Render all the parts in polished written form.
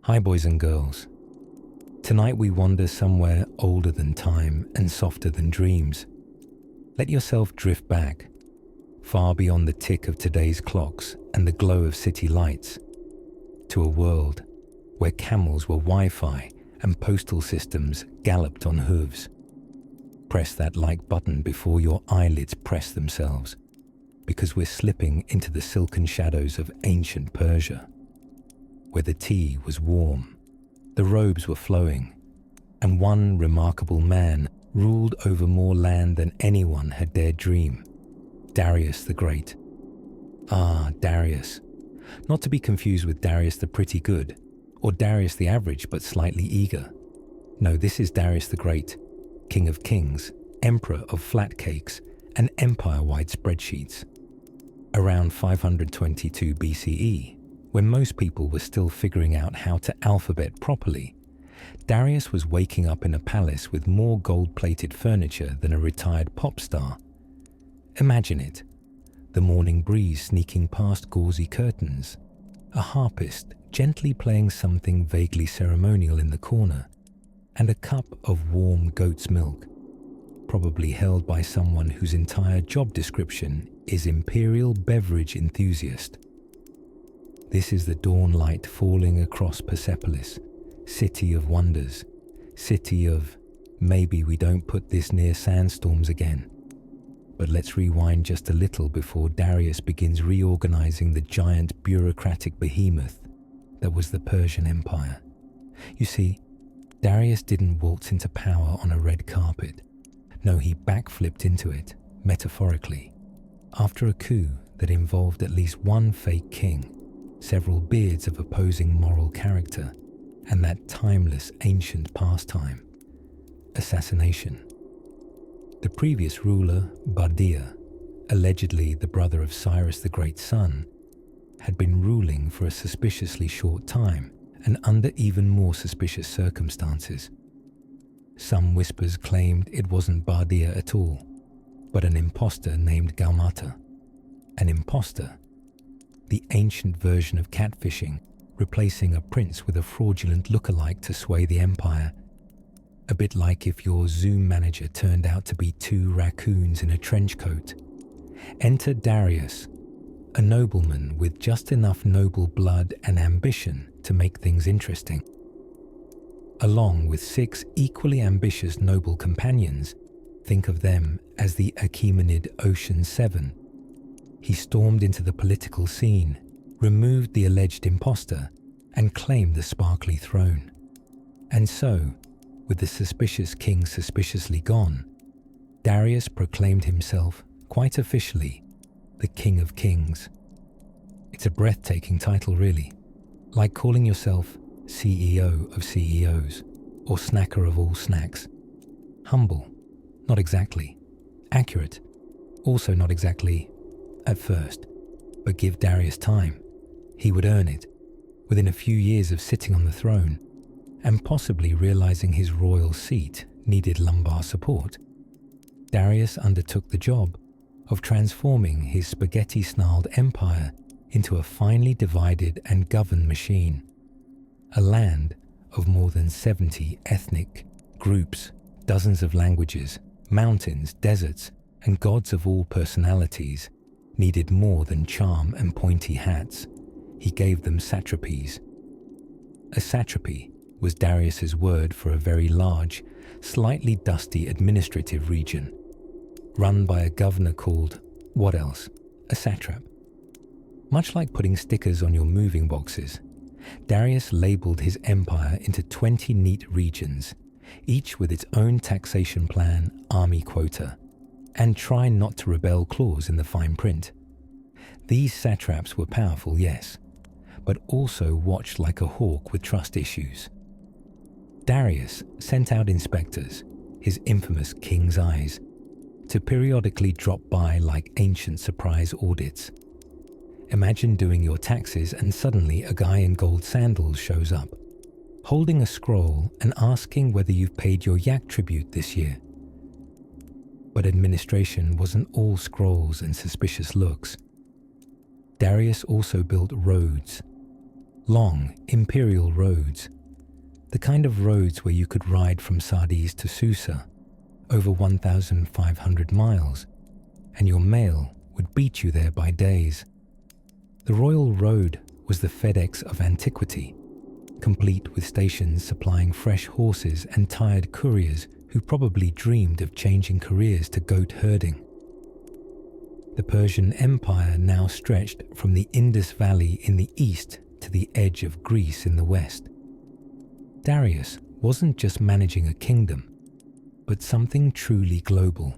Hi boys and girls. Tonight we wander somewhere older than time and softer than dreams. Let yourself drift back, far beyond the tick of today's clocks and the glow of city lights, to a world where camels were Wi-Fi and postal systems galloped on hooves. Press that like button before your eyelids press themselves, because we're slipping into the silken shadows of ancient Persia, where the tea was warm, the robes were flowing, and one remarkable man ruled over more land than anyone had dared dream, Darius the Great. Ah, Darius. Not to be confused with Darius the Pretty Good, or Darius the Average but slightly eager. No, this is Darius the Great, King of Kings, Emperor of flat cakes, and empire-wide spreadsheets. Around 522 BCE, when most people were still figuring out how to alphabet properly, Darius was waking up in a palace with more gold-plated furniture than a retired pop star. Imagine it, the morning breeze sneaking past gauzy curtains, a harpist gently playing something vaguely ceremonial in the corner, and a cup of warm goat's milk, probably held by someone whose entire job description is imperial beverage enthusiast. This is the dawn light falling across Persepolis, city of wonders, city of maybe we don't put this near sandstorms again. But let's rewind just a little before Darius begins reorganizing the giant bureaucratic behemoth that was the Persian Empire. You see, Darius didn't waltz into power on a red carpet. No, he backflipped into it, metaphorically, after a coup that involved at least one fake king, several beards of opposing moral character, and that timeless ancient pastime, assassination. The previous ruler, Bardia, allegedly the brother of Cyrus the Great's son, had been ruling for a suspiciously short time and under even more suspicious circumstances. Some whispers claimed it wasn't Bardia at all, but an imposter named Gaumata. An imposter, the ancient version of catfishing, replacing a prince with a fraudulent lookalike to sway the empire. A bit like if your Zoom manager turned out to be two raccoons in a trench coat. Enter Darius, a nobleman with just enough noble blood and ambition to make things interesting. Along with 6 equally ambitious noble companions, think of them as the Achaemenid Ocean 7, he stormed into the political scene, removed the alleged imposter, and claimed the sparkly throne. And so, with the suspicious king suspiciously gone, Darius proclaimed himself, quite officially, the King of Kings. It's a breathtaking title, really, like calling yourself CEO of CEOs, or snacker of all snacks. Humble, not exactly. Accurate, also not exactly at first. But give Darius time. He would earn it, within a few years of sitting on the throne, and possibly realizing his royal seat needed lumbar support. Darius undertook the job of transforming his spaghetti-snarled empire into a finely divided and governed machine. A land of more than 70 ethnic groups, dozens of languages, mountains, deserts, and gods of all personalities needed more than charm and pointy hats. He gave them satrapies. A satrapy was Darius's word for a very large, slightly dusty administrative region, run by a governor called, what else? A satrap. Much like putting stickers on your moving boxes, Darius labeled his empire into 20 neat regions, each with its own taxation plan, army quota, and try not to rebel clause in the fine print. These satraps were powerful, yes, but also watched like a hawk with trust issues. Darius sent out inspectors, his infamous king's eyes, to periodically drop by like ancient surprise audits. Imagine doing your taxes and suddenly a guy in gold sandals shows up, holding a scroll and asking whether you've paid your yak tribute this year. But administration wasn't all scrolls and suspicious looks. Darius also built roads, long, imperial roads. The kind of roads where you could ride from Sardis to Susa, over 1,500 miles, and your mail would beat you there by days. The Royal Road was the FedEx of antiquity, complete with stations supplying fresh horses and tired couriers who probably dreamed of changing careers to goat herding. The Persian Empire now stretched from the Indus Valley in the east to the edge of Greece in the west. Darius wasn't just managing a kingdom, but something truly global.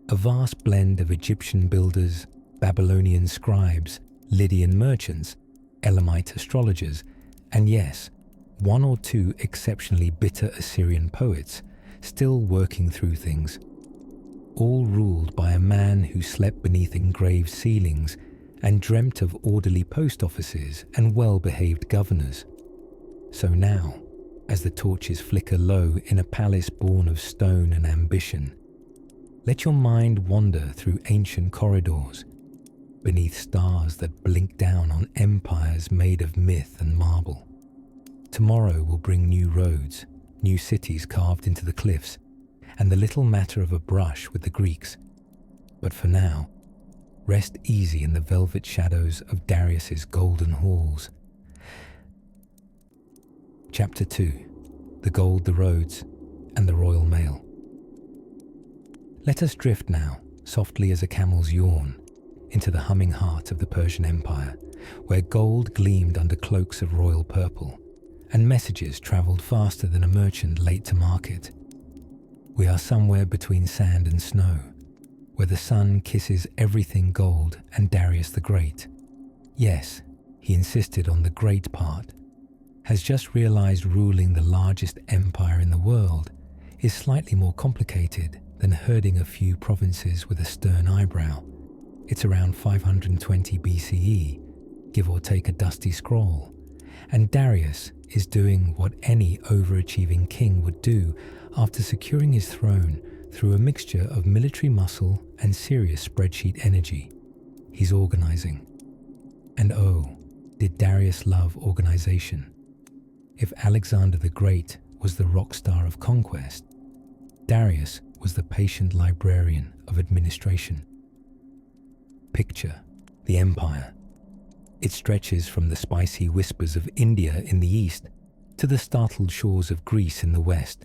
A vast blend of Egyptian builders, Babylonian scribes, Lydian merchants, Elamite astrologers, and yes, one or two exceptionally bitter Assyrian poets still working through things, all ruled by a man who slept beneath engraved ceilings and dreamt of orderly post offices and well-behaved governors. So now, as the torches flicker low in a palace born of stone and ambition, let your mind wander through ancient corridors, beneath stars that blink down on empires made of myth and marble. Tomorrow will bring new roads, new cities carved into the cliffs, and the little matter of a brush with the Greeks. But for now, rest easy in the velvet shadows of Darius's golden halls. Chapter 2: The Gold, the Roads, and the Royal Mail. Let us drift now, softly as a camel's yawn, into the humming heart of the Persian Empire, where gold gleamed under cloaks of royal purple, and messages travelled faster than a merchant late to market. We are somewhere between sand and snow, where the sun kisses everything gold and Darius the Great. Yes, he insisted on the great part, has just realized ruling the largest empire in the world is slightly more complicated than herding a few provinces with a stern eyebrow. It's around 520 BCE, give or take a dusty scroll, and Darius is doing what any overachieving king would do after securing his throne through a mixture of military muscle and serious spreadsheet energy. He's organizing. And oh, did Darius love organization? If Alexander the Great was the rock star of conquest, Darius was the patient librarian of administration. Picture the empire. It stretches from the spicy whispers of India in the east to the startled shores of Greece in the west,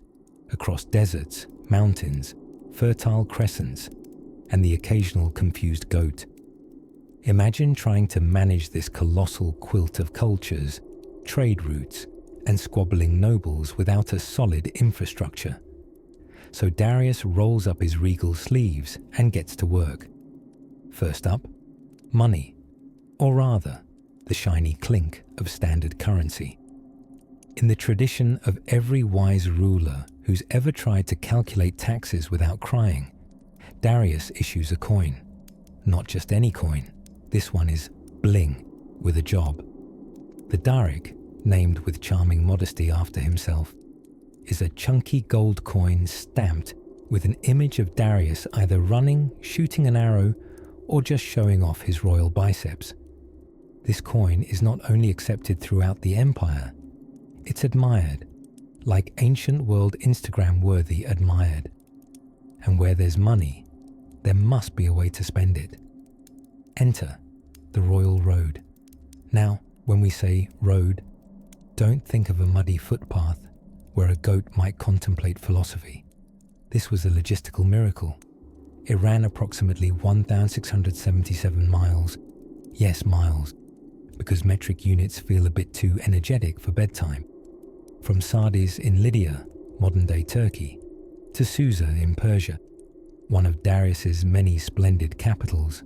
across deserts, mountains, fertile crescents, and the occasional confused goat. Imagine trying to manage this colossal quilt of cultures, trade routes, and squabbling nobles without a solid infrastructure. So Darius rolls up his regal sleeves and gets to work. First up, money, or rather, the shiny clink of standard currency. In the tradition of every wise ruler who's ever tried to calculate taxes without crying, Darius issues a coin. Not just any coin. This one is bling, with a job. The darik, named with charming modesty after himself, is a chunky gold coin stamped with an image of Darius either running, shooting an arrow, or just showing off his royal biceps. This coin is not only accepted throughout the empire, it's admired, like ancient world Instagram-worthy admired. And where there's money, there must be a way to spend it. Enter the Royal Road. Now, when we say road, don't think of a muddy footpath where a goat might contemplate philosophy. This was a logistical miracle. It ran approximately 1,677 miles. Yes, miles, because metric units feel a bit too energetic for bedtime. From Sardis in Lydia, modern-day Turkey, to Susa in Persia, one of Darius's many splendid capitals.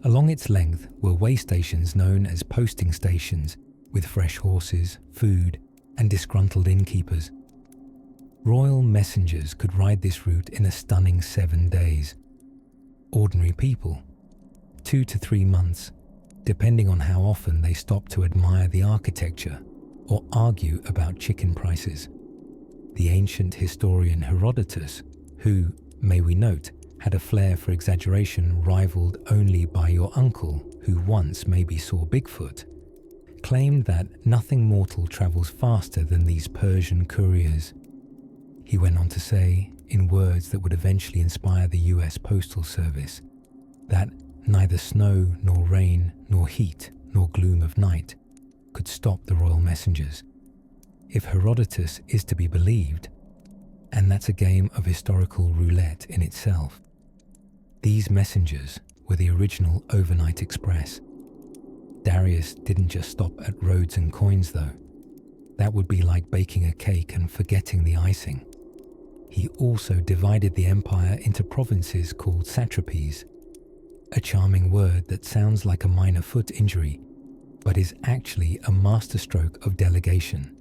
Along its length were way stations known as posting stations, with fresh horses, food, and disgruntled innkeepers. Royal messengers could ride this route in a stunning 7 days. Ordinary people, 2 to 3 months, depending on how often they stopped to admire the architecture or argue about chicken prices. The ancient historian Herodotus, who, may we note, had a flair for exaggeration rivaled only by your uncle who once maybe saw Bigfoot, claimed that nothing mortal travels faster than these Persian couriers. He went on to say, in words that would eventually inspire the US Postal Service, that neither snow nor rain nor heat nor gloom of night could stop the royal messengers. If Herodotus is to be believed, and that's a game of historical roulette in itself, these messengers were the original overnight express. Darius didn't just stop at roads and coins though. That would be like baking a cake and forgetting the icing. He also divided the empire into provinces called satrapies, a charming word that sounds like a minor foot injury, but is actually a masterstroke of delegation.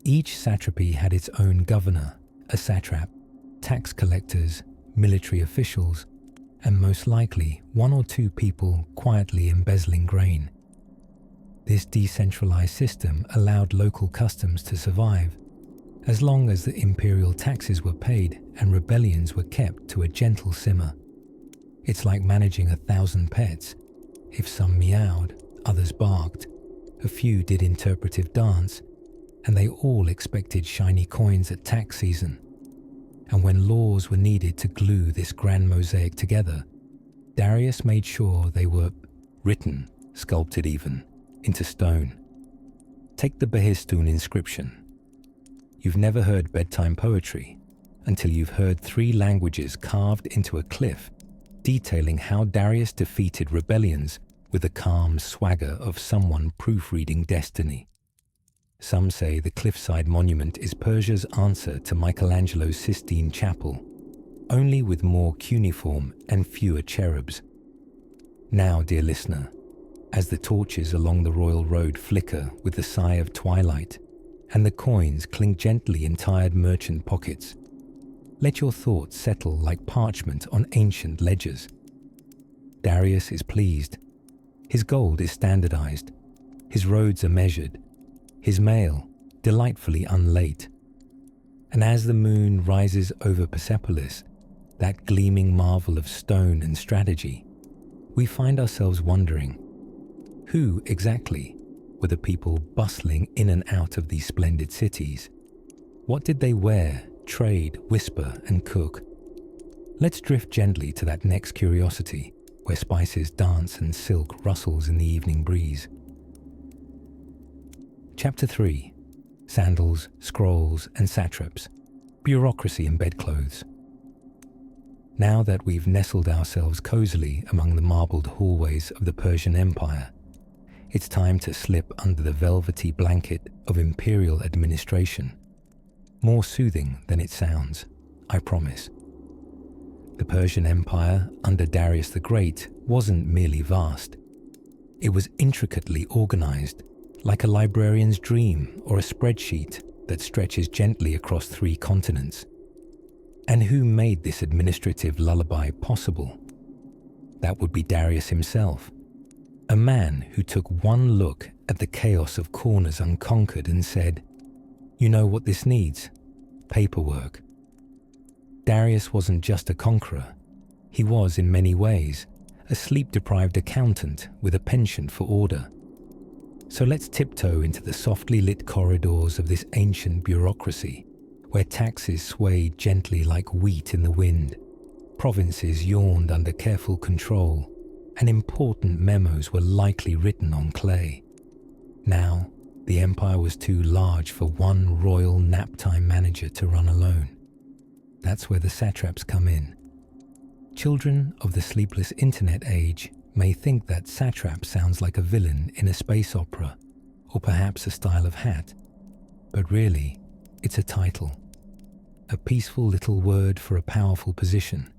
Each satrapy had its own governor, a satrap, tax collectors, military officials, and most likely one or two people quietly embezzling grain. This decentralized system allowed local customs to survive, as long as the imperial taxes were paid and rebellions were kept to a gentle simmer. It's like managing 1,000 pets. If some meowed, others barked, a few did interpretive dance, and they all expected shiny coins at tax season. And when laws were needed to glue this grand mosaic together, Darius made sure they were written, sculpted even, into stone. Take the Behistun inscription. You've never heard bedtime poetry until you've heard 3 languages carved into a cliff detailing how Darius defeated rebellions with the calm swagger of someone proofreading destiny. Some say the cliffside monument is Persia's answer to Michelangelo's Sistine Chapel, only with more cuneiform and fewer cherubs. Now, dear listener, as the torches along the royal road flicker with the sigh of twilight, and the coins clink gently in tired merchant pockets, let your thoughts settle like parchment on ancient ledgers. Darius is pleased. His gold is standardized. His roads are measured. His mail delightfully unlate. And as the moon rises over Persepolis, that gleaming marvel of stone and strategy, we find ourselves wondering, who exactly were the people bustling in and out of these splendid cities? What did they wear, trade, whisper, and cook? Let's drift gently to that next curiosity, where spices dance and silk rustles in the evening breeze. Chapter 3. Sandals, Scrolls, and Satraps. Bureaucracy in Bedclothes. Now that we've nestled ourselves cozily among the marbled hallways of the Persian Empire, it's time to slip under the velvety blanket of imperial administration. More soothing than it sounds, I promise. The Persian Empire under Darius the Great wasn't merely vast. It was intricately organized, like a librarian's dream or a spreadsheet that stretches gently across 3 continents. And who made this administrative lullaby possible? That would be Darius himself. A man who took one look at the chaos of corners unconquered and said, "You know what this needs? Paperwork." Darius wasn't just a conqueror. He was, in many ways, a sleep-deprived accountant with a penchant for order. So let's tiptoe into the softly lit corridors of this ancient bureaucracy, where taxes swayed gently like wheat in the wind, provinces yawned under careful control, and important memos were likely written on clay. Now, the empire was too large for one royal naptime manager to run alone. That's where the satraps come in. Children of the sleepless internet age may think that satrap sounds like a villain in a space opera, or perhaps a style of hat. But really, it's a title, a peaceful little word for a powerful position.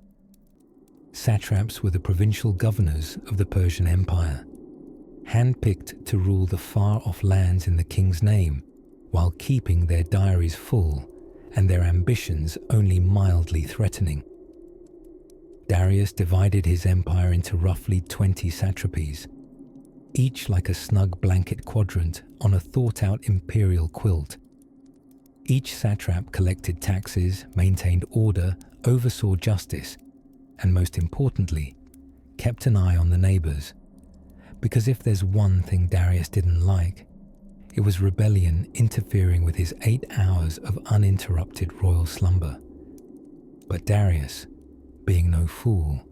Satraps were the provincial governors of the Persian Empire, handpicked to rule the far-off lands in the king's name, while keeping their diaries full and their ambitions only mildly threatening. Darius divided his empire into roughly 20 satrapies, each like a snug blanket quadrant on a thought-out imperial quilt. Each satrap collected taxes, maintained order, oversaw justice, and most importantly, kept an eye on the neighbors. Because if there's one thing Darius didn't like, it was rebellion interfering with his 8 hours of uninterrupted royal slumber. But Darius, being no fool,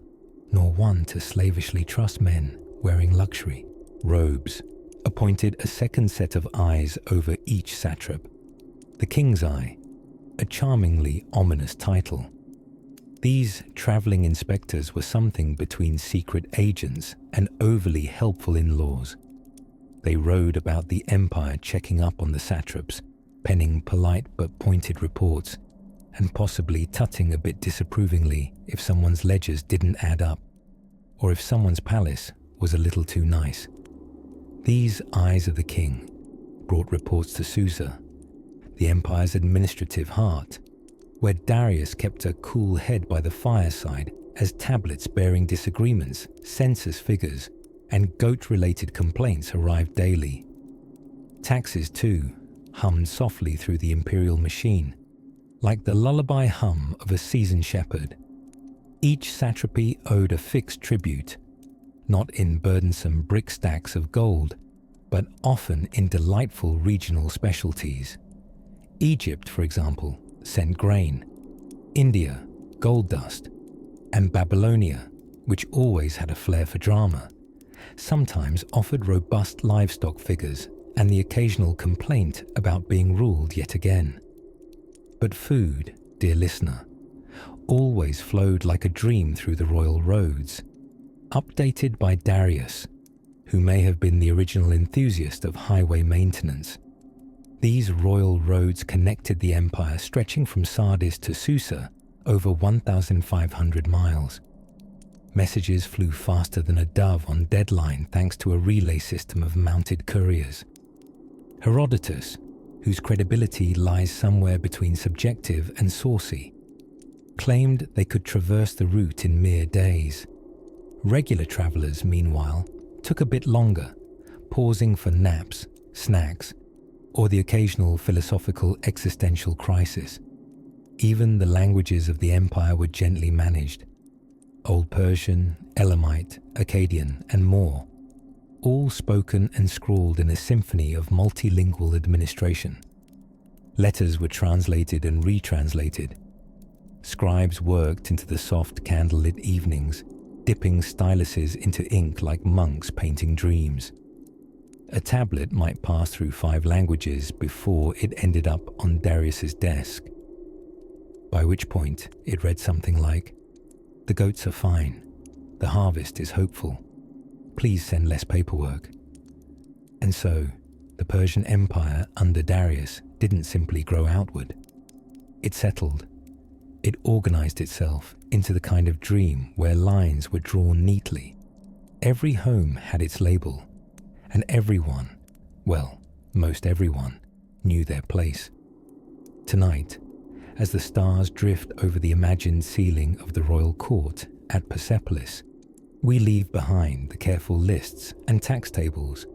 nor one to slavishly trust men wearing luxury robes, appointed a second set of eyes over each satrap, the King's Eye, a charmingly ominous title. These travelling inspectors were something between secret agents and overly helpful in-laws. They rode about the empire checking up on the satraps, penning polite but pointed reports, and possibly tutting a bit disapprovingly if someone's ledgers didn't add up, or if someone's palace was a little too nice. These eyes of the king brought reports to Susa, the empire's administrative heart, where Darius kept a cool head by the fireside as tablets bearing disagreements, census figures, and goat-related complaints arrived daily. Taxes, too, hummed softly through the imperial machine, like the lullaby hum of a seasoned shepherd. Each satrapy owed a fixed tribute, not in burdensome brick stacks of gold, but often in delightful regional specialties. Egypt, for example, sent grain, India, gold dust, and Babylonia, which always had a flair for drama, sometimes offered robust livestock figures and the occasional complaint about being ruled yet again. But food, dear listener, always flowed like a dream through the royal roads, updated by Darius, who may have been the original enthusiast of highway maintenance. These royal roads connected the empire stretching from Sardis to Susa over 1,500 miles. Messages flew faster than a dove on deadline thanks to a relay system of mounted couriers. Herodotus, whose credibility lies somewhere between subjective and saucy, claimed they could traverse the route in mere days. Regular travellers, meanwhile, took a bit longer, pausing for naps, snacks, or the occasional philosophical existential crisis. Even the languages of the empire were gently managed. Old Persian, Elamite, Akkadian, and more, all spoken and scrawled in a symphony of multilingual administration. Letters were translated and retranslated. Scribes worked into the soft candlelit evenings, dipping styluses into ink like monks painting dreams. A tablet might pass through 5 languages before it ended up on Darius's desk, by which point it read something like, "The goats are fine. The harvest is hopeful. Please send less paperwork." And so, the Persian Empire under Darius didn't simply grow outward. It settled. It organized itself into the kind of dream where lines were drawn neatly. Every home had its label, and everyone, well, most everyone, knew their place. Tonight, as the stars drift over the imagined ceiling of the royal court at Persepolis, we leave behind the careful lists and tax tables,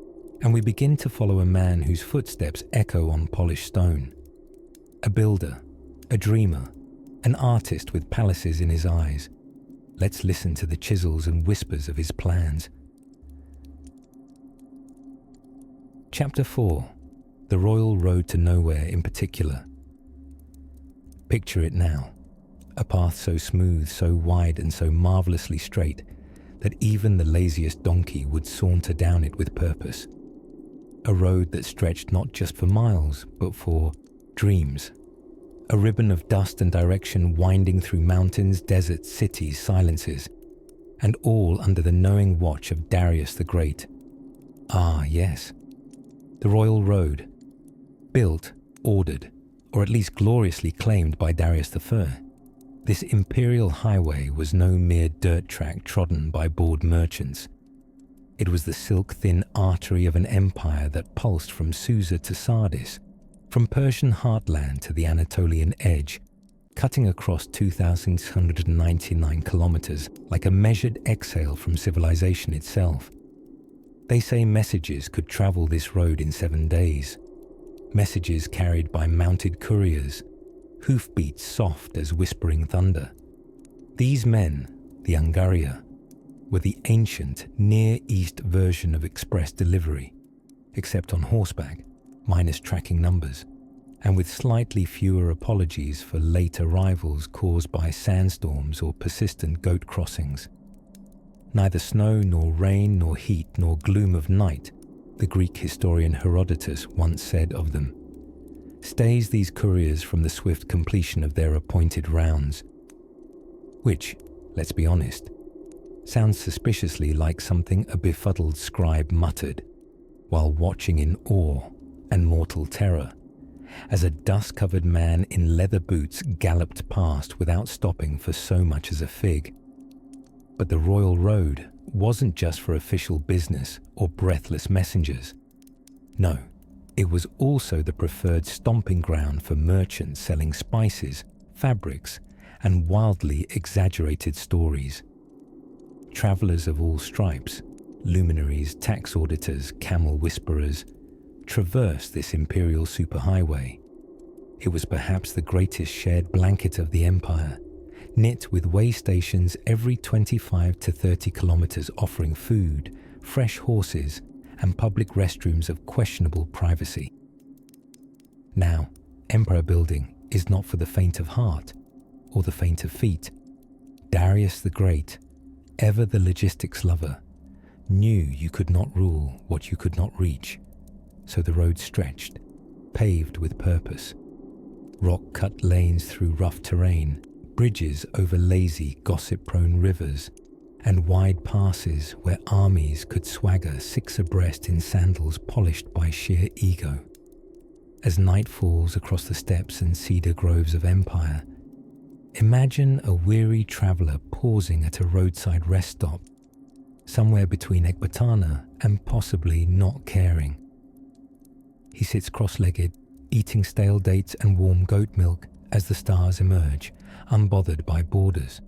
and we begin to follow a man whose footsteps echo on polished stone. A builder, a dreamer, an artist with palaces in his eyes. Let's listen to the chisels and whispers of his plans. Chapter 4. The Royal Road to Nowhere in particular. Picture it now. A path so smooth, so wide, and so marvellously straight that even the laziest donkey would saunter down it with purpose. A road that stretched not just for miles, but for dreams. A ribbon of dust and direction winding through mountains, deserts, cities, silences, and all under the knowing watch of Darius the Great. Ah, yes. The Royal Road. Built, ordered, or at least gloriously claimed by Darius I. This imperial highway was no mere dirt track trodden by bored merchants. It was the silk-thin artery of an empire that pulsed from Susa to Sardis, from Persian heartland to the Anatolian edge, cutting across 2,699 kilometers like a measured exhale from civilization itself. They say messages could travel this road in 7 days. Messages carried by mounted couriers, hoofbeats soft as whispering thunder. These men, the Ungaria, were the ancient Near East version of express delivery, except on horseback, minus tracking numbers, and with slightly fewer apologies for late arrivals caused by sandstorms or persistent goat crossings. Neither snow nor rain nor heat nor gloom of night, the Greek historian Herodotus once said of them, stays these couriers from the swift completion of their appointed rounds. Which, let's be honest, sounds suspiciously like something a befuddled scribe muttered while watching in awe and mortal terror as a dust-covered man in leather boots galloped past without stopping for so much as a fig. But the royal road wasn't just for official business or breathless messengers. No, it was also the preferred stomping ground for merchants selling spices, fabrics, and wildly exaggerated stories. Travelers of all stripes, luminaries, tax auditors, camel whisperers, traversed this imperial superhighway. It was perhaps the greatest shared blanket of the empire, knit with way stations every 25 to 30 kilometers offering food, fresh horses, and public restrooms of questionable privacy. Now, empire building is not for the faint of heart or the faint of feet. Darius the Great, ever the logistics lover, knew you could not rule what you could not reach, so the road stretched, paved with purpose. Rock-cut lanes through rough terrain, bridges over lazy, gossip-prone rivers, and wide passes where armies could swagger 6 abreast in sandals polished by sheer ego. As night falls across the steppes and cedar groves of empire, imagine a weary traveller pausing at a roadside rest stop, somewhere between Ecbatana and possibly not caring. He sits cross-legged, eating stale dates and warm goat milk as the stars emerge, unbothered by borders.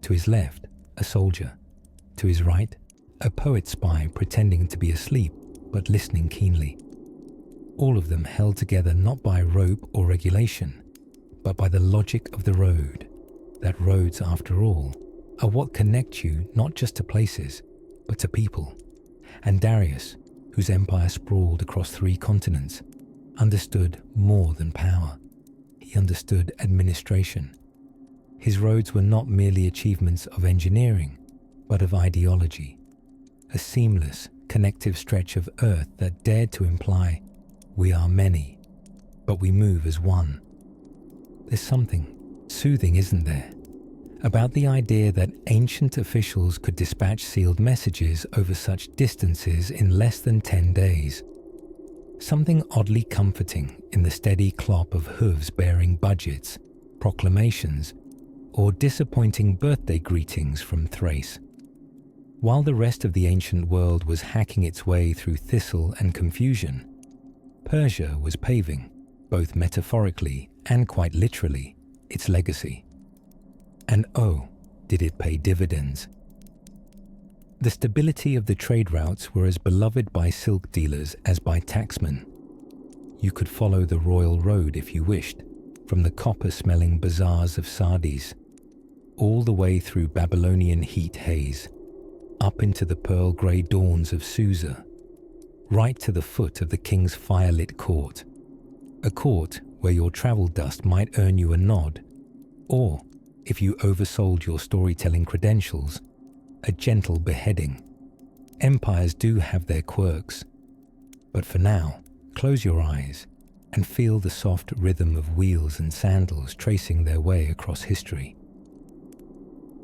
To his left, a soldier. To his right, a poet spy pretending to be asleep but listening keenly. All of them held together not by rope or regulation, but by the logic of the road, that roads, after all, are what connect you not just to places, but to people. And Darius, whose empire sprawled across 3 continents, understood more than power. He understood administration. His roads were not merely achievements of engineering, but of ideology, a seamless, connective stretch of earth that dared to imply, we are many, but we move as one. There's something soothing, isn't there, about the idea that ancient officials could dispatch sealed messages over such distances in less than 10 days. Something oddly comforting in the steady clop of hooves bearing budgets, proclamations, or disappointing birthday greetings from Thrace. While the rest of the ancient world was hacking its way through thistle and confusion, Persia was paving, both metaphorically and quite literally, its legacy. And oh, did it pay dividends. The stability of the trade routes were as beloved by silk dealers as by tacksmen. You could follow the royal road if you wished, from the copper-smelling bazaars of Sardis, all the way through Babylonian heat haze, up into the pearl-grey dawns of Susa, right to the foot of the king's firelit court, a court where your travel dust might earn you a nod, or, if you oversold your storytelling credentials, a gentle beheading. Empires do have their quirks, but for now, close your eyes and feel the soft rhythm of wheels and sandals tracing their way across history.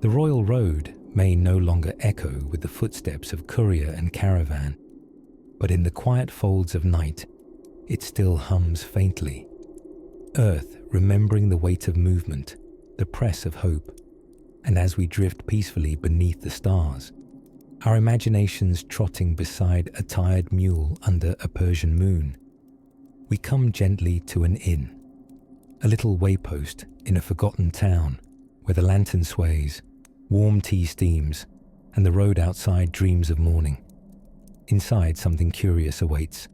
The royal road may no longer echo with the footsteps of courier and caravan, but in the quiet folds of night, it still hums faintly. Earth remembering the weight of movement, the press of hope, and as we drift peacefully beneath the stars, our imaginations trotting beside a tired mule under a Persian moon, we come gently to an inn, a little waypost in a forgotten town where the lantern sways, warm tea steams, and the road outside dreams of morning. Inside, something curious awaits,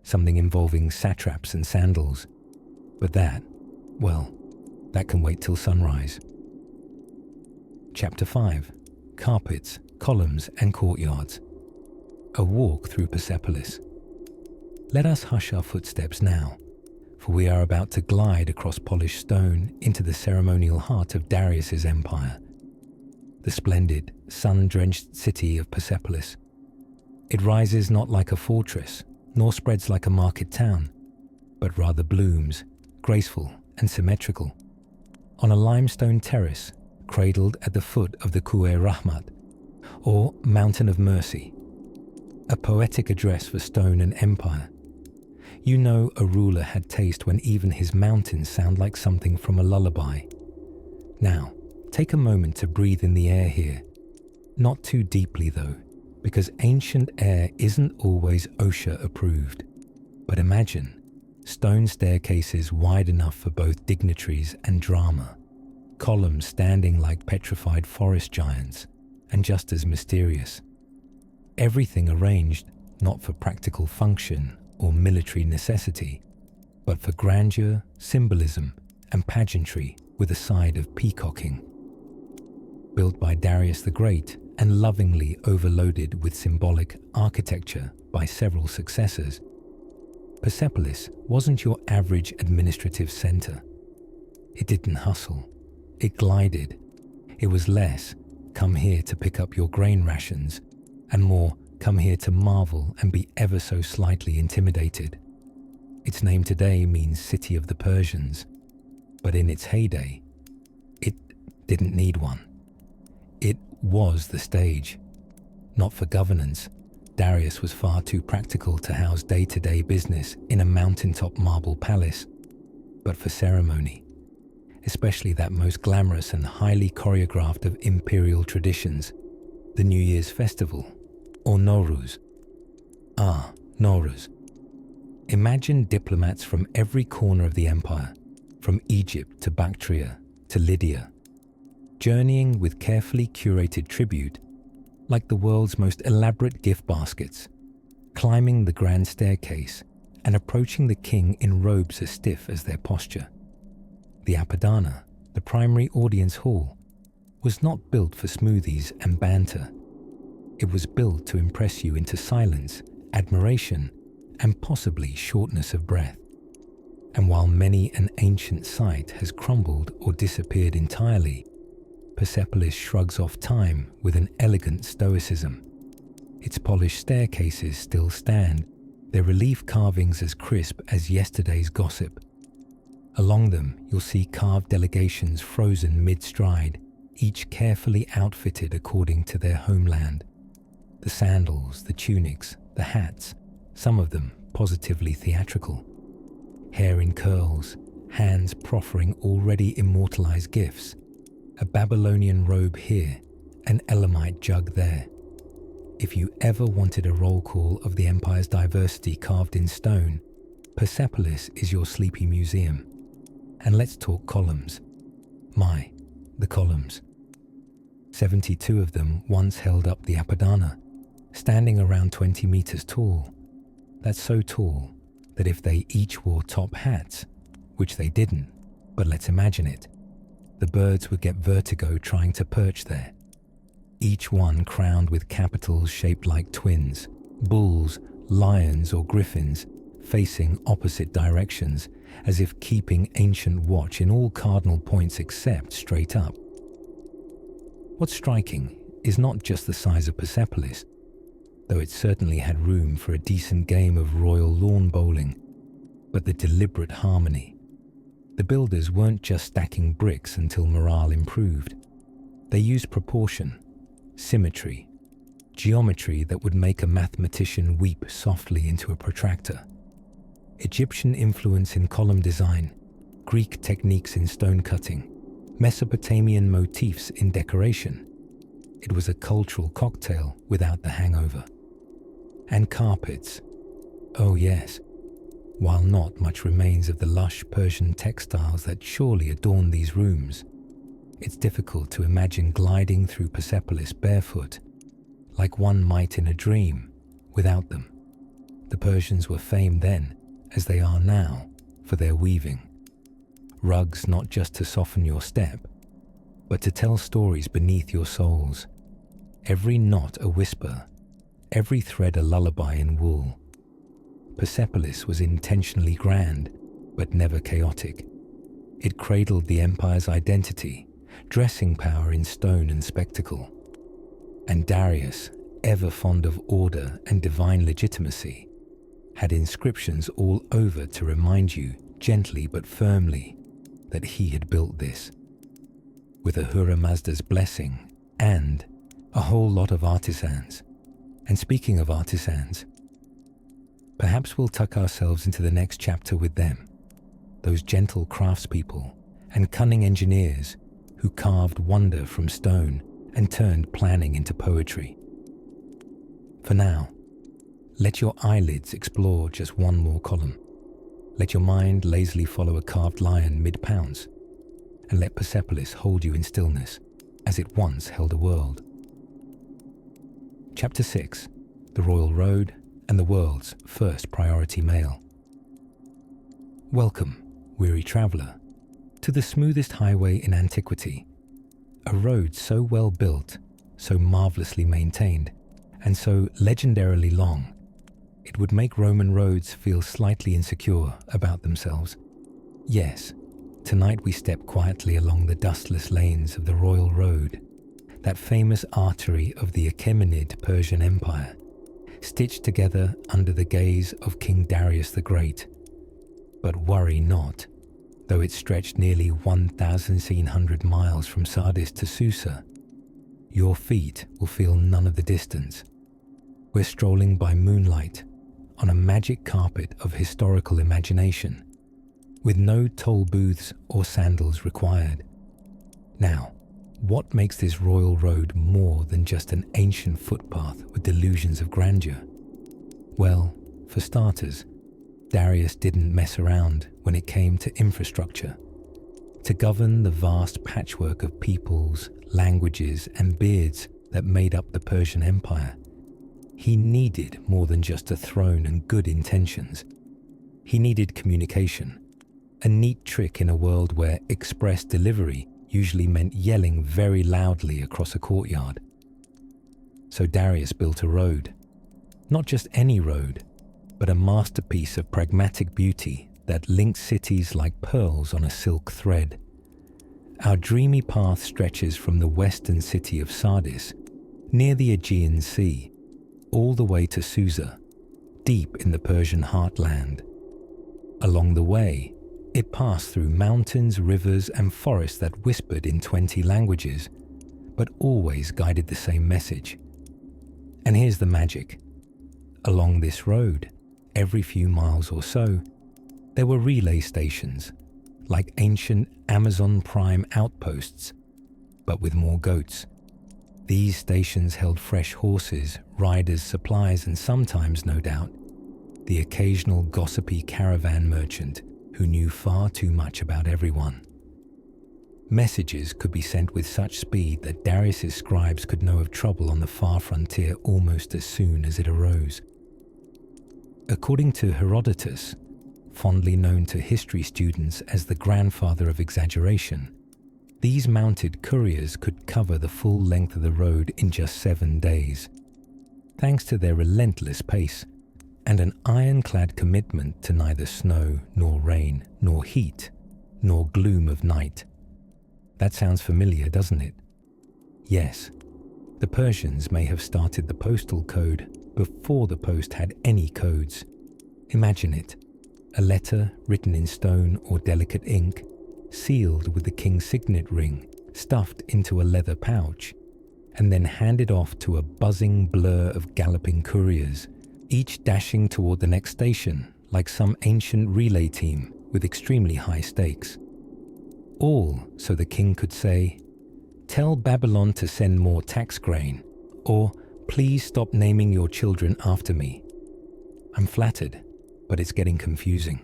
something involving satraps and sandals, but that can wait till sunrise. Chapter 5. Carpets columns and courtyards. A walk through Persepolis. Let us hush our footsteps now, for we are about to glide across polished stone into the ceremonial heart of Darius's empire, the splendid, sun-drenched city of Persepolis. It rises not like a fortress, nor spreads like a market town, but rather blooms, graceful and symmetrical, on a limestone terrace cradled at the foot of the Ku'e Rahmat, or Mountain of Mercy. A poetic address for stone and empire. You know a ruler had taste when even his mountains sound like something from a lullaby. Now, take a moment to breathe in the air here. Not too deeply though, because ancient air isn't always OSHA approved. But imagine stone staircases wide enough for both dignitaries and drama, columns standing like petrified forest giants, and just as mysterious. Everything arranged not for practical function or military necessity, but for grandeur, symbolism, and pageantry with a side of peacocking. Built by Darius the Great and lovingly overloaded with symbolic architecture by several successors, Persepolis wasn't your average administrative center. It didn't hustle. It glided. It was less, come here to pick up your grain rations, and more, come here to marvel and be ever so slightly intimidated. Its name today means City of the Persians, but in its heyday, it didn't need one. It was the stage. Not for governance, Darius was far too practical to house day-to-day business in a mountaintop marble palace, but for ceremony, especially that most glamorous and highly choreographed of imperial traditions, the New Year's festival, or Nowruz. Ah, Nowruz. Imagine diplomats from every corner of the empire, from Egypt to Bactria to Lydia, journeying with carefully curated tribute, like the world's most elaborate gift baskets, climbing the grand staircase and approaching the king in robes as stiff as their posture. The Apadana, the primary audience hall, was not built for smoothies and banter. It was built to impress you into silence, admiration, and possibly shortness of breath. And while many an ancient site has crumbled or disappeared entirely, Persepolis shrugs off time with an elegant stoicism. Its polished staircases still stand, their relief carvings as crisp as yesterday's gossip. Along them, you'll see carved delegations frozen mid-stride, each carefully outfitted according to their homeland. The sandals, the tunics, the hats, some of them positively theatrical. Hair in curls, hands proffering already immortalized gifts, a Babylonian robe here, an Elamite jug there. If you ever wanted a roll call of the empire's diversity carved in stone, Persepolis is your sleepy museum. And let's talk columns. The columns. 72 of them once held up the Apadana, standing around 20 meters tall. That's so tall that if they each wore top hats, which they didn't, but let's imagine it, the birds would get vertigo trying to perch there. Each one crowned with capitals shaped like twins, bulls, lions or griffins, facing opposite directions, as if keeping ancient watch in all cardinal points except straight up. What's striking is not just the size of Persepolis, though it certainly had room for a decent game of royal lawn bowling, but the deliberate harmony. The builders weren't just stacking bricks until morale improved. They used proportion, symmetry, geometry that would make a mathematician weep softly into a protractor. Egyptian influence in column design, Greek techniques in stone cutting, Mesopotamian motifs in decoration. It was a cultural cocktail without the hangover. And carpets. Oh yes. While not much remains of the lush Persian textiles that surely adorn these rooms, it's difficult to imagine gliding through Persepolis barefoot, like one might in a dream, without them. The Persians were famed then, as they are now, for their weaving. Rugs not just to soften your step, but to tell stories beneath your soles. every knot a whisper, every thread a lullaby in wool. Persepolis was intentionally grand, but never chaotic. It cradled the empire's identity, dressing power in stone and spectacle. And Darius, ever fond of order and divine legitimacy, had inscriptions all over to remind you, gently but firmly, that he had built this. With Ahura Mazda's blessing and a whole lot of artisans. And speaking of artisans, perhaps we'll tuck ourselves into the next chapter with them, those gentle craftspeople and cunning engineers who carved wonder from stone and turned planning into poetry. For now, let your eyelids explore just one more column. Let your mind lazily follow a carved lion mid-pounce, and let Persepolis hold you in stillness as it once held a world. Chapter 6, The Royal Road and the World's First Priority Mail. Welcome, weary traveller, to the smoothest highway in antiquity, a road so well built, so marvellously maintained, and so legendarily long, it would make Roman roads feel slightly insecure about themselves. Yes, tonight we step quietly along the dustless lanes of the Royal Road, that famous artery of the Achaemenid Persian Empire, stitched together under the gaze of King Darius the Great. But worry not, though it stretched nearly 1,700 miles from Sardis to Susa, your feet will feel none of the distance. We're strolling by moonlight on a magic carpet of historical imagination, with no toll booths or sandals required. Now, what makes this royal road more than just an ancient footpath with delusions of grandeur? Well, for starters, Darius didn't mess around when it came to infrastructure. To govern the vast patchwork of peoples, languages, and beards that made up the Persian Empire, he needed more than just a throne and good intentions. He needed communication, a neat trick in a world where express delivery usually meant yelling very loudly across a courtyard. So Darius built a road. Not just any road, but a masterpiece of pragmatic beauty that linked cities like pearls on a silk thread. Our dreamy path stretches from the western city of Sardis, near the Aegean Sea, all the way to Susa, deep in the Persian heartland. Along the way, it passed through mountains, rivers, and forests that whispered in 20 languages, but always guided the same message. And here's the magic. Along this road, every few miles or so, there were relay stations, like ancient Amazon Prime outposts, but with more goats. These stations held fresh horses, riders, supplies, and sometimes, no doubt, the occasional gossipy caravan merchant who knew far too much about everyone. Messages could be sent with such speed that Darius's scribes could know of trouble on the far frontier almost as soon as it arose. According to Herodotus, fondly known to history students as the grandfather of exaggeration, these mounted couriers could cover the full length of the road in just 7 days, thanks to their relentless pace and an ironclad commitment to neither snow nor rain nor heat nor gloom of night. That sounds familiar, doesn't it? Yes, the Persians may have started the postal code before the post had any codes. Imagine it, a letter written in stone or delicate ink, sealed with the king's signet ring, stuffed into a leather pouch, and then handed off to a buzzing blur of galloping couriers, each dashing toward the next station like some ancient relay team with extremely high stakes. All so the king could say, "Tell Babylon to send more tax grain," or "Please stop naming your children after me." I'm flattered, but it's getting confusing.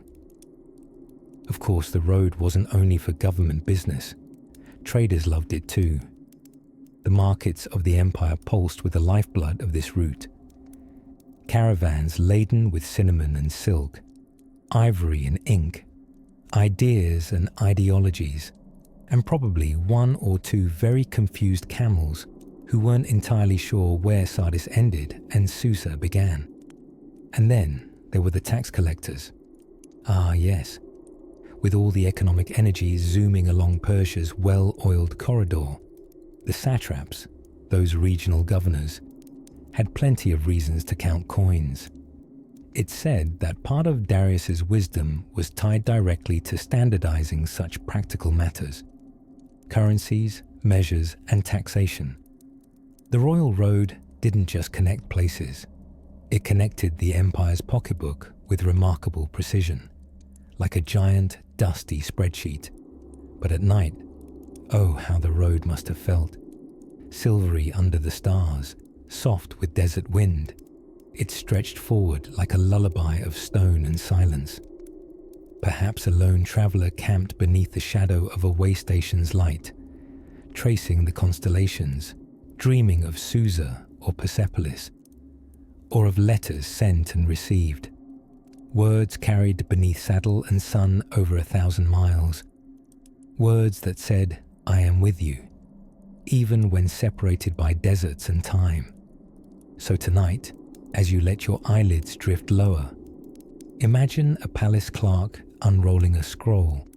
Of course, the road wasn't only for government business. Traders loved it too. The markets of the empire pulsed with the lifeblood of this route. Caravans laden with cinnamon and silk, ivory and ink, ideas and ideologies, and probably one or two very confused camels who weren't entirely sure where Sardis ended and Susa began. And then there were the tax collectors. Ah, yes, with all the economic energy zooming along Persia's well-oiled corridor, the satraps, those regional governors, had plenty of reasons to count coins. It's said that part of Darius's wisdom was tied directly to standardizing such practical matters: currencies, measures, and taxation. The royal road didn't just connect places. It connected the empire's pocketbook with remarkable precision, like a giant, dusty spreadsheet. But at night, oh, how the road must have felt. Silvery under the stars, soft with desert wind, it stretched forward like a lullaby of stone and silence. Perhaps a lone traveler camped beneath the shadow of a way station's light, tracing the constellations, dreaming of Susa or Persepolis, or of letters sent and received, words carried beneath saddle and sun over 1,000 miles, words that said, "I am with you," even when separated by deserts and time. So tonight, as you let your eyelids drift lower, imagine a palace clerk unrolling a scroll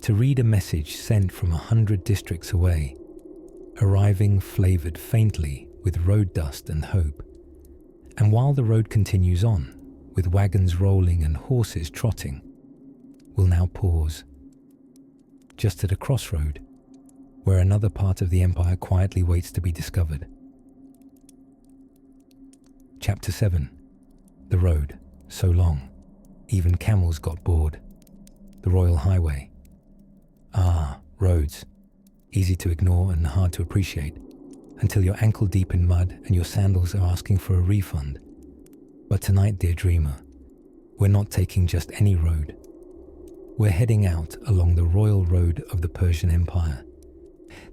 to read a message sent from 100 districts away, arriving flavored faintly with road dust and hope. And while the road continues on, with wagons rolling and horses trotting, we'll now pause, just at a crossroad, where another part of the empire quietly waits to be discovered. Chapter 7. The road, so long, even camels got bored. The Royal Highway. Ah, roads, easy to ignore and hard to appreciate, until you're ankle deep in mud and your sandals are asking for a refund. But tonight, dear dreamer, we're not taking just any road. We're heading out along the royal road of the Persian Empire,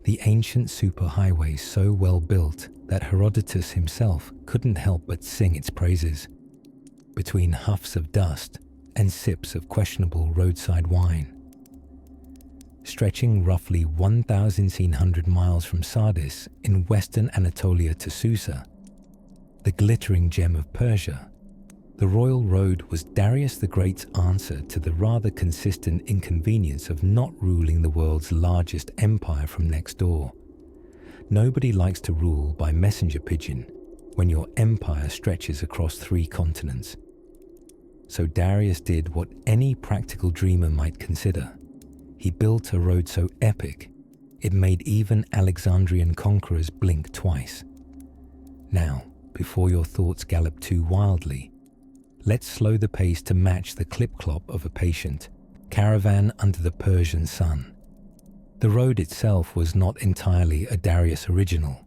the ancient superhighway so well built that Herodotus himself couldn't help but sing its praises. Between huffs of dust and sips of questionable roadside wine. Stretching roughly 1,700 miles from Sardis in western Anatolia to Susa, the glittering gem of Persia, the royal road was Darius the Great's answer to the rather consistent inconvenience of not ruling the world's largest empire from next door. Nobody likes to rule by messenger pigeon when your empire stretches across 3 continents. So Darius did what any practical dreamer might consider. He built a road so epic, it made even Alexandrian conquerors blink twice. Now, before your thoughts gallop too wildly, let's slow the pace to match the clip-clop of a patient caravan under the Persian sun. The road itself was not entirely a Darius original.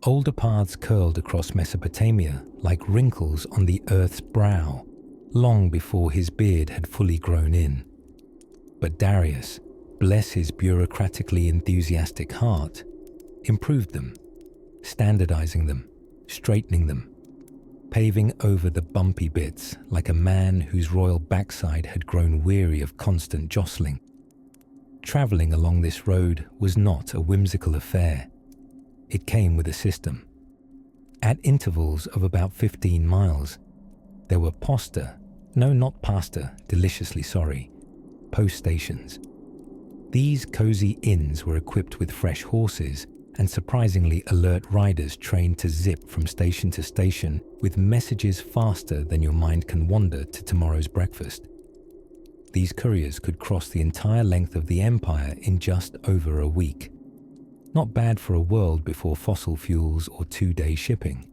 Older paths curled across Mesopotamia like wrinkles on the earth's brow, long before his beard had fully grown in. But Darius, bless his bureaucratically enthusiastic heart, improved them, standardizing them, straightening them, paving over the bumpy bits like a man whose royal backside had grown weary of constant jostling. Traveling along this road was not a whimsical affair. It came with a system. At intervals of about 15 miles, there were deliciously sorry, post stations. These cozy inns were equipped with fresh horses and surprisingly alert riders trained to zip from station to station with messages faster than your mind can wander to tomorrow's breakfast. These couriers could cross the entire length of the empire in just over a week. Not bad for a world before fossil fuels or 2-day shipping.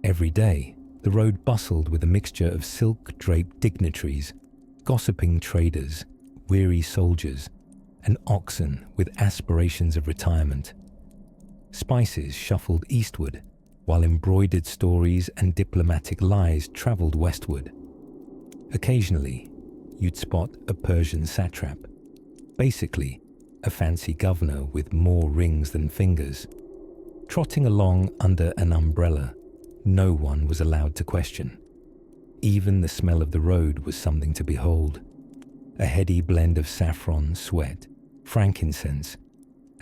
Every day, the road bustled with a mixture of silk-draped dignitaries, gossiping traders, weary soldiers, and oxen with aspirations of retirement. Spices shuffled eastward, while embroidered stories and diplomatic lies traveled westward. Occasionally, you'd spot a Persian satrap, basically a fancy governor with more rings than fingers, trotting along under an umbrella no one was allowed to question. Even the smell of the road was something to behold. A heady blend of saffron, sweat, frankincense,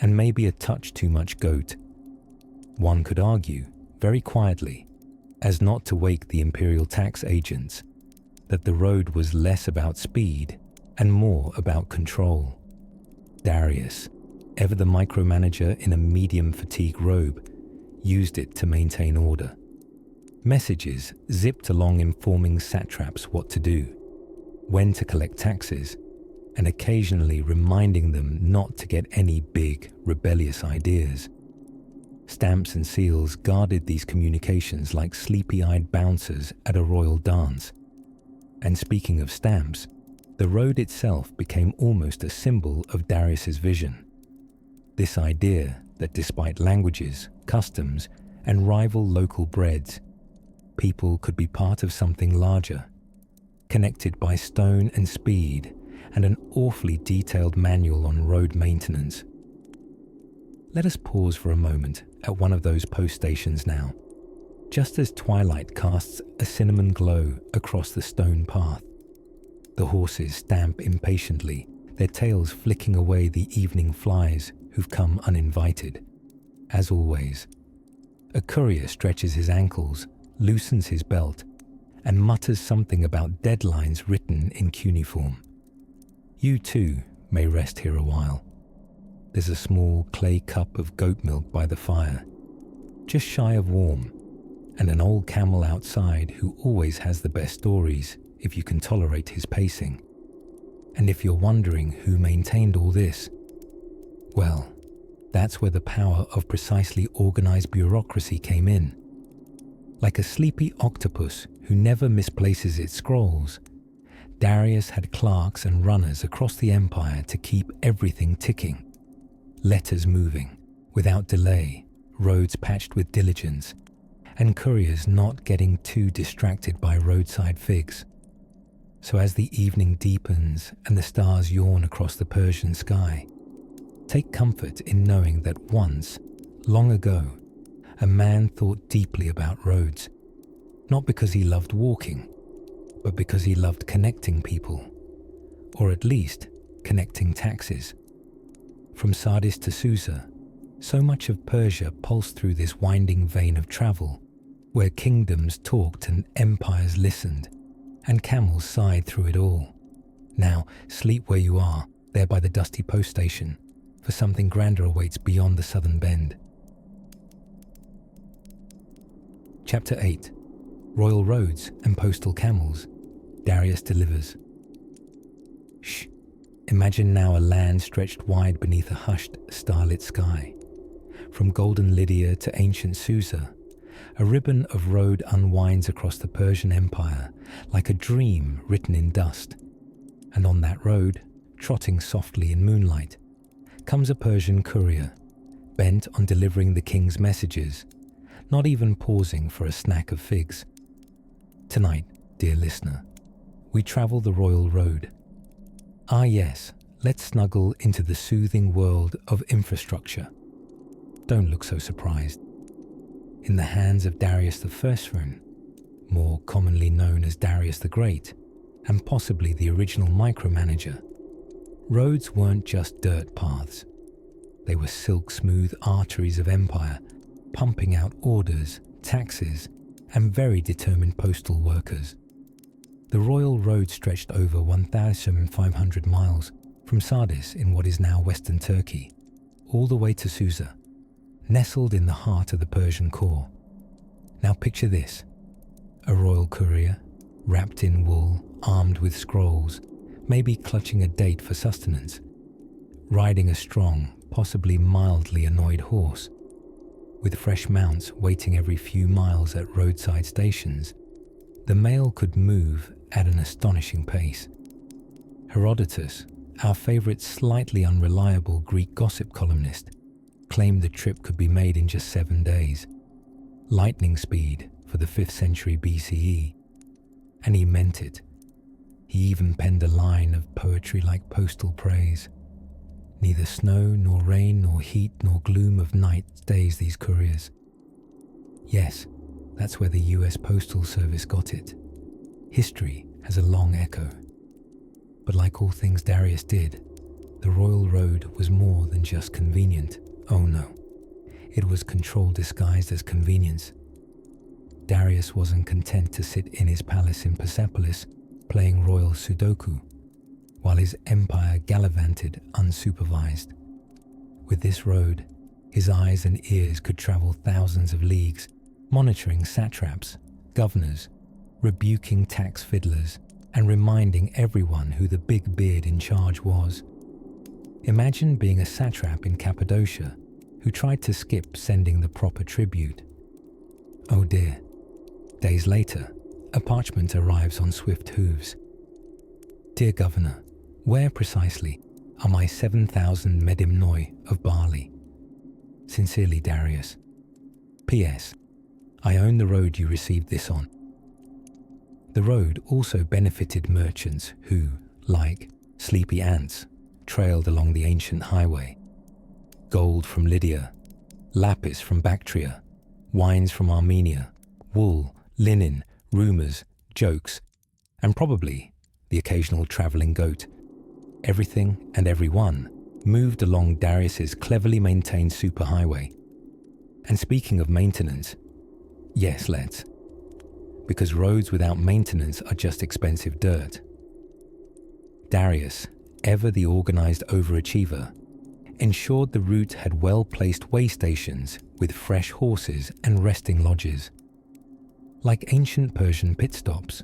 and maybe a touch too much goat. One could argue, very quietly, as not to wake the imperial tax agents, that the road was less about speed and more about control. Darius, ever the micromanager in a medium fatigue robe, used it to maintain order. Messages zipped along informing satraps what to do, when to collect taxes, and occasionally reminding them not to get any big, rebellious ideas. Stamps and seals guarded these communications like sleepy-eyed bouncers at a royal dance. And speaking of stamps, the road itself became almost a symbol of Darius's vision. This idea that despite languages, customs, and rival local breeds, people could be part of something larger, connected by stone and speed and an awfully detailed manual on road maintenance. Let us pause for a moment at one of those post stations now, just as twilight casts a cinnamon glow across the stone path. The horses stamp impatiently, their tails flicking away the evening flies who've come uninvited. As always, a courier stretches his ankles, loosens his belt, and mutters something about deadlines written in cuneiform. You too may rest here a while. There's a small clay cup of goat milk by the fire, just shy of warm, and an old camel outside who always has the best stories if you can tolerate his pacing. And if you're wondering who maintained all this, well, that's where the power of precisely organized bureaucracy came in. Like a sleepy octopus who never misplaces its scrolls, Darius had clerks and runners across the empire to keep everything ticking. Letters moving, without delay, roads patched with diligence, and couriers not getting too distracted by roadside figs. So as the evening deepens and the stars yawn across the Persian sky, take comfort in knowing that once, long ago, a man thought deeply about roads, not because he loved walking, but because he loved connecting people, or at least connecting taxes. From Sardis to Susa, so much of Persia pulsed through this winding vein of travel, where kingdoms talked and empires listened, and camels sighed through it all. Now, sleep where you are, there by the dusty post station, for something grander awaits beyond the southern bend. Chapter 8. Royal Roads and Postal Camels. Darius delivers. Shh. Imagine now a land stretched wide beneath a hushed, starlit sky. From golden Lydia to ancient Susa, a ribbon of road unwinds across the Persian Empire like a dream written in dust. And on that road, trotting softly in moonlight, comes a Persian courier, bent on delivering the king's messages, not even pausing for a snack of figs. Tonight, dear listener, we travel the royal road. Ah yes, let's snuggle into the soothing world of infrastructure. Don't look so surprised. In the hands of Darius the Firstborn, more commonly known as Darius the Great, and possibly the original micromanager, roads weren't just dirt paths. They were silk-smooth arteries of empire, pumping out orders, taxes, and very determined postal workers. The royal road stretched over 1,500 miles from Sardis in what is now western Turkey, all the way to Susa, nestled in the heart of the Persian core. Now picture this: a royal courier, wrapped in wool, armed with scrolls, maybe clutching a date for sustenance, riding a strong, possibly mildly annoyed horse, with fresh mounts waiting every few miles at roadside stations. The mail could move at an astonishing pace. Herodotus, our favorite slightly unreliable Greek gossip columnist, claimed the trip could be made in just 7 days, lightning speed for the 5th century BCE, and he meant it. He even penned a line of poetry like postal praise. Neither snow, nor rain, nor heat, nor gloom of night stays these couriers. Yes, that's where the US Postal Service got it. History has a long echo. But like all things Darius did, the royal road was more than just convenient. Oh no. It was control disguised as convenience. Darius wasn't content to sit in his palace in Persepolis playing royal Sudoku, while his empire gallivanted unsupervised. With this road, his eyes and ears could travel thousands of leagues, monitoring satraps, governors, rebuking tax fiddlers, and reminding everyone who the big beard in charge was. Imagine being a satrap in Cappadocia who tried to skip sending the proper tribute. Oh dear. Days later, a parchment arrives on swift hooves. Dear Governor, where precisely are my 7,000 medimnoi of barley? Sincerely, Darius. P.S. I own the road you received this on. The road also benefited merchants who, like sleepy ants, trailed along the ancient highway. Gold from Lydia, lapis from Bactria, wines from Armenia, wool, linen, rumours, jokes, and probably the occasional travelling goat. Everything and everyone moved along Darius's cleverly maintained superhighway. And speaking of maintenance, yes, let's. Because roads without maintenance are just expensive dirt. Darius, ever the organised overachiever, ensured the route had well-placed way stations with fresh horses and resting lodges. Like ancient Persian pit stops,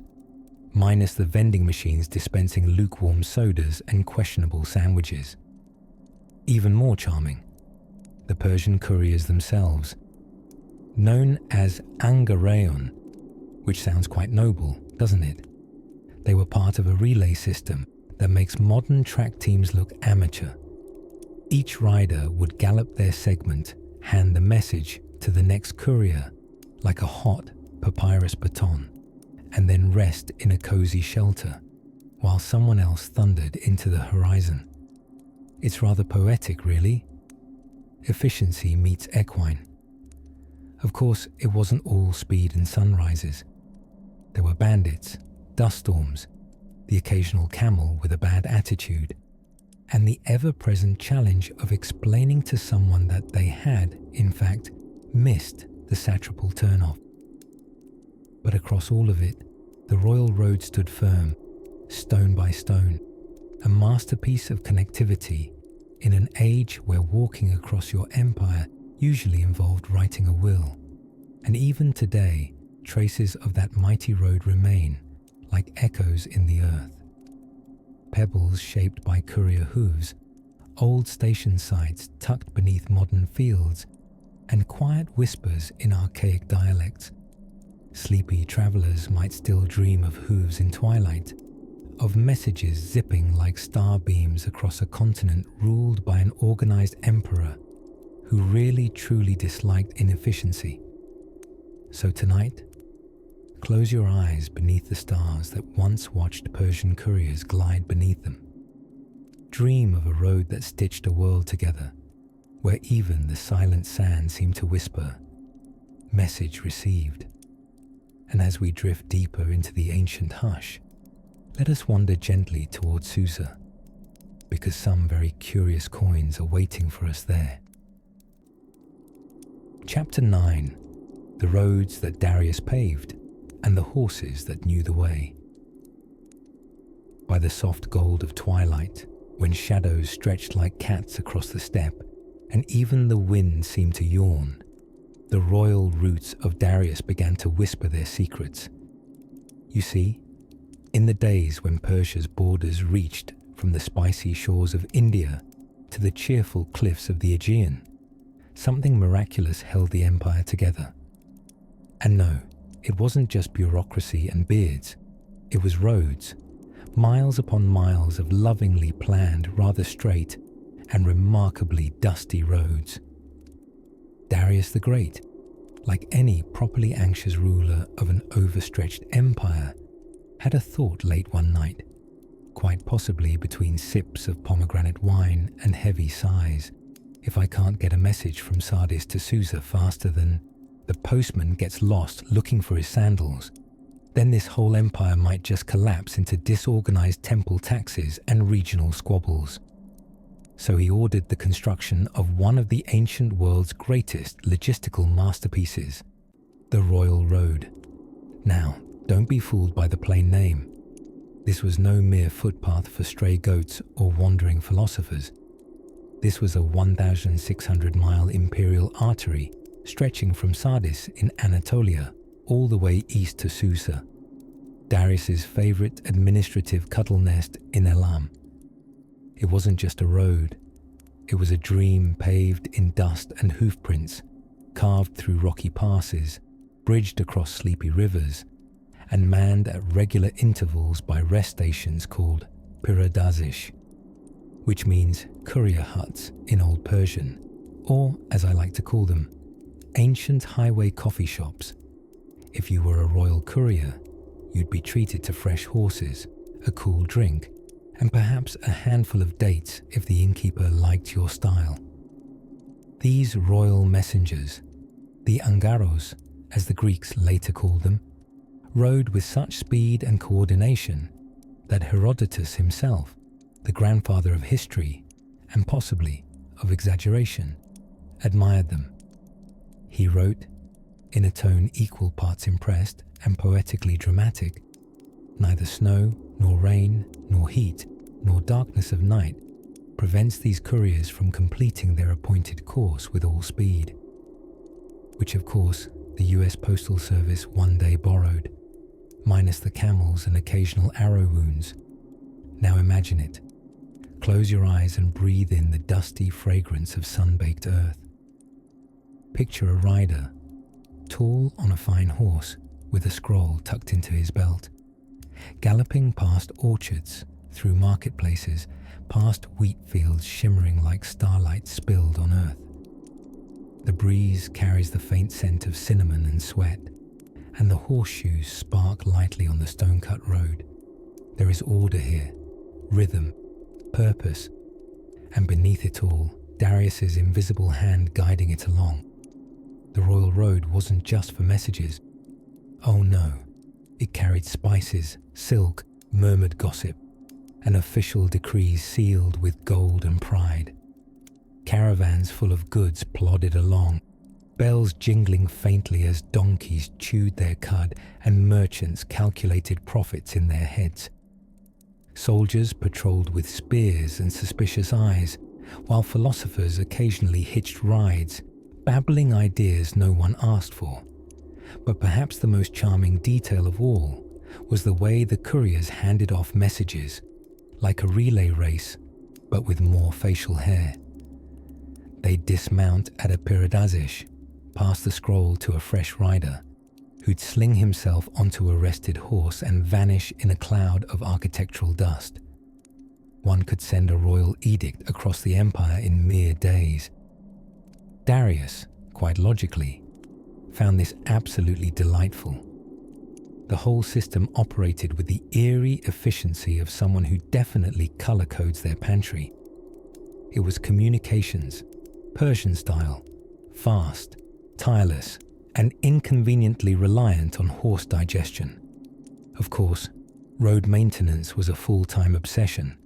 minus the vending machines dispensing lukewarm sodas and questionable sandwiches. Even more charming, the Persian couriers themselves, known as Angarayon, which sounds quite noble, doesn't it? They were part of a relay system that makes modern track teams look amateur. Each rider would gallop their segment, hand the message to the next courier like a hot papyrus baton, and then rest in a cozy shelter while someone else thundered into the horizon. It's rather poetic, really. Efficiency meets equine. Of course, it wasn't all speed and sunrises. There were bandits, dust storms, the occasional camel with a bad attitude, and the ever-present challenge of explaining to someone that they had, in fact, missed the satrapal turnoff. But across all of it, the royal road stood firm, stone by stone, a masterpiece of connectivity in an age where walking across your empire usually involved writing a will. And even today, traces of that mighty road remain, like echoes in the earth. Pebbles shaped by courier hooves, old station sites tucked beneath modern fields, and quiet whispers in archaic dialects. Sleepy travellers might still dream of hooves in twilight, of messages zipping like star beams across a continent ruled by an organised emperor who really truly disliked inefficiency. So tonight, close your eyes beneath the stars that once watched Persian couriers glide beneath them. Dream of a road that stitched a world together, where even the silent sand seemed to whisper, "Message received." And as we drift deeper into the ancient hush, let us wander gently towards Susa, because some very curious coins are waiting for us there. Chapter 9. The roads that Darius paved, and the horses that knew the way. By the soft gold of twilight, when shadows stretched like cats across the steppe, and even the wind seemed to yawn, the royal roots of Darius began to whisper their secrets. You see, in the days when Persia's borders reached from the spicy shores of India to the cheerful cliffs of the Aegean, something miraculous held the empire together. And no, it wasn't just bureaucracy and beards, it was roads, miles upon miles of lovingly planned, rather straight and remarkably dusty roads. Darius the Great, like any properly anxious ruler of an overstretched empire, had a thought late one night, quite possibly between sips of pomegranate wine and heavy sighs. If I can't get a message from Sardis to Susa faster than the postman gets lost looking for his sandals, then this whole empire might just collapse into disorganized temple taxes and regional squabbles. So he ordered the construction of one of the ancient world's greatest logistical masterpieces, the Royal Road. Now, don't be fooled by the plain name. This was no mere footpath for stray goats or wandering philosophers. This was a 1,600-mile imperial artery stretching from Sardis in Anatolia all the way east to Susa, Darius's favorite administrative cuddle nest in Elam. It wasn't just a road. It was a dream paved in dust and hoofprints, carved through rocky passes, bridged across sleepy rivers, and manned at regular intervals by rest stations called Piradazish, which means courier huts in Old Persian, or, as I like to call them, ancient highway coffee shops. If you were a royal courier, you'd be treated to fresh horses, a cool drink, and perhaps a handful of dates if the innkeeper liked your style. These royal messengers, the angaros, as the Greeks later called them, rode with such speed and coordination that Herodotus himself, the grandfather of history and possibly of exaggeration, admired them. He wrote, in a tone equal parts impressed and poetically dramatic, "Neither snow, nor rain, nor heat, nor darkness of night prevents these couriers from completing their appointed course with all speed," which of course the US Postal Service one day borrowed, minus the camels and occasional arrow wounds. Now imagine it. Close your eyes and breathe in the dusty fragrance of sun-baked earth. Picture a rider, tall on a fine horse with a scroll tucked into his belt, galloping past orchards, through marketplaces, past wheat fields shimmering like starlight spilled on earth. The breeze carries the faint scent of cinnamon and sweat, and the horseshoes spark lightly on the stone-cut road. There is order here, rhythm, purpose, and beneath it all, Darius's invisible hand guiding it along. The royal road wasn't just for messages. Oh no, it carried spices, silk, murmured gossip, and official decrees sealed with gold and pride. Caravans full of goods plodded along, bells jingling faintly as donkeys chewed their cud and merchants calculated profits in their heads. Soldiers patrolled with spears and suspicious eyes, while philosophers occasionally hitched rides, babbling ideas no one asked for. But perhaps the most charming detail of all was the way the couriers handed off messages, like a relay race, but with more facial hair. They'd dismount at a Piradazish, pass the scroll to a fresh rider, who'd sling himself onto a rested horse and vanish in a cloud of architectural dust. One could send a royal edict across the empire in mere days. Darius, quite logically, found this absolutely delightful. The whole system operated with the eerie efficiency of someone who definitely color codes their pantry. It was communications, Persian style, fast, tireless, and inconveniently reliant on horse digestion. Of course, road maintenance was a full-time obsession.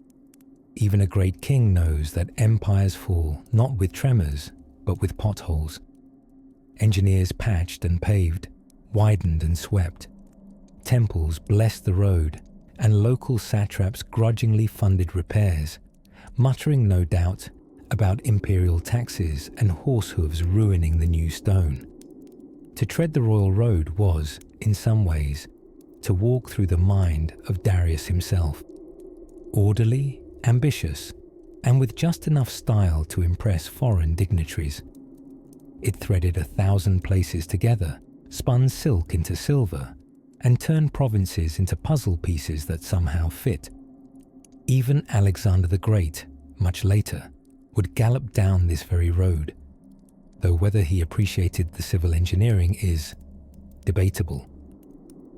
Even a great king knows that empires fall not with tremors, but with potholes. Engineers patched and paved, widened and swept. Temples blessed the road, and local satraps grudgingly funded repairs, muttering no doubt about imperial taxes and horse hooves ruining the new stone. To tread the royal road was, in some ways, to walk through the mind of Darius himself. Orderly, ambitious, and with just enough style to impress foreign dignitaries. It threaded 1,000 places together, spun silk into silver, and turned provinces into puzzle pieces that somehow fit. Even Alexander the Great, much later, would gallop down this very road, though whether he appreciated the civil engineering is debatable.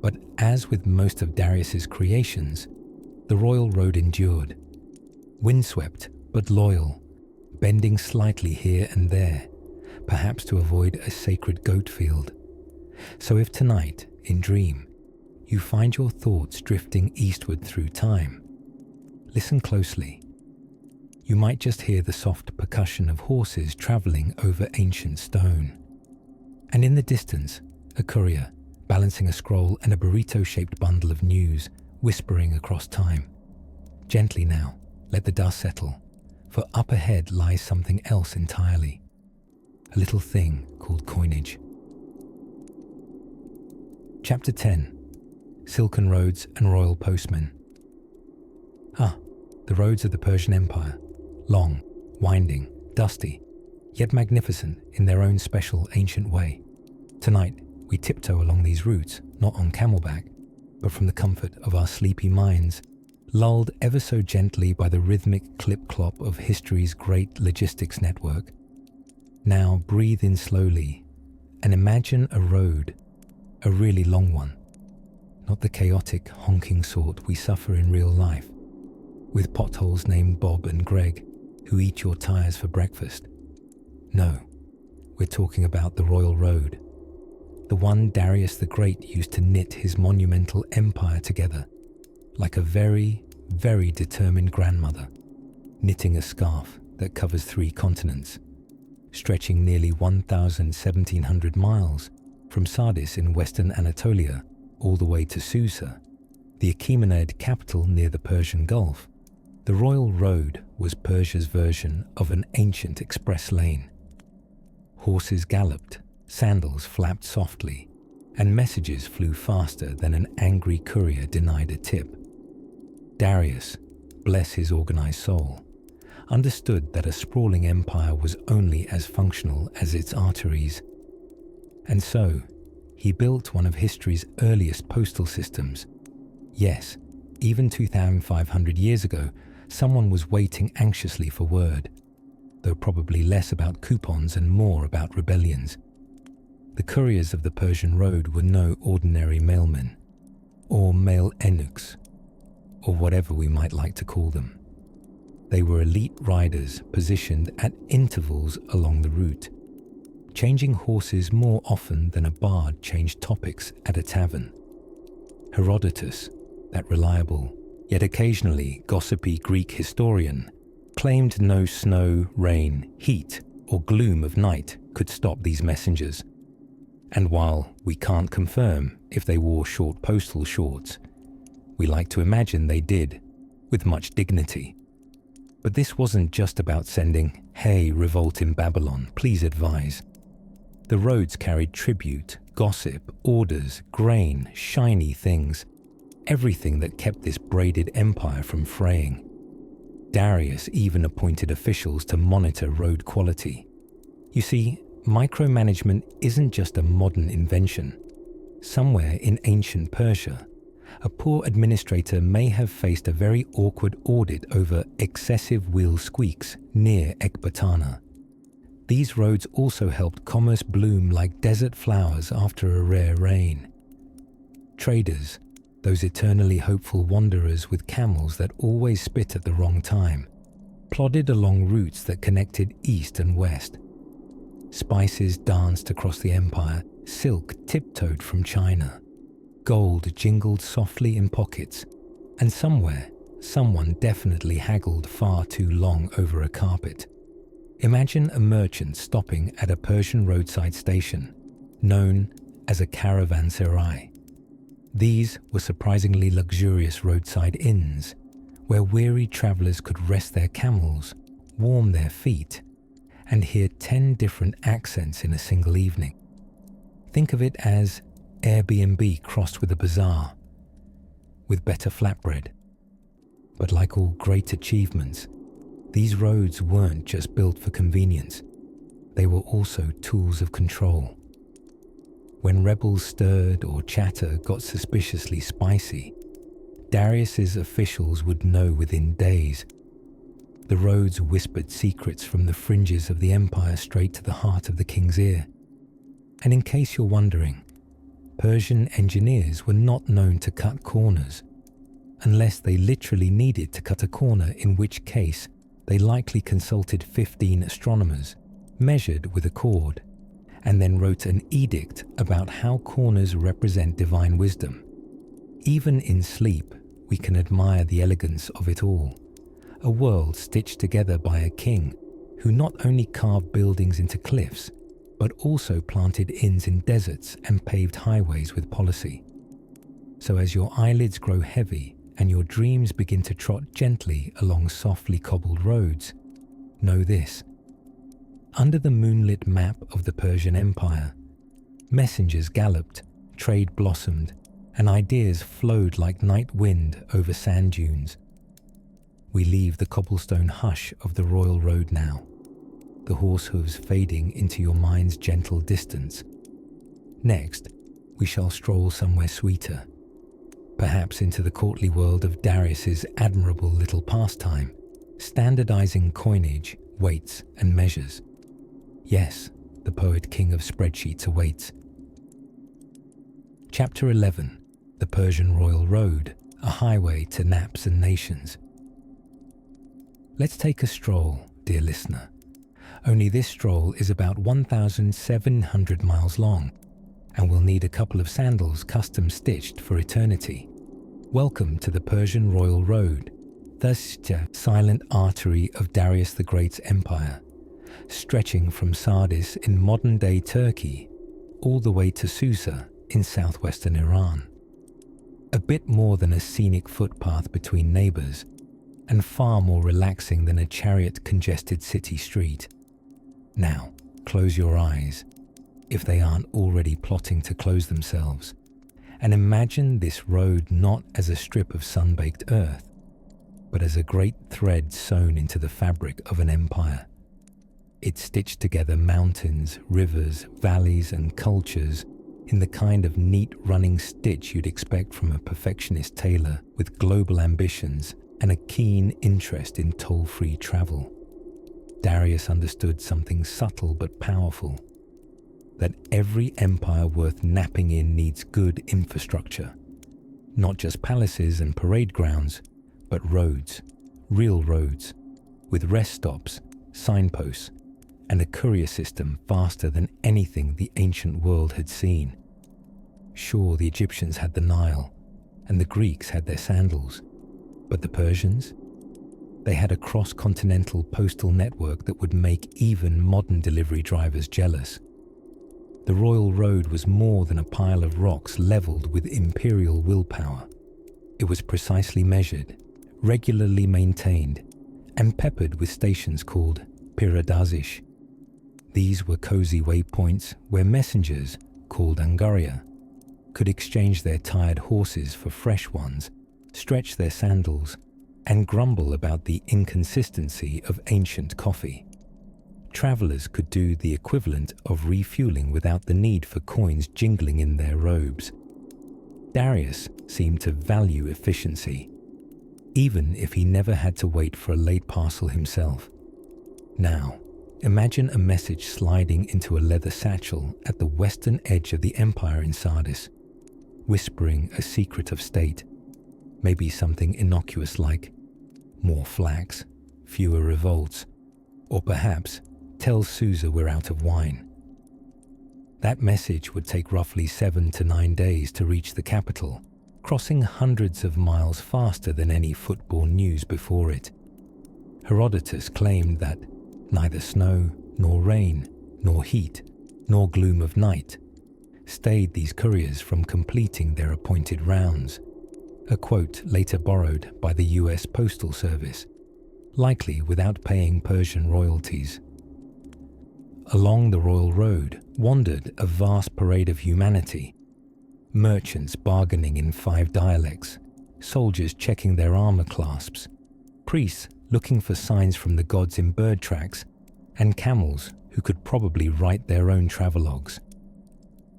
But as with most of Darius's creations, the royal road endured. Windswept but loyal, bending slightly here and there, perhaps to avoid a sacred goat field. So if tonight, in dream, you find your thoughts drifting eastward through time, listen closely. you might just hear the soft percussion of horses travelling over ancient stone. And in the distance, a courier, balancing a scroll and a burrito-shaped bundle of news, whispering across time. Gently now, let the dust settle, for up ahead lies something else entirely. A little thing called coinage. Chapter 10. Silken Roads and Royal Postmen. The roads of the Persian Empire. Long, winding, dusty, yet magnificent in their own special ancient way. Tonight, we tiptoe along these routes, not on camelback, but from the comfort of our sleepy minds, lulled ever so gently by the rhythmic clip-clop of history's great logistics network. Now breathe in slowly and imagine a road, a really long one, not the chaotic, honking sort we suffer in real life, with potholes named Bob and Greg, who eat your tires for breakfast. No, we're talking about the Royal Road, the one Darius the Great used to knit his monumental empire together, like a very, very determined grandmother, knitting a scarf that covers 3 continents, stretching nearly 1,700 miles from Sardis in western Anatolia all the way to Susa, the Achaemenid capital near the Persian Gulf. The Royal Road was Persia's version of an ancient express lane. Horses galloped, sandals flapped softly, and messages flew faster than an angry courier denied a tip. Darius, bless his organized soul, understood that a sprawling empire was only as functional as its arteries. And so, he built one of history's earliest postal systems. Yes, even 2,500 years ago, someone was waiting anxiously for word, though probably less about coupons and more about rebellions. The couriers of the Persian Road were no ordinary mailmen, or mail eunuchs, or whatever we might like to call them. They were elite riders positioned at intervals along the route, changing horses more often than a bard changed topics at a tavern. Herodotus, that reliable, yet occasionally gossipy Greek historian, claimed no snow, rain, heat, or gloom of night could stop these messengers. And while we can't confirm if they wore short postal shorts, we like to imagine they did, with much dignity. But this wasn't just about sending, "Hey, revolt in Babylon, please advise." The roads carried tribute, gossip, orders, grain, shiny things, everything that kept this braided empire from fraying. Darius even appointed officials to monitor road quality. You see, micromanagement isn't just a modern invention. Somewhere in ancient Persia, a poor administrator may have faced a very awkward audit over excessive wheel squeaks near Ecbatana. These roads also helped commerce bloom like desert flowers after a rare rain. Traders, those eternally hopeful wanderers with camels that always spit at the wrong time, plodded along routes that connected east and west. Spices danced across the empire, silk tiptoed from China. Gold jingled softly in pockets, and somewhere, someone definitely haggled far too long over a carpet. Imagine a merchant stopping at a Persian roadside station, known as a caravanserai. These were surprisingly luxurious roadside inns, where weary travelers could rest their camels, warm their feet, and hear 10 different accents in a single evening. Think of it as Airbnb crossed with a bazaar, with better flatbread. But like all great achievements, these roads weren't just built for convenience. They were also tools of control. When rebels stirred or chatter got suspiciously spicy, Darius's officials would know within days. The roads whispered secrets from the fringes of the empire straight to the heart of the king's ear. And in case you're wondering, Persian engineers were not known to cut corners, unless they literally needed to cut a corner, in which case they likely consulted 15 astronomers, measured with a cord, and then wrote an edict about how corners represent divine wisdom. Even in sleep, we can admire the elegance of it all. a world stitched together by a king who not only carved buildings into cliffs, but also planted inns in deserts and paved highways with policy. So as your eyelids grow heavy and your dreams begin to trot gently along softly cobbled roads, know this. Under the moonlit map of the Persian Empire, messengers galloped, trade blossomed, and ideas flowed like night wind over sand dunes. We leave the cobblestone hush of the royal road now, the horse hooves fading into your mind's gentle distance. Next, we shall stroll somewhere sweeter, perhaps into the courtly world of Darius's admirable little pastime, standardizing coinage, weights, and measures. Yes, the poet king of spreadsheets awaits. Chapter 11. The Persian Royal Road, a highway to naps and nations. Let's take a stroll, dear listener. Only this stroll is about 1,700 miles long, and will need a couple of sandals custom stitched for eternity. Welcome to the Persian Royal Road, the silent artery of Darius the Great's empire, stretching from Sardis in modern-day Turkey all the way to Susa in southwestern Iran. A bit more than a scenic footpath between neighbors, and far more relaxing than a chariot-congested city street. Now, close your eyes, if they aren't already plotting to close themselves, and imagine this road not as a strip of sun-baked earth, but as a great thread sewn into the fabric of an empire. It stitched together mountains, rivers, valleys, and cultures in the kind of neat running stitch you'd expect from a perfectionist tailor with global ambitions and a keen interest in toll-free travel. Darius understood something subtle but powerful, that every empire worth napping in needs good infrastructure. Not just palaces and parade grounds, but roads, real roads, with rest stops, signposts, and a courier system faster than anything the ancient world had seen. Sure, the Egyptians had the Nile, and the Greeks had their sandals, but the Persians? They had a cross-continental postal network that would make even modern delivery drivers jealous. The royal road was more than a pile of rocks leveled with imperial willpower. It was precisely measured, regularly maintained, and peppered with stations called piradazish. These were cozy waypoints where messengers, called angaria, could exchange their tired horses for fresh ones, stretch their sandals, and grumble about the inconsistency of ancient coffee. Travelers could do the equivalent of refueling without the need for coins jingling in their robes. Darius seemed to value efficiency, even if he never had to wait for a late parcel himself. Now, imagine a message sliding into a leather satchel at the western edge of the empire in Sardis, whispering a secret of state, maybe something innocuous like more flax, fewer revolts, or perhaps tell Susa we're out of wine. That message would take roughly 7 to 9 days to reach the capital, crossing hundreds of miles faster than any football news before it. Herodotus claimed that neither snow, nor rain, nor heat, nor gloom of night stayed these couriers from completing their appointed rounds, a quote later borrowed by the US Postal Service, likely without paying Persian royalties. Along the royal road wandered a vast parade of humanity, merchants bargaining in 5 dialects, soldiers checking their armor clasps, priests looking for signs from the gods in bird tracks, and camels who could probably write their own travelogues.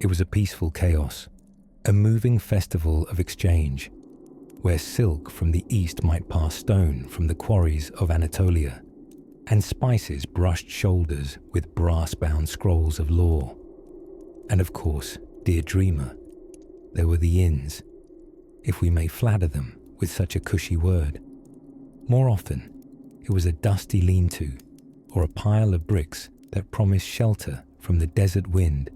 It was a peaceful chaos, a moving festival of exchange, where silk from the east might pass stone from the quarries of Anatolia, and spices brushed shoulders with brass-bound scrolls of lore. And of course, dear dreamer, there were the inns, if we may flatter them with such a cushy word. More often, it was a dusty lean-to, or a pile of bricks that promised shelter from the desert wind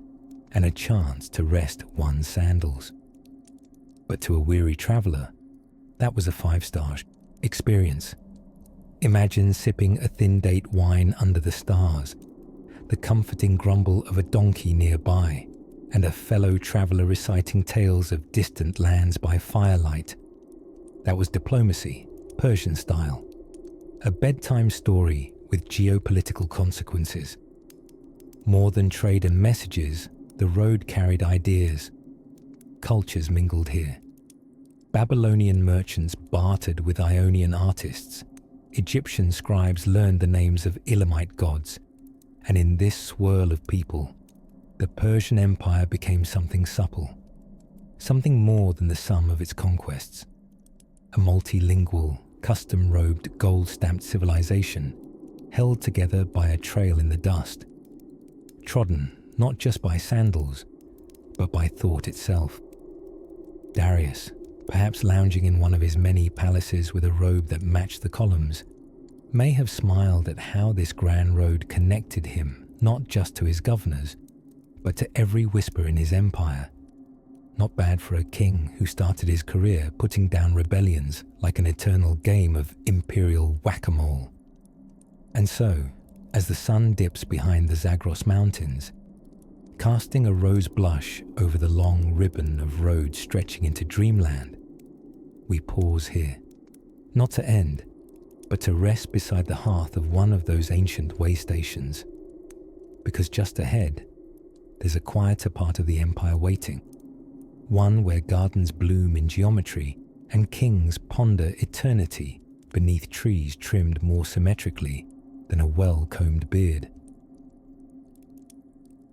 and a chance to rest one's sandals. But to a weary traveller, that was a 5-star experience. Imagine sipping a thin-date wine under the stars, the comforting grumble of a donkey nearby, and a fellow traveller reciting tales of distant lands by firelight. That was diplomacy, Persian style. A bedtime story with geopolitical consequences. More than trade and messages, the road carried ideas. Cultures mingled here. Babylonian merchants bartered with Ionian artists. Egyptian scribes learned the names of Elamite gods. And in this swirl of people, the Persian Empire became something supple, something more than the sum of its conquests. A multilingual, custom-robed, gold-stamped civilization held together by a trail in the dust, trodden not just by sandals, but by thought itself. Darius, perhaps lounging in one of his many palaces with a robe that matched the columns, may have smiled at how this grand road connected him not just to his governors, but to every whisper in his empire. Not bad for a king who started his career putting down rebellions like an eternal game of imperial whack-a-mole. And so, as the sun dips behind the Zagros Mountains, casting a rose blush over the long ribbon of road stretching into dreamland, we pause here, not to end, but to rest beside the hearth of one of those ancient way stations. Because just ahead, there's a quieter part of the empire waiting, one where gardens bloom in geometry and kings ponder eternity beneath trees trimmed more symmetrically than a well-combed beard.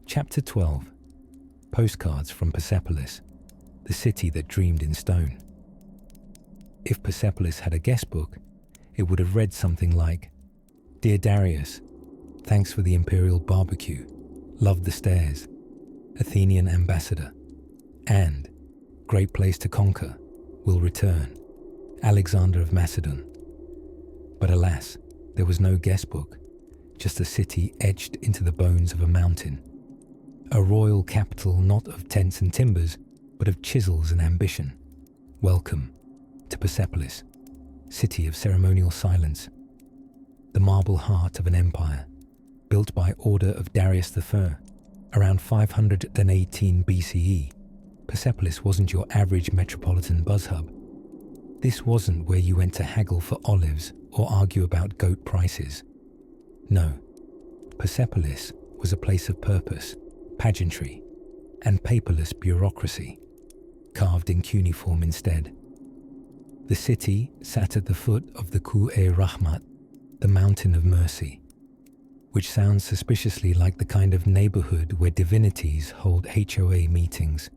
Chapter 12. Postcards from Persepolis, the city that dreamed in stone. If Persepolis had a guestbook, it would have read something like, "Dear Darius, thanks for the imperial barbecue, love the stairs, Athenian ambassador, and great place to conquer, will return, Alexander of Macedon." But alas, there was no guestbook, just a city etched into the bones of a mountain. A royal capital not of tents and timbers, but of chisels and ambition. Welcome to Persepolis, city of ceremonial silence. The marble heart of an empire, built by order of Darius I, around 518 BCE. Persepolis wasn't your average metropolitan buzz hub. This wasn't where you went to haggle for olives or argue about goat prices. No, Persepolis was a place of purpose, pageantry, and paperless bureaucracy, carved in cuneiform instead. The city sat at the foot of the Ku-e-Rahmat, the Mountain of Mercy, which sounds suspiciously like the kind of neighborhood where divinities hold HOA meetings.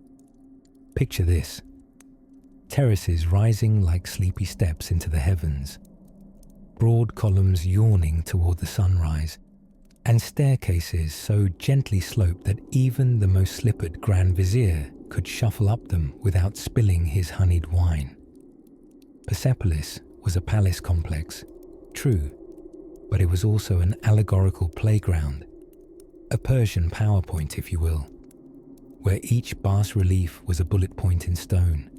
Picture this: terraces rising like sleepy steps into the heavens, broad columns yawning toward the sunrise, and staircases so gently sloped that even the most slippered Grand Vizier could shuffle up them without spilling his honeyed wine. Persepolis was a palace complex, true, but it was also an allegorical playground, a Persian PowerPoint, if you will, where each bas-relief was a bullet point in stone.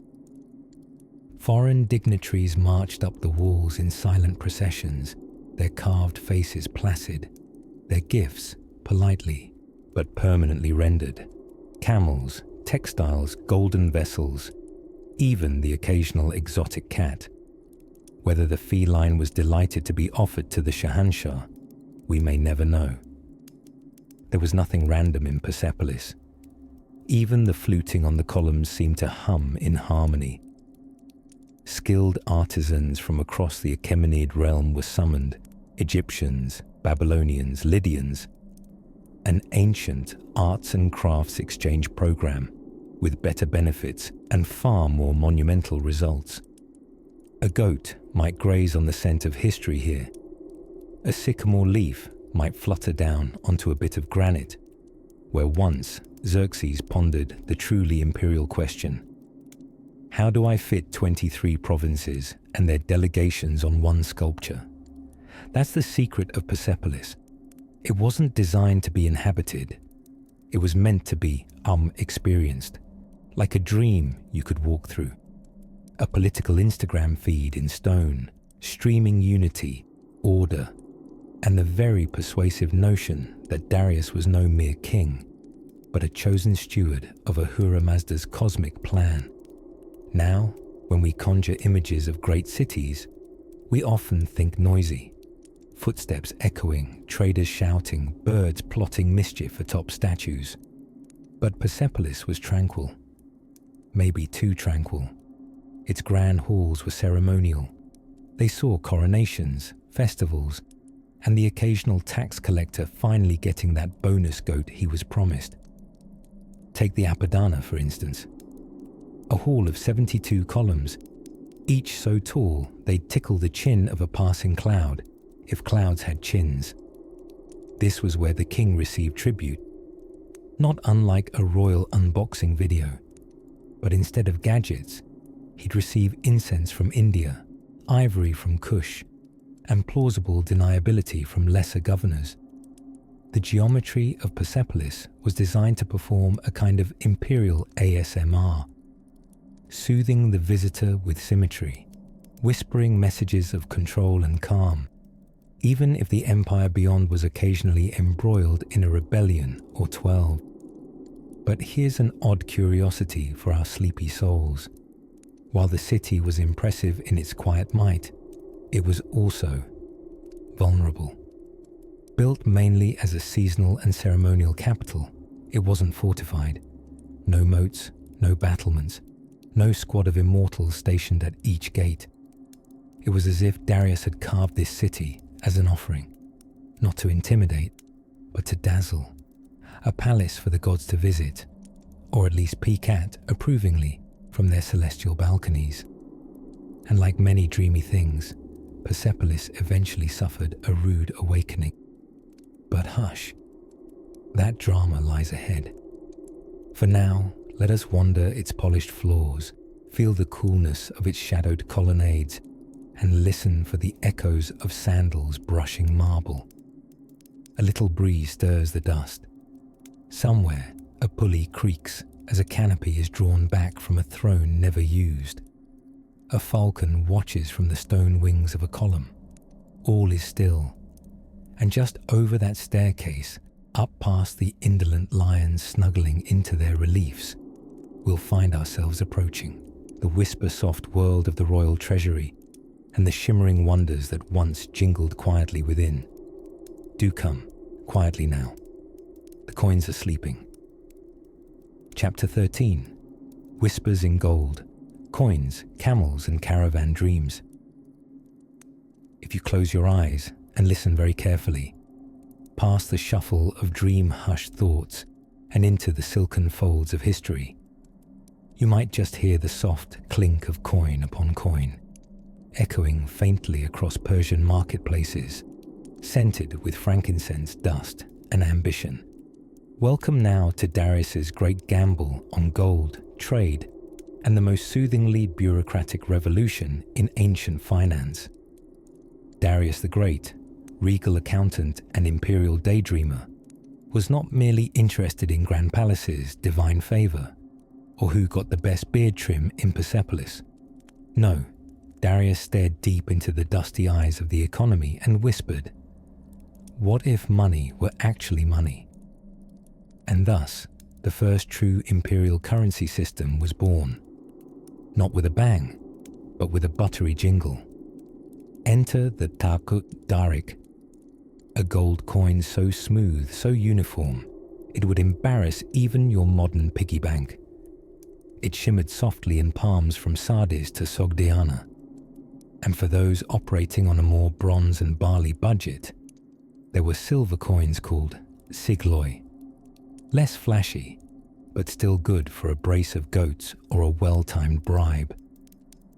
Foreign dignitaries marched up the walls in silent processions, their carved faces placid, their gifts politely but permanently rendered. Camels, textiles, golden vessels, even the occasional exotic cat. Whether the feline was delighted to be offered to the Shahanshah, we may never know. There was nothing random in Persepolis. Even the fluting on the columns seemed to hum in harmony. Skilled artisans from across the Achaemenid realm were summoned, Egyptians, Babylonians, Lydians. An ancient arts and crafts exchange program with better benefits and far more monumental results. A goat might graze on the scent of history here. A sycamore leaf might flutter down onto a bit of granite, where once Xerxes pondered the truly imperial question: how do I fit 23 provinces and their delegations on one sculpture? That's the secret of Persepolis. It wasn't designed to be inhabited. It was meant to be experienced, like a dream you could walk through. A political Instagram feed in stone, streaming unity, order, and the very persuasive notion that Darius was no mere king, but a chosen steward of Ahura Mazda's cosmic plan. Now, when we conjure images of great cities, we often think noisy. Footsteps echoing, traders shouting, birds plotting mischief atop statues. But Persepolis was tranquil. Maybe too tranquil. Its grand halls were ceremonial. They saw coronations, festivals, and the occasional tax collector finally getting that bonus goat he was promised. Take the Apadana, for instance. A hall of 72 columns, each so tall they'd tickle the chin of a passing cloud, if clouds had chins. This was where the king received tribute, not unlike a royal unboxing video, but instead of gadgets, he'd receive incense from India, ivory from Kush, and plausible deniability from lesser governors. The geometry of Persepolis was designed to perform a kind of imperial ASMR, soothing the visitor with symmetry, whispering messages of control and calm, even if the empire beyond was occasionally embroiled in a rebellion or 12. But here's an odd curiosity for our sleepy souls. While the city was impressive in its quiet might, it was also vulnerable. Built mainly as a seasonal and ceremonial capital, it wasn't fortified. No moats, no battlements, no squad of immortals stationed at each gate. It was as if Darius had carved this city as an offering, not to intimidate, but to dazzle. A palace for the gods to visit, or at least peek at approvingly from their celestial balconies. And like many dreamy things, Persepolis eventually suffered a rude awakening. But hush, that drama lies ahead. For now, let us wander its polished floors, feel the coolness of its shadowed colonnades, and listen for the echoes of sandals brushing marble. A little breeze stirs the dust. Somewhere, a pulley creaks as a canopy is drawn back from a throne never used. A falcon watches from the stone wings of a column. All is still. And just over that staircase, up past the indolent lions snuggling into their reliefs, we'll find ourselves approaching the whisper-soft world of the royal treasury and the shimmering wonders that once jingled quietly within. Do come, quietly now. The coins are sleeping. Chapter 13. Whispers in Gold. Coins, Camels, and Caravan Dreams. If you close your eyes and listen very carefully, past the shuffle of dream-hushed thoughts and into the silken folds of history, you might just hear the soft clink of coin upon coin, echoing faintly across Persian marketplaces, scented with frankincense, dust, and ambition. Welcome now to Darius's great gamble on gold, trade, and the most soothingly bureaucratic revolution in ancient finance. Darius the Great, regal accountant and imperial daydreamer, was not merely interested in grand palaces, divine favor, or who got the best beard trim in Persepolis. No, Darius stared deep into the dusty eyes of the economy and whispered, what if money were actually money? And thus, the first true imperial currency system was born. Not with a bang, but with a buttery jingle. Enter the Takut Darik, a gold coin so smooth, so uniform, it would embarrass even your modern piggy bank. It shimmered softly in palms from Sardis to Sogdiana. And for those operating on a more bronze and barley budget, there were silver coins called sigloi. Less flashy, but still good for a brace of goats or a well-timed bribe.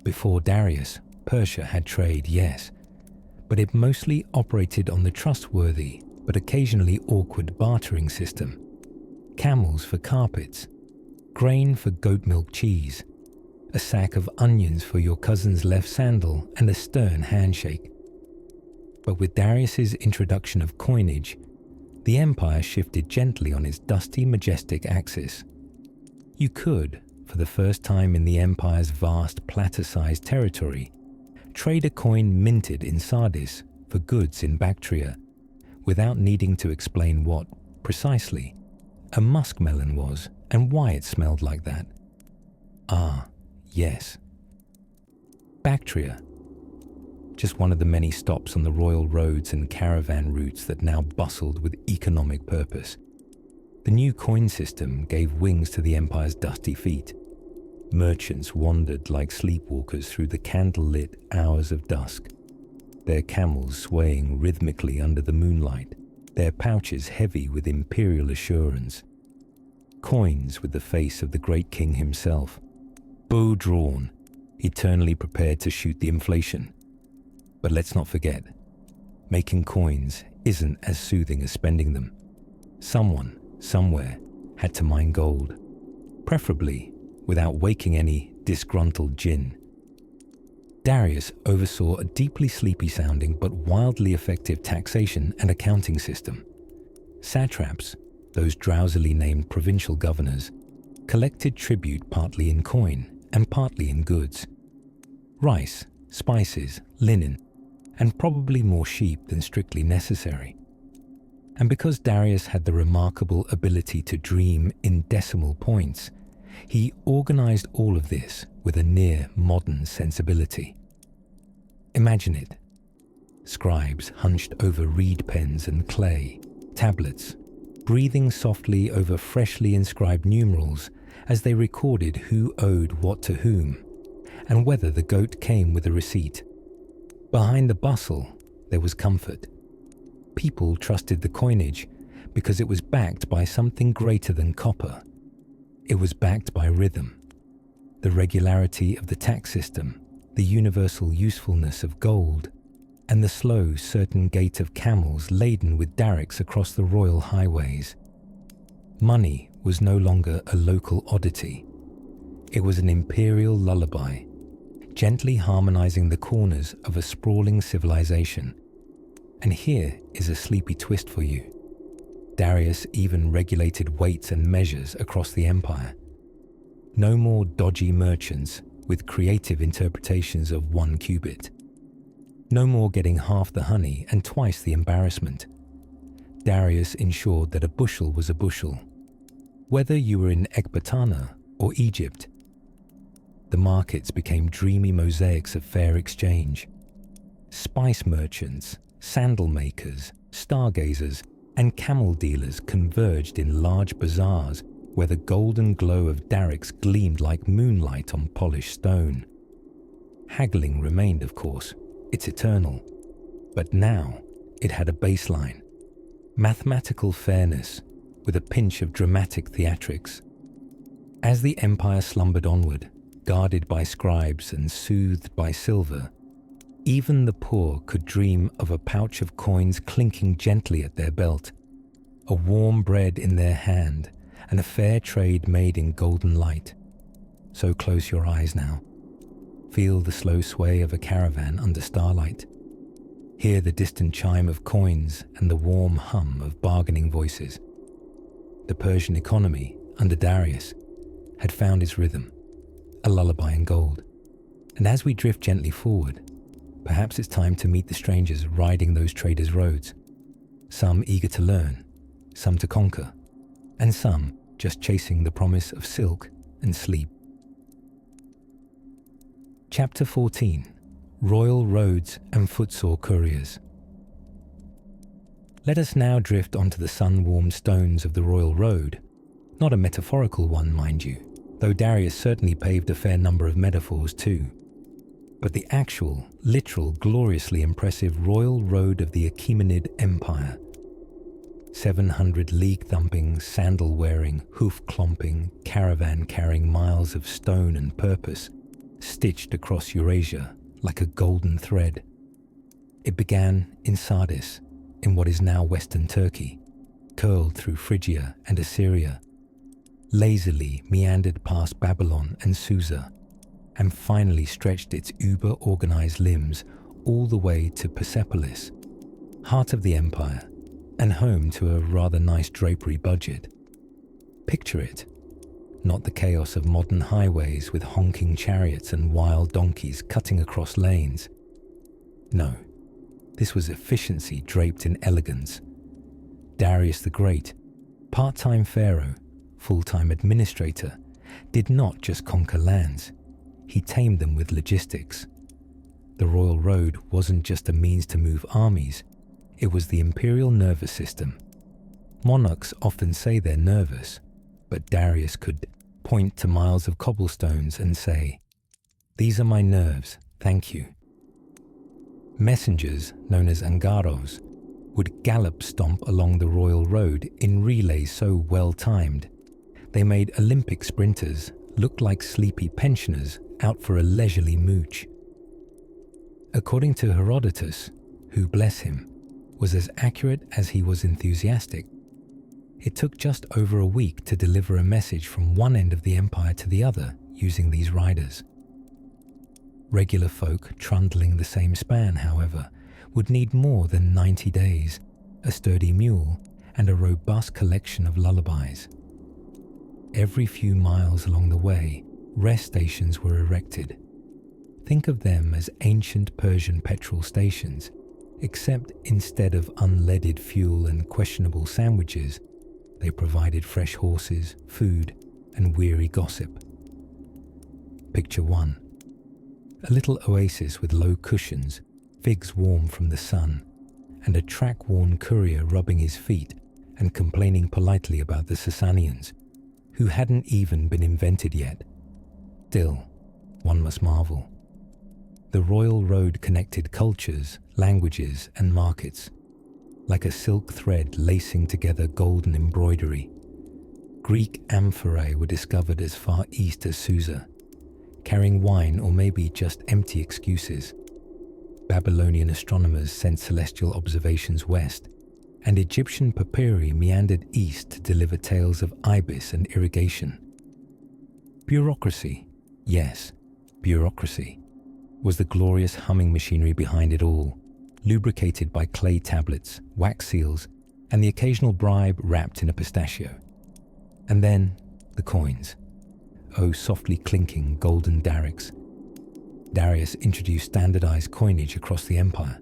Before Darius, Persia had trade, yes, but it mostly operated on the trustworthy but occasionally awkward bartering system. Camels for carpets, grain for goat milk cheese, a sack of onions for your cousin's left sandal, and a stern handshake. But with Darius's introduction of coinage, the empire shifted gently on its dusty, majestic axis. You could, for the first time in the empire's vast, platter-sized territory, trade a coin minted in Sardis for goods in Bactria without needing to explain what, precisely, a muskmelon was and why it smelled like that. Ah, yes. Bactria, just one of the many stops on the royal roads and caravan routes that now bustled with economic purpose. The new coin system gave wings to the empire's dusty feet. Merchants wandered like sleepwalkers through the candle-lit hours of dusk, their camels swaying rhythmically under the moonlight, their pouches heavy with imperial assurance. Coins with the face of the great king himself, bow drawn, eternally prepared to shoot the inflation. But let's not forget, making coins isn't as soothing as spending them. Someone, somewhere, had to mine gold, preferably without waking any disgruntled djinn. Darius oversaw a deeply sleepy-sounding but wildly effective taxation and accounting system. Satraps, those drowsily named provincial governors, collected tribute partly in coin and partly in goods. Rice, spices, linen, and probably more sheep than strictly necessary. And because Darius had the remarkable ability to dream in decimal points, he organized all of this with a near-modern sensibility. Imagine it. Scribes hunched over reed pens and clay, tablets, breathing softly over freshly inscribed numerals as they recorded who owed what to whom, and whether the goat came with a receipt. Behind the bustle, there was comfort. People trusted the coinage because it was backed by something greater than copper. It was backed by rhythm, the regularity of the tax system, the universal usefulness of gold, and the slow, certain gait of camels laden with derricks across the royal highways. Money was no longer a local oddity. It was an imperial lullaby, gently harmonizing the corners of a sprawling civilization. And here is a sleepy twist for you. Darius even regulated weights and measures across the empire. No more dodgy merchants with creative interpretations of 1 cubit. No more getting half the honey and twice the embarrassment. Darius ensured that a bushel was a bushel, whether you were in Ecbatana or Egypt. The markets became dreamy mosaics of fair exchange. Spice merchants, sandal makers, stargazers, and camel dealers converged in large bazaars where the golden glow of derricks gleamed like moonlight on polished stone. Haggling remained, of course, it's eternal, but now it had a baseline, mathematical fairness with a pinch of dramatic theatrics. As the empire slumbered onward, guarded by scribes and soothed by silver, even the poor could dream of a pouch of coins clinking gently at their belt, a warm bread in their hand, and a fair trade made in golden light. So close your eyes now. Feel the slow sway of a caravan under starlight. Hear the distant chime of coins and the warm hum of bargaining voices. The Persian economy, under Darius, had found its rhythm, a lullaby in gold. And as we drift gently forward, perhaps it's time to meet the strangers riding those traders' roads, some eager to learn, some to conquer, and some just chasing the promise of silk and sleep. Chapter 14. Royal Roads and Footsore Couriers. Let us now drift onto the sun-warmed stones of the Royal Road, not a metaphorical one, mind you, though Darius certainly paved a fair number of metaphors too, but the actual, literal, gloriously impressive Royal Road of the Achaemenid Empire. 700 league-thumping, sandal-wearing, hoof-clomping, caravan-carrying miles of stone and purpose, stitched across Eurasia like a golden thread. It began in Sardis, in what is now Western Turkey, curled through Phrygia and Assyria, lazily meandered past Babylon and Susa, and finally stretched its uber-organized limbs all the way to Persepolis, heart of the empire, and home to a rather nice drapery budget. Picture it, not the chaos of modern highways with honking chariots and wild donkeys cutting across lanes. No, This was efficiency draped in elegance. Darius the Great, part-time pharaoh, full-time administrator, did not just conquer lands, he tamed them with logistics. The royal road wasn't just a means to move armies, it was the imperial nervous system. Monarchs often say they're nervous, but Darius could point to miles of cobblestones and say, "These are my nerves, thank you." Messengers, known as angaros, would gallop stomp along the royal road in relays so well-timed, they made Olympic sprinters look like sleepy pensioners out for a leisurely mooch. According to Herodotus, who, bless him, was as accurate as he was enthusiastic, it took just over a week to deliver a message from one end of the empire to the other using these riders. Regular folk trundling the same span, however, would need more than 90 days, a sturdy mule, and a robust collection of lullabies. Every few miles along the way, rest stations were erected. Think of them as ancient Persian petrol stations, except instead of unleaded fuel and questionable sandwiches, they provided fresh horses, food, and weary gossip. Picture 1. A little oasis with low cushions, figs warm from the sun, and a track-worn courier rubbing his feet and complaining politely about the Sasanians, who hadn't even been invented yet. Still, one must marvel. The royal road connected cultures, languages, and markets, like a silk thread lacing together golden embroidery. Greek amphorae were discovered as far east as Susa, carrying wine or maybe just empty excuses. Babylonian astronomers sent celestial observations west, and Egyptian papyri meandered east to deliver tales of ibis and irrigation. Bureaucracy, yes, bureaucracy, was the glorious humming machinery behind it all, lubricated by clay tablets, wax seals, and the occasional bribe wrapped in a pistachio. And then the coins. Oh, softly clinking golden darics. Darius introduced standardized coinage across the empire,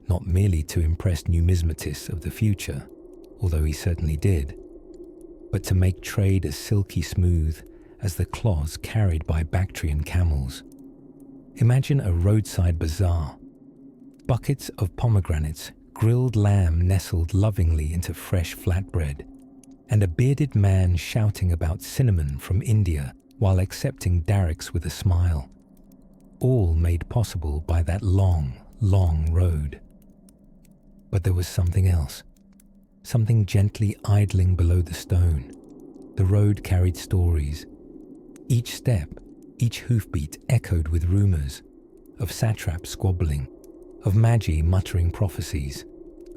not merely to impress numismatists of the future, although he certainly did, but to make trade as silky smooth as the cloths carried by Bactrian camels. Imagine a roadside bazaar. Buckets of pomegranates, grilled lamb nestled lovingly into fresh flatbread, and a bearded man shouting about cinnamon from India while accepting darics with a smile. All made possible by that long, long road. But there was something else, something gently idling below the stone. The road carried stories. Each step, each hoofbeat echoed with rumors of satraps squabbling, of magi muttering prophecies,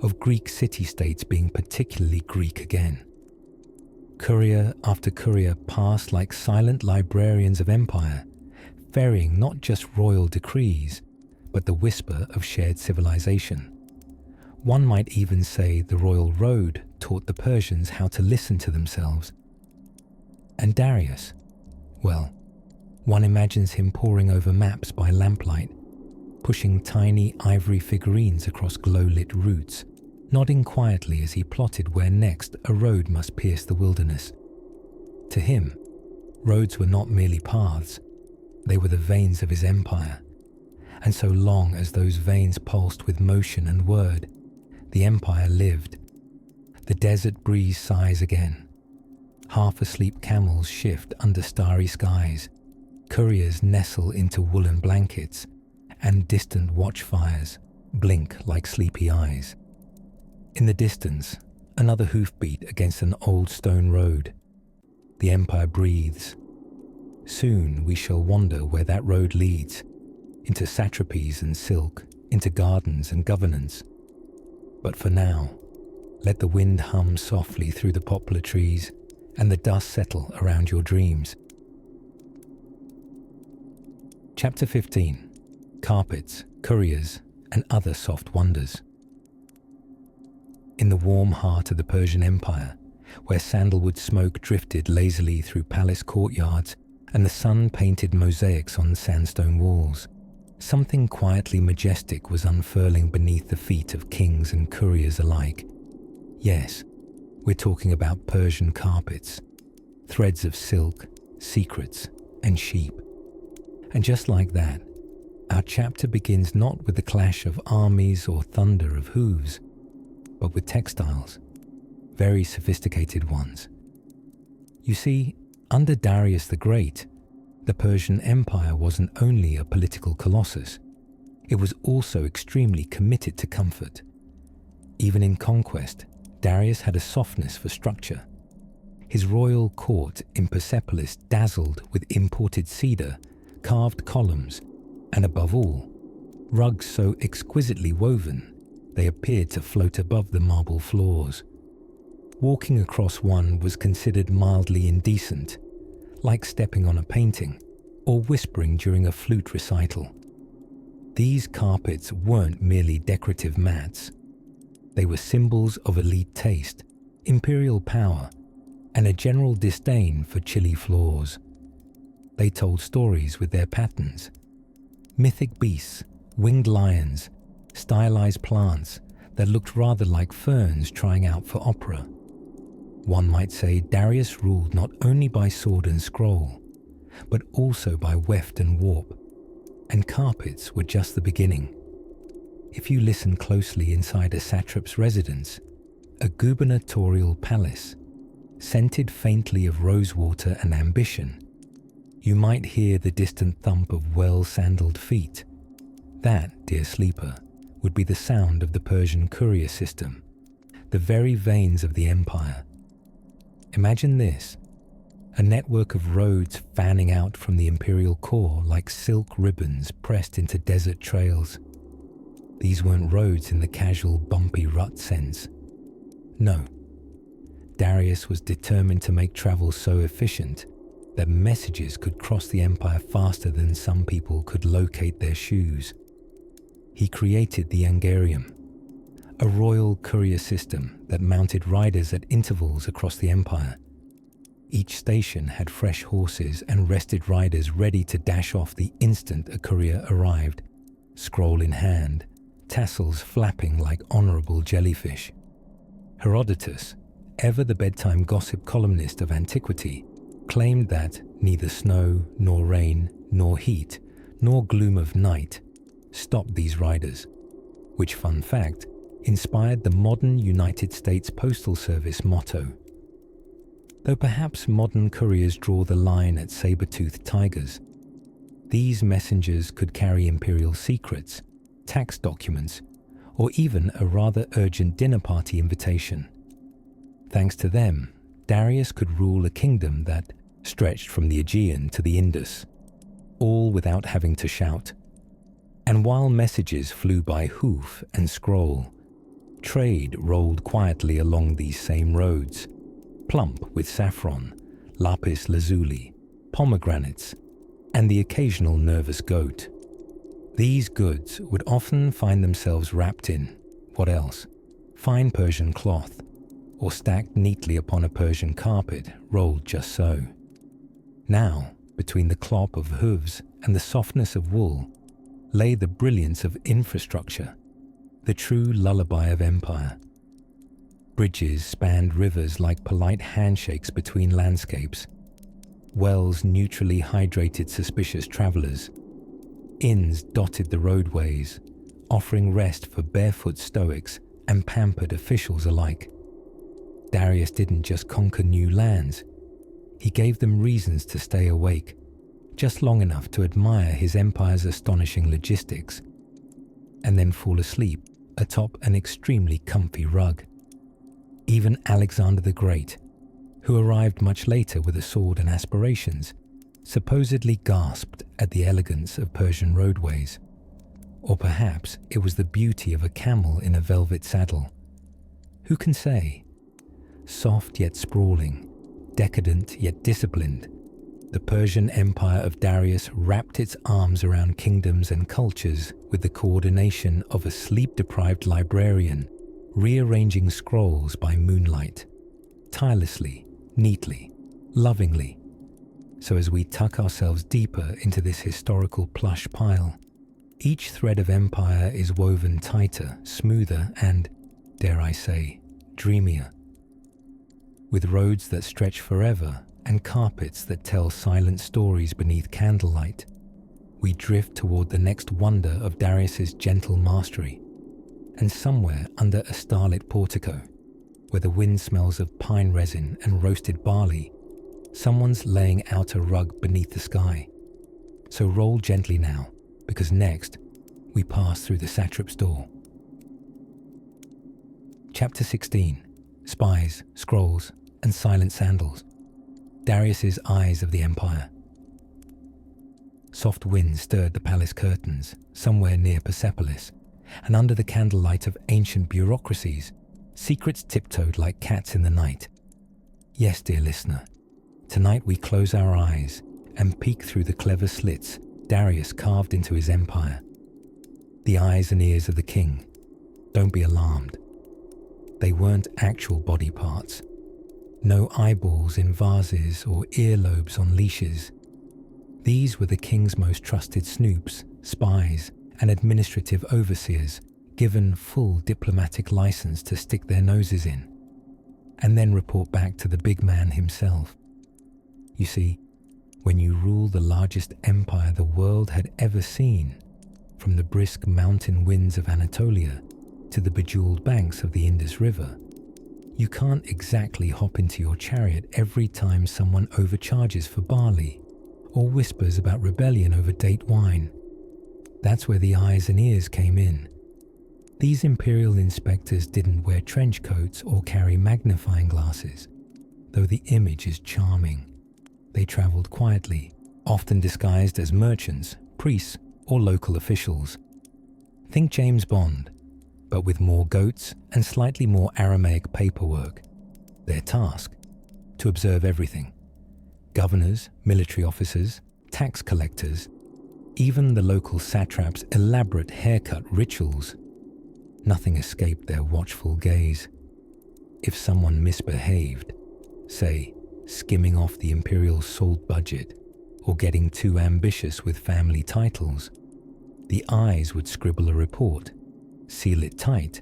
of Greek city-states being particularly Greek again. Courier after courier passed like silent librarians of empire, ferrying not just royal decrees, but the whisper of shared civilization. One might even say the royal road taught the Persians how to listen to themselves. And Darius, well, one imagines him poring over maps by lamplight, pushing tiny ivory figurines across glow-lit routes, nodding quietly as he plotted where next a road must pierce the wilderness. To him, roads were not merely paths, they were the veins of his empire. And so long as those veins pulsed with motion and word, the empire lived. The desert breeze sighs again. Half-asleep camels shift under starry skies. Couriers nestle into woolen blankets, and distant watchfires blink like sleepy eyes. In the distance, another hoofbeat against an old stone road. The empire breathes. Soon we shall wander where that road leads, into satrapies and silk, into gardens and governance. But for now, let the wind hum softly through the poplar trees and the dust settle around your dreams. Chapter 15. Carpets, Couriers, and Other Soft Wonders. In the warm heart of the Persian Empire, where sandalwood smoke drifted lazily through palace courtyards and the sun painted mosaics on sandstone walls, something quietly majestic was unfurling beneath the feet of kings and couriers alike. Yes, we're talking about Persian carpets, threads of silk, secrets, and sheep. And just like that, our chapter begins not with the clash of armies or thunder of hooves, but with textiles, very sophisticated ones. You see, under Darius the Great, the Persian Empire wasn't only a political colossus, it was also extremely committed to comfort. Even in conquest, Darius had a softness for structure. His royal court in Persepolis dazzled with imported cedar, carved columns, and above all, rugs so exquisitely woven they appeared to float above the marble floors. Walking across one was considered mildly indecent, like stepping on a painting or whispering during a flute recital. These carpets weren't merely decorative mats. They were symbols of elite taste, imperial power, and a general disdain for chilly floors. They told stories with their patterns. Mythic beasts, winged lions, stylized plants that looked rather like ferns trying out for opera. One might say Darius ruled not only by sword and scroll, but also by weft and warp, and carpets were just the beginning. If you listen closely inside a satrap's residence, a gubernatorial palace, scented faintly of rosewater and ambition, you might hear the distant thump of well-sandaled feet. That, dear sleeper, would be the sound of the Persian courier system, the very veins of the empire. Imagine this, a network of roads fanning out from the imperial core like silk ribbons pressed into desert trails. These weren't roads in the casual bumpy rut sense. No, Darius was determined to make travel so efficient that messages could cross the empire faster than some people could locate their shoes. He created the Angarium, a royal courier system that mounted riders at intervals across the empire. Each station had fresh horses and rested riders ready to dash off the instant a courier arrived, scroll in hand, tassels flapping like honorable jellyfish. Herodotus, ever the bedtime gossip columnist of antiquity, claimed that neither snow, nor rain, nor heat, nor gloom of night stopped these riders, which, fun fact, inspired the modern United States Postal Service motto. Though perhaps modern couriers draw the line at saber-toothed tigers, these messengers could carry imperial secrets, tax documents, or even a rather urgent dinner party invitation. Thanks to them, Darius could rule a kingdom that stretched from the Aegean to the Indus, all without having to shout. And while messages flew by hoof and scroll, trade rolled quietly along these same roads, plump with saffron, lapis lazuli, pomegranates, and the occasional nervous goat. These goods would often find themselves wrapped in, what else, fine Persian cloth, or stacked neatly upon a Persian carpet rolled just so. Now, between the clop of hooves and the softness of wool, lay the brilliance of infrastructure, the true lullaby of empire. Bridges spanned rivers like polite handshakes between landscapes. Wells neutrally hydrated suspicious travelers. Inns dotted the roadways, offering rest for barefoot stoics and pampered officials alike. Darius didn't just conquer new lands. He gave them reasons to stay awake, just long enough to admire his empire's astonishing logistics, and then fall asleep atop an extremely comfy rug. Even Alexander the Great, who arrived much later with a sword and aspirations, supposedly gasped at the elegance of Persian roadways. Or perhaps it was the beauty of a camel in a velvet saddle. Who can say? Soft yet sprawling, decadent yet disciplined, the Persian Empire of Darius wrapped its arms around kingdoms and cultures with the coordination of a sleep-deprived librarian rearranging scrolls by moonlight, tirelessly, neatly, lovingly. So as we tuck ourselves deeper into this historical plush pile, Each thread of empire is woven tighter, smoother, and, dare I say, dreamier. With roads that stretch forever and carpets that tell silent stories beneath candlelight, we drift toward the next wonder of Darius's gentle mastery. And somewhere under a starlit portico, where the wind smells of pine resin and roasted barley, someone's laying out a rug beneath the sky. So roll gently now, because next we pass through the satrap's door. Chapter 16. Spies, Scrolls, and Silent Sandals. Darius's Eyes of the Empire. Soft winds stirred the palace curtains, somewhere near Persepolis, and under the candlelight of ancient bureaucracies, secrets tiptoed like cats in the night. Yes, dear listener, tonight we close our eyes and peek through the clever slits Darius carved into his empire. The eyes and ears of the king. Don't be alarmed. They weren't actual body parts. No eyeballs in vases or earlobes on leashes. These were the king's most trusted snoops, spies, and administrative overseers, given full diplomatic license to stick their noses in, and then report back to the big man himself. You see, when you rule the largest empire the world had ever seen, from the brisk mountain winds of Anatolia to the bejeweled banks of the Indus River, you can't exactly hop into your chariot every time someone overcharges for barley or whispers about rebellion over date wine. That's where the eyes and ears came in. These imperial inspectors didn't wear trench coats or carry magnifying glasses, though the image is charming. They traveled quietly, often disguised as merchants, priests, or local officials. Think James Bond, but with more goats and slightly more Aramaic paperwork. Their task? To observe everything. Governors, military officers, tax collectors, even the local satraps' elaborate haircut rituals. Nothing escaped their watchful gaze. If someone misbehaved, say, skimming off the imperial salt budget or getting too ambitious with family titles, the eyes would scribble a report, seal it tight,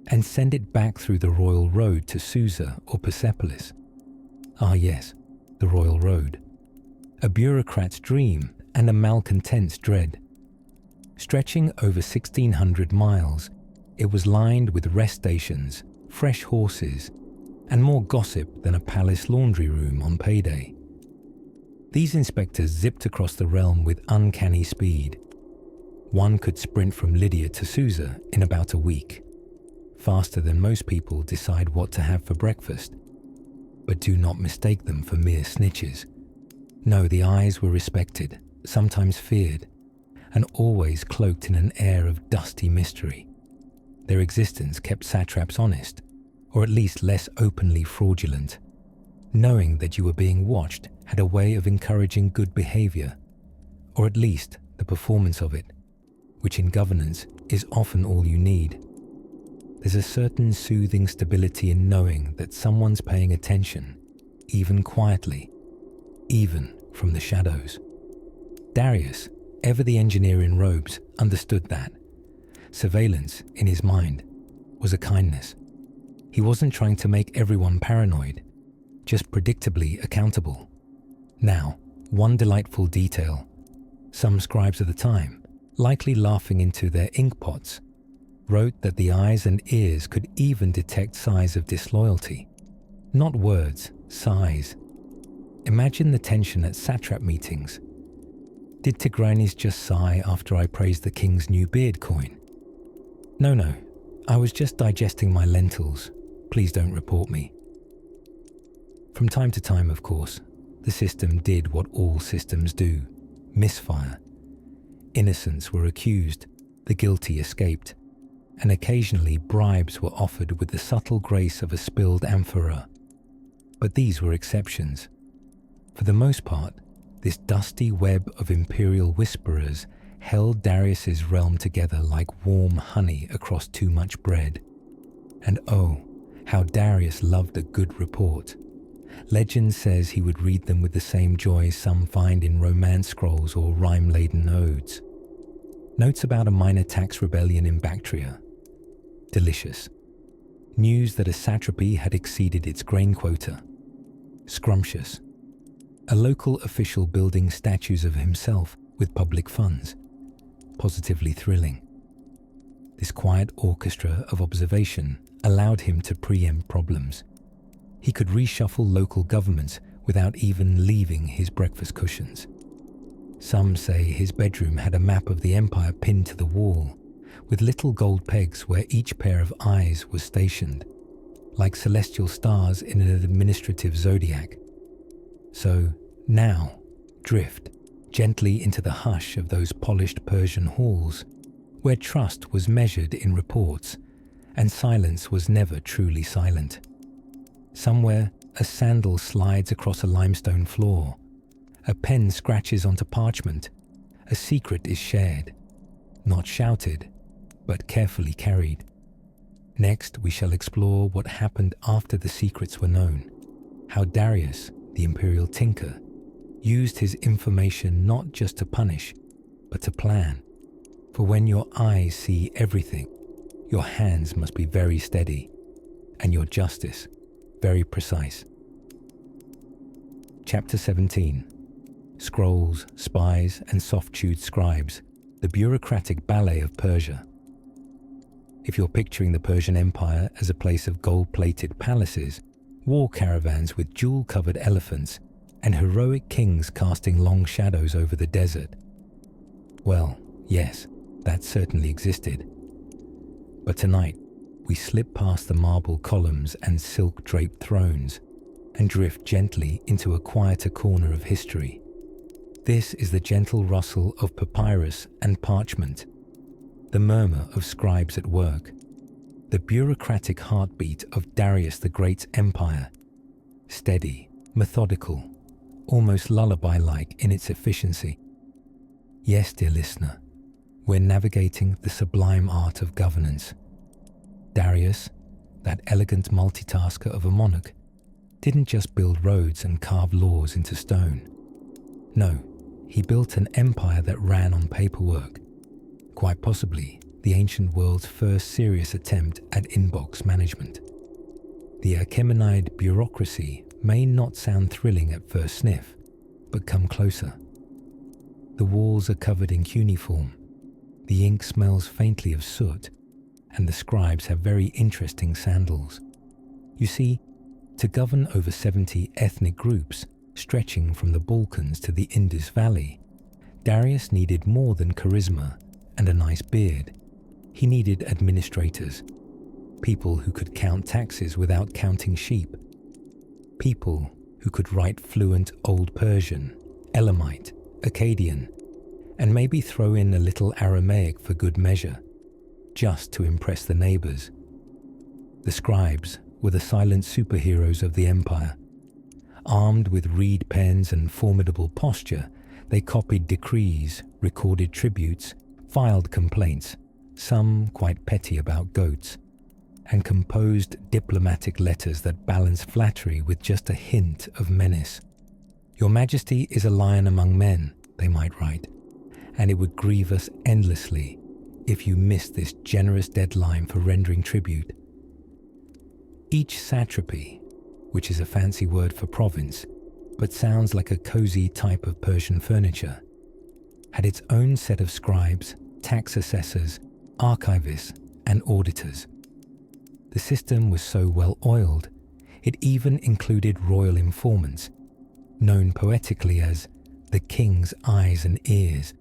and send it back through the royal road to Susa or Persepolis. Ah yes, the royal road. A bureaucrat's dream and a malcontent's dread. Stretching over 1,600 miles, it was lined with rest stations, fresh horses, and more gossip than a palace laundry room on payday. These inspectors zipped across the realm with uncanny speed. One could sprint from Lydia to Susa in about a week, faster than most people decide what to have for breakfast. But do not mistake them for mere snitches. No, the eyes were respected, sometimes feared, and always cloaked in an air of dusty mystery. Their existence kept satraps honest, or at least less openly fraudulent. Knowing that you were being watched had a way of encouraging good behavior, or at least the performance of it, which in governance is often all you need. There's a certain soothing stability in knowing that someone's paying attention, even quietly, even from the shadows. Darius, ever the engineer in robes, understood that. Surveillance, in his mind, was a kindness. He wasn't trying to make everyone paranoid, just predictably accountable. Now, one delightful detail. Some scribes of the time, likely laughing into their inkpots, wrote that the eyes and ears could even detect signs of disloyalty. Not words, sighs. Imagine the tension at satrap meetings. Did Tigranes just sigh after I praised the king's new beard coin? No, I was just digesting my lentils. Please don't report me. From time to time, of course, the system did what all systems do, misfire. Innocents were accused, the guilty escaped, and occasionally bribes were offered with the subtle grace of a spilled amphora. But these were exceptions. For the most part, this dusty web of imperial whisperers held Darius's realm together like warm honey across too much bread. And oh, how Darius loved a good report. Legend says he would read them with the same joy some find in romance scrolls or rhyme-laden odes. Notes about a minor tax rebellion in Bactria. Delicious. News that a satrapy had exceeded its grain quota. Scrumptious. A local official building statues of himself with public funds. Positively thrilling. This quiet orchestra of observation allowed him to preempt problems. He could reshuffle local governments without even leaving his breakfast cushions. Some say his bedroom had a map of the empire pinned to the wall, with little gold pegs where each pair of eyes was stationed, like celestial stars in an administrative zodiac. So now, drift gently into the hush of those polished Persian halls, where trust was measured in reports, and silence was never truly silent. Somewhere, a sandal slides across a limestone floor. A pen scratches onto parchment. A secret is shared. Not shouted, but carefully carried. Next, we shall explore what happened after the secrets were known. How Darius, the imperial tinker, used his information not just to punish, but to plan. For when your eyes see everything, your hands must be very steady, and your justice very precise. Chapter 17. Scrolls, spies, and soft-chewed scribes, the bureaucratic ballet of Persia. If you're picturing the Persian Empire as a place of gold-plated palaces, war caravans with jewel-covered elephants, and heroic kings casting long shadows over the desert, well, yes, that certainly existed. But tonight, we slip past the marble columns and silk-draped thrones and drift gently into a quieter corner of history. This is the gentle rustle of papyrus and parchment, the murmur of scribes at work, the bureaucratic heartbeat of Darius the Great's empire, steady, methodical, almost lullaby-like in its efficiency. Yes, dear listener, we're navigating the sublime art of governance. Darius, that elegant multitasker of a monarch, didn't just build roads and carve laws into stone. No, he built an empire that ran on paperwork, quite possibly the ancient world's first serious attempt at inbox management. The Achaemenid bureaucracy may not sound thrilling at first sniff, but come closer. The walls are covered in cuneiform, the ink smells faintly of soot, and the scribes have very interesting sandals. You see, to govern over 70 ethnic groups stretching from the Balkans to the Indus Valley, Darius needed more than charisma and a nice beard. He needed administrators, people who could count taxes without counting sheep, people who could write fluent Old Persian, Elamite, Akkadian, and maybe throw in a little Aramaic for good measure, just to impress the neighbors. The scribes were the silent superheroes of the empire. Armed with reed pens and formidable posture, they copied decrees, recorded tributes, filed complaints, some quite petty about goats, and composed diplomatic letters that balanced flattery with just a hint of menace. "Your Majesty is a lion among men," they might write, "and it would grieve us endlessly if you missed this generous deadline for rendering tribute." Each satrapy, which is a fancy word for province, but sounds like a cozy type of Persian furniture, had its own set of scribes, tax assessors, archivists, and auditors. The system was so well oiled, it even included royal informants, known poetically as the king's eyes and ears.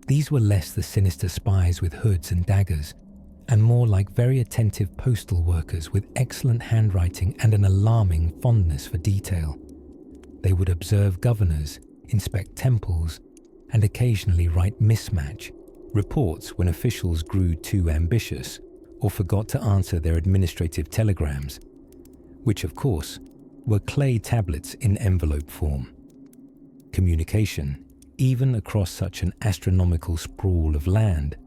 These were less the sinister spies with hoods and daggers, and more like very attentive postal workers with excellent handwriting and an alarming fondness for detail. They would observe governors, inspect temples, and occasionally write mismatch reports when officials grew too ambitious or forgot to answer their administrative telegrams, which of course were clay tablets in envelope form. Communication, even across such an astronomical sprawl of land,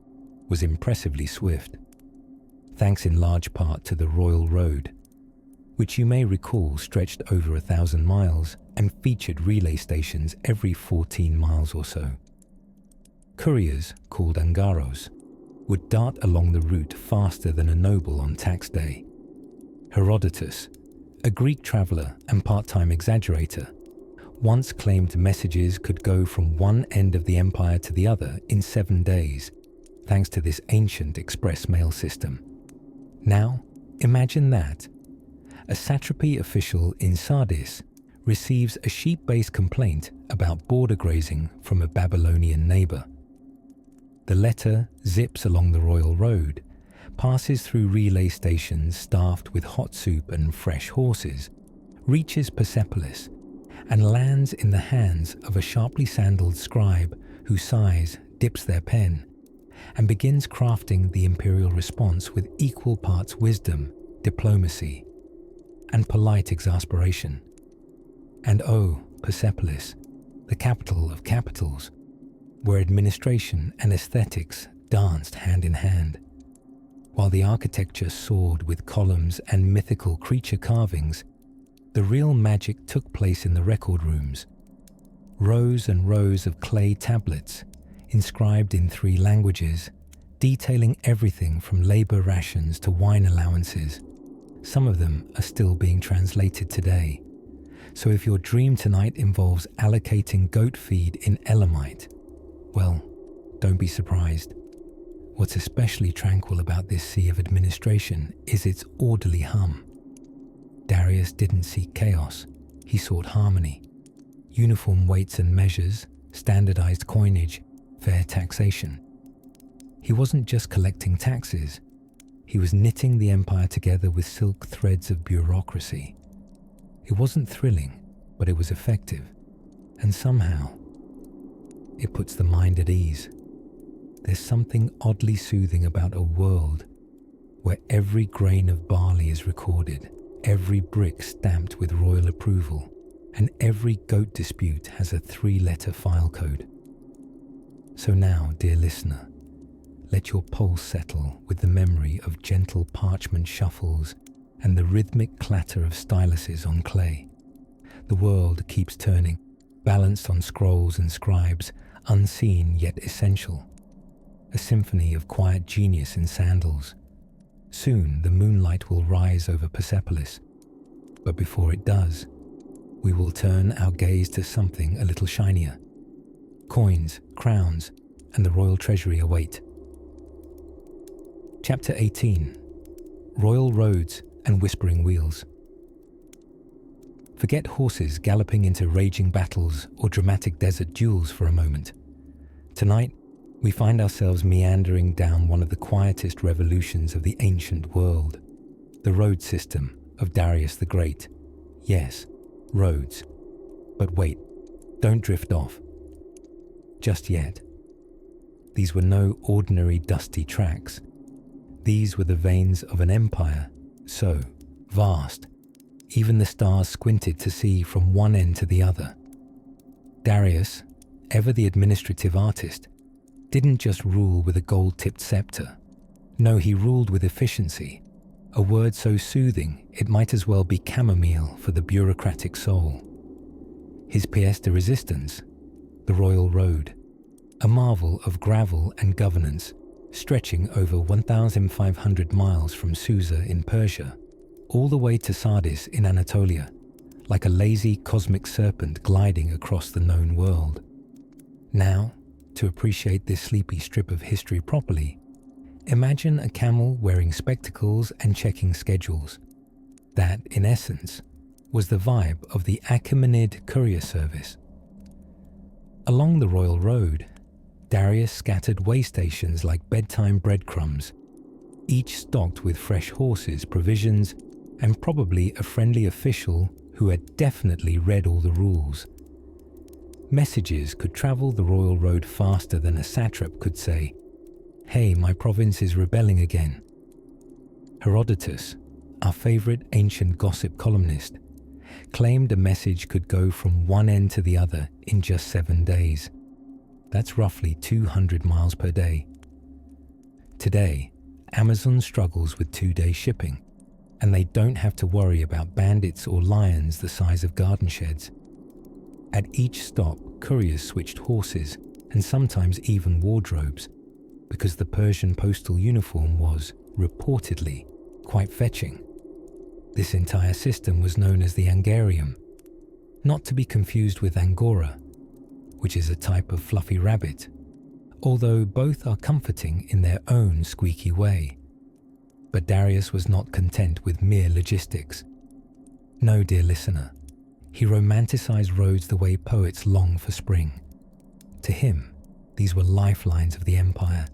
was impressively swift, thanks in large part to the Royal Road, which you may recall stretched over 1,000 miles and featured relay stations every 14 miles or so. Couriers, called angaros, would dart along the route faster than a noble on tax day. Herodotus, a Greek traveller and part-time exaggerator, once claimed messages could go from one end of the empire to the other in 7 days, thanks to this ancient express mail system. Now, imagine that. A satrapy official in Sardis receives a sheep-based complaint about border grazing from a Babylonian neighbour. The letter zips along the royal road, passes through relay stations staffed with hot soup and fresh horses, reaches Persepolis, and lands in the hands of a sharply sandaled scribe who sighs, dips their pen, and begins crafting the imperial response with equal parts wisdom, diplomacy, and polite exasperation. And oh, Persepolis, the capital of capitals, where administration and aesthetics danced hand in hand, while the architecture soared with columns and mythical creature carvings. The real magic took place in the record rooms. Rows and rows of clay tablets, inscribed in 3 languages, detailing everything from labor rations to wine allowances. Some of them are still being translated today. So if your dream tonight involves allocating goat feed in Elamite, well, don't be surprised. What's especially tranquil about this sea of administration is its orderly hum. Darius didn't seek chaos, he sought harmony. Uniform weights and measures, standardized coinage, fair taxation. He wasn't just collecting taxes, he was knitting the empire together with silk threads of bureaucracy. It wasn't thrilling, but it was effective, and somehow it puts the mind at ease. There's something oddly soothing about a world where every grain of barley is recorded, every brick stamped with royal approval, and every goat dispute has a 3-letter file code. So now, dear listener, let your pulse settle with the memory of gentle parchment shuffles and the rhythmic clatter of styluses on clay. The world keeps turning, balanced on scrolls and scribes, unseen yet essential. A symphony of quiet genius in sandals. Soon the moonlight will rise over Persepolis, but before it does, we will turn our gaze to something a little shinier. Coins, crowns, and the royal treasury await. Chapter 18. Royal Roads and Whispering Wheels. Forget horses galloping into raging battles or dramatic desert duels for a moment. Tonight, we find ourselves meandering down one of the quietest revolutions of the ancient world, the road system of Darius the Great. Yes, roads. But wait, don't drift off. Just yet. These were no ordinary dusty tracks. These were the veins of an empire, so vast, even the stars squinted to see from one end to the other. Darius, ever the administrative artist, didn't just rule with a gold-tipped scepter. No, he ruled with efficiency, a word so soothing it might as well be chamomile for the bureaucratic soul. His pièce de résistance, the royal road, a marvel of gravel and governance, stretching over 1,500 miles from Susa in Persia, all the way to Sardis in Anatolia, like a lazy cosmic serpent gliding across the known world. Now, to appreciate this sleepy strip of history properly, imagine a camel wearing spectacles and checking schedules. That, in essence, was the vibe of the Achaemenid courier service. Along the royal road, Darius scattered way stations like bedtime breadcrumbs, each stocked with fresh horses, provisions, and probably a friendly official who had definitely read all the rules. Messages could travel the royal road faster than a satrap could say, "Hey, my province is rebelling again." Herodotus, our favorite ancient gossip columnist, claimed a message could go from one end to the other in just 7 days. That's roughly 200 miles per day. Today, Amazon struggles with 2-day shipping, and they don't have to worry about bandits or lions the size of garden sheds. At each stop, couriers switched horses, and sometimes even wardrobes, because the Persian postal uniform was, reportedly, quite fetching. This entire system was known as the Angarium, not to be confused with Angora, which is a type of fluffy rabbit, although both are comforting in their own squeaky way. But Darius was not content with mere logistics. No, dear listener, he romanticized roads the way poets long for spring. To him, these were lifelines of the empire,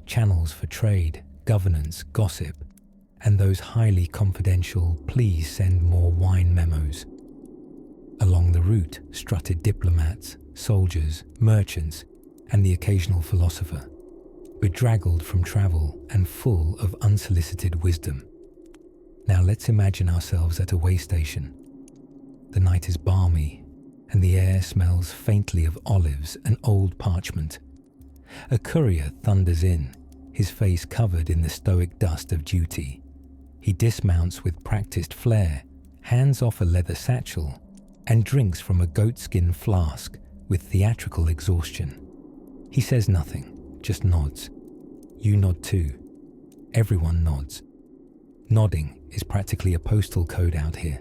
channels for trade, governance, gossip, and those highly confidential "please send more wine" memos. Along the route strutted diplomats, soldiers, merchants, and the occasional philosopher, bedraggled from travel and full of unsolicited wisdom. Now let's imagine ourselves at a way station. The night is balmy, and the air smells faintly of olives and old parchment. A courier thunders in, his face covered in the stoic dust of duty. He dismounts with practiced flair, hands off a leather satchel, and drinks from a goatskin flask with theatrical exhaustion. He says nothing, just nods. You nod too. Everyone nods. Nodding is practically a postal code out here.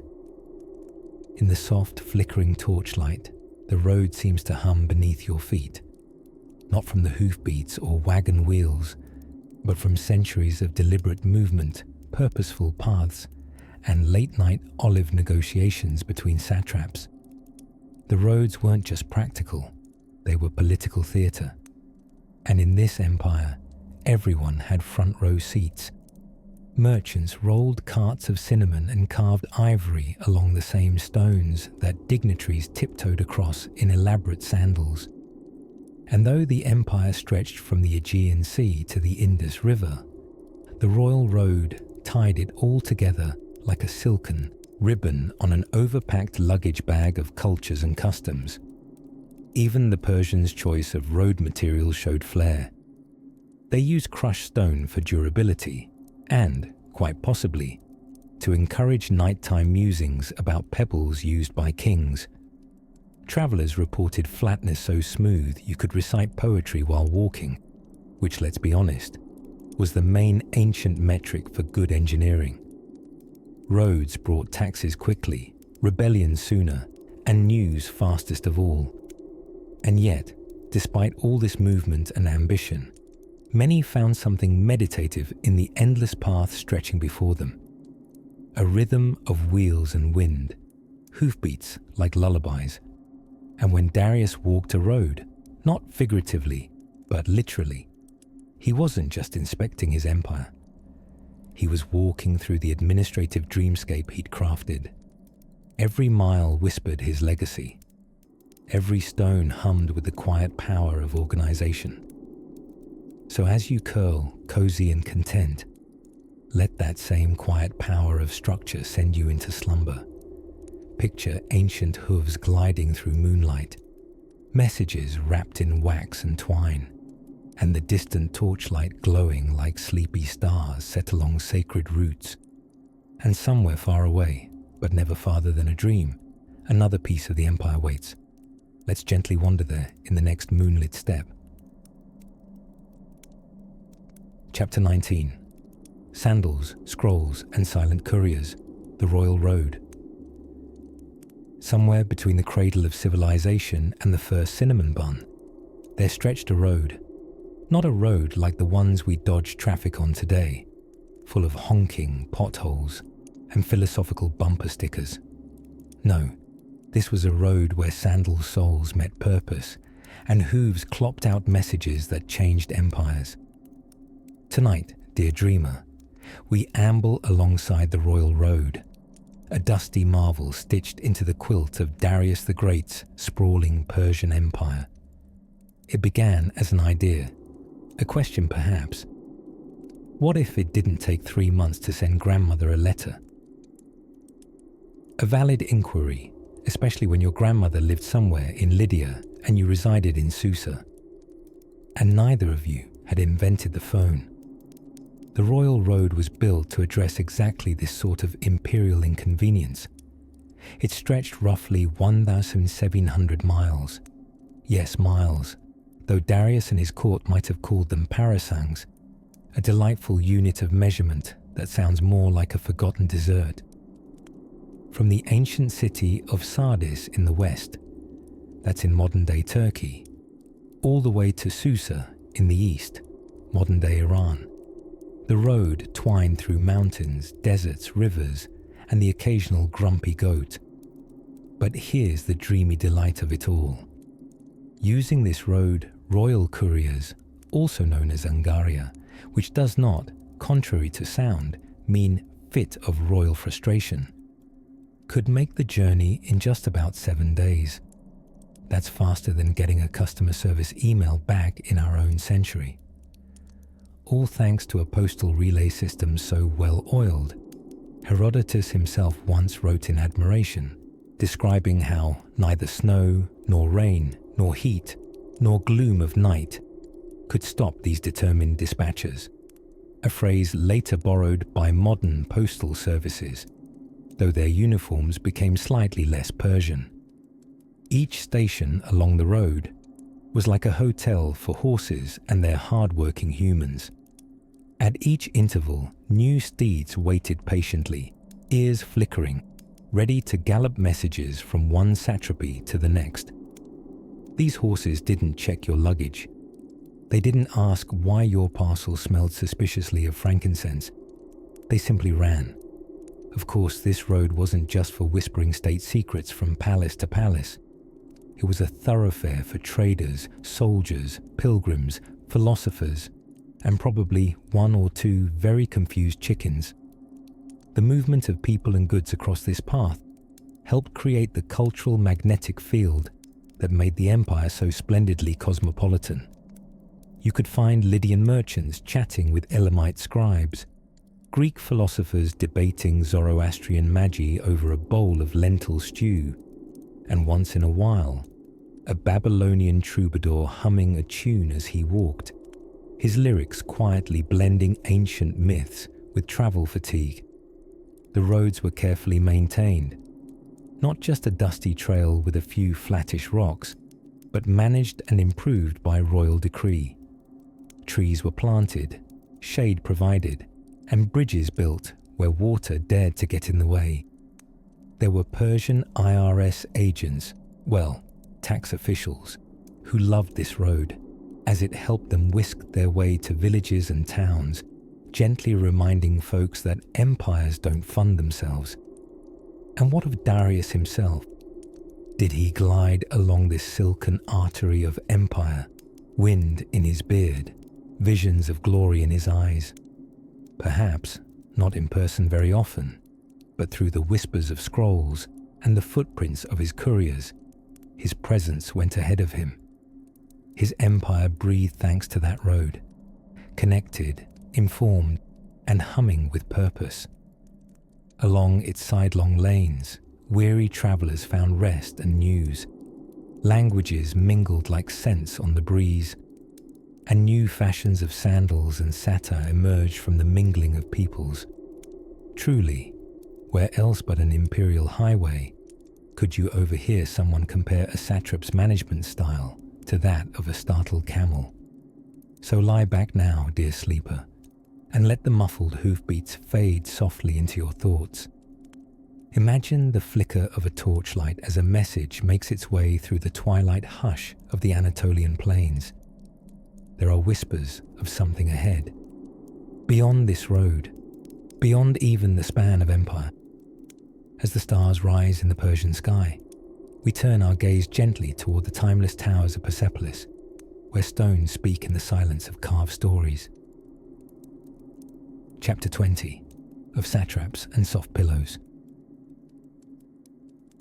In the soft, flickering torchlight, the road seems to hum beneath your feet, not from the hoofbeats or wagon wheels, but from centuries of deliberate movement, purposeful paths, and late-night olive negotiations between satraps. The roads weren't just practical, they were political theatre. And in this empire, everyone had front-row seats. Merchants rolled carts of cinnamon and carved ivory along the same stones that dignitaries tiptoed across in elaborate sandals. And though the empire stretched from the Aegean Sea to the Indus River, the royal road tied it all together like a silken ribbon on an overpacked luggage bag of cultures and customs. Even the Persians' choice of road materials showed flair. They used crushed stone for durability and, quite possibly, to encourage nighttime musings about pebbles used by kings. Travellers reported flatness so smooth you could recite poetry while walking, which, let's be honest, was the main ancient metric for good engineering. Roads brought taxes quickly, rebellion sooner, and news fastest of all. And yet, despite all this movement and ambition, many found something meditative in the endless path stretching before them. A rhythm of wheels and wind, hoofbeats like lullabies. And when Darius walked a road, not figuratively, but literally, he wasn't just inspecting his empire. He was walking through the administrative dreamscape he'd crafted. Every mile whispered his legacy. Every stone hummed with the quiet power of organization. So as you curl, cozy and content, let that same quiet power of structure send you into slumber. Picture ancient hooves gliding through moonlight, messages wrapped in wax and twine, and the distant torchlight glowing like sleepy stars set along sacred routes. And somewhere far away, but never farther than a dream, another piece of the empire waits. Let's gently wander there in the next moonlit step. Chapter 19. Sandals, Scrolls, and Silent Couriers, the Royal Road. Somewhere between the cradle of civilization and the first cinnamon bun, there stretched a road. Not a road like the ones we dodge traffic on today, full of honking, potholes, and philosophical bumper stickers. No, this was a road where sandal soles met purpose, and hooves clopped out messages that changed empires. Tonight, dear dreamer, we amble alongside the royal road, a dusty marvel stitched into the quilt of Darius the Great's sprawling Persian Empire. It began as an idea, a question perhaps. What if it didn't take 3 months to send grandmother a letter? A valid inquiry, especially when your grandmother lived somewhere in Lydia and you resided in Susa. And neither of you had invented the phone. The royal road was built to address exactly this sort of imperial inconvenience. It stretched roughly 1,700 miles. Yes, miles. though Darius and his court might have called them parasangs, a delightful unit of measurement that sounds more like a forgotten dessert. From the ancient city of Sardis in the west, that's in modern-day Turkey, all the way to Susa in the east, modern-day Iran, the road twined through mountains, deserts, rivers, and the occasional grumpy goat. But here's the dreamy delight of it all. Using this road, royal couriers, also known as Angaria, which does not, contrary to sound, mean fit of royal frustration, could make the journey in just about 7 days. That's faster than getting a customer service email back in our own century. All thanks to a postal relay system so well-oiled, Herodotus himself once wrote in admiration, describing how neither snow, nor rain, nor heat, nor gloom of night could stop these determined dispatchers, a phrase later borrowed by modern postal services, though their uniforms became slightly less Persian. Each station along the road was like a hotel for horses and their hard-working humans. At each interval, new steeds waited patiently, ears flickering, ready to gallop messages from one satrapy to the next. These horses didn't check your luggage. They didn't ask why your parcel smelled suspiciously of frankincense. They simply ran. Of course, this road wasn't just for whispering state secrets from palace to palace. It was a thoroughfare for traders, soldiers, pilgrims, philosophers, and probably 1 or 2 very confused chickens. The movement of people and goods across this path helped create the cultural magnetic field that made the empire so splendidly cosmopolitan. You could find Lydian merchants chatting with Elamite scribes, Greek philosophers debating Zoroastrian magi over a bowl of lentil stew, and once in a while, a Babylonian troubadour humming a tune as he walked, his lyrics quietly blending ancient myths with travel fatigue. The roads were carefully maintained, not just a dusty trail with a few flattish rocks, but managed and improved by royal decree. Trees were planted, shade provided, and bridges built where water dared to get in the way. There were Persian IRS agents, well, tax officials, who loved this road, as it helped them whisk their way to villages and towns, gently reminding folks that empires don't fund themselves. And what of Darius himself? Did he glide along this silken artery of empire, wind in his beard, visions of glory in his eyes? Perhaps not in person very often, but through the whispers of scrolls and the footprints of his couriers, his presence went ahead of him. His empire breathed thanks to that road, connected, informed, and humming with purpose. Along its sidelong lanes, weary travelers found rest and news. Languages mingled like scents on the breeze, and new fashions of sandals and satire emerged from the mingling of peoples. Truly, where else but an imperial highway could you overhear someone compare a satrap's management style to that of a startled camel? So lie back now, dear sleeper, and let the muffled hoofbeats fade softly into your thoughts. Imagine the flicker of a torchlight as a message makes its way through the twilight hush of the Anatolian plains. There are whispers of something ahead, beyond this road, beyond even the span of empire. As the stars rise in the Persian sky, we turn our gaze gently toward the timeless towers of Persepolis, where stones speak in the silence of carved stories. Chapter 20 of Satraps and Soft Pillows.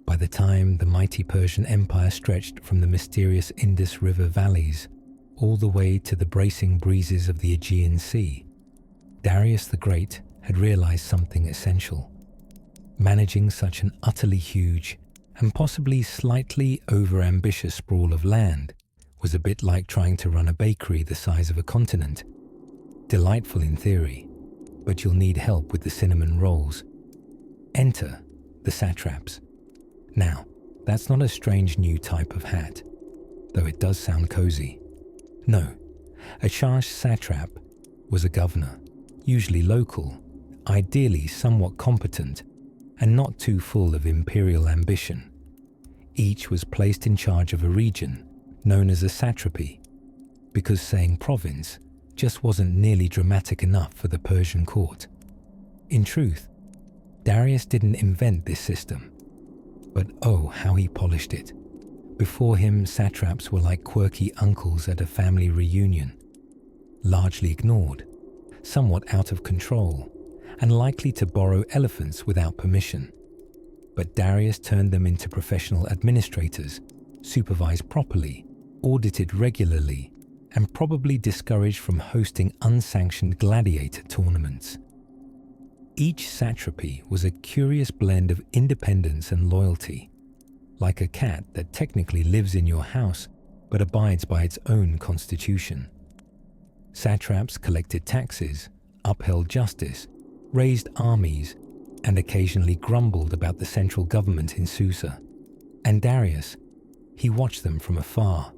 By the time the mighty Persian Empire stretched from the mysterious Indus River valleys all the way to the bracing breezes of the Aegean Sea, Darius the Great had realized something essential. Managing such an utterly huge and possibly slightly over-ambitious sprawl of land was a bit like trying to run a bakery the size of a continent. Delightful in theory, but you'll need help with the cinnamon rolls. Enter the satraps. Now, that's not a strange new type of hat, though it does sound cozy. No, a chargé satrap was a governor, usually local, ideally somewhat competent, and not too full of imperial ambition. Each was placed in charge of a region, known as a satrapy, because saying province just wasn't nearly dramatic enough for the Persian court. In truth, Darius didn't invent this system, but oh, how he polished it. Before him, satraps were like quirky uncles at a family reunion, largely ignored, somewhat out of control, and likely to borrow elephants without permission. But Darius turned them into professional administrators, supervised properly, audited regularly, and probably discouraged from hosting unsanctioned gladiator tournaments. Each satrapy was a curious blend of independence and loyalty, like a cat that technically lives in your house but abides by its own constitution. Satraps collected taxes, upheld justice, raised armies, and occasionally grumbled about the central government in Susa. And Darius, he watched them from afar,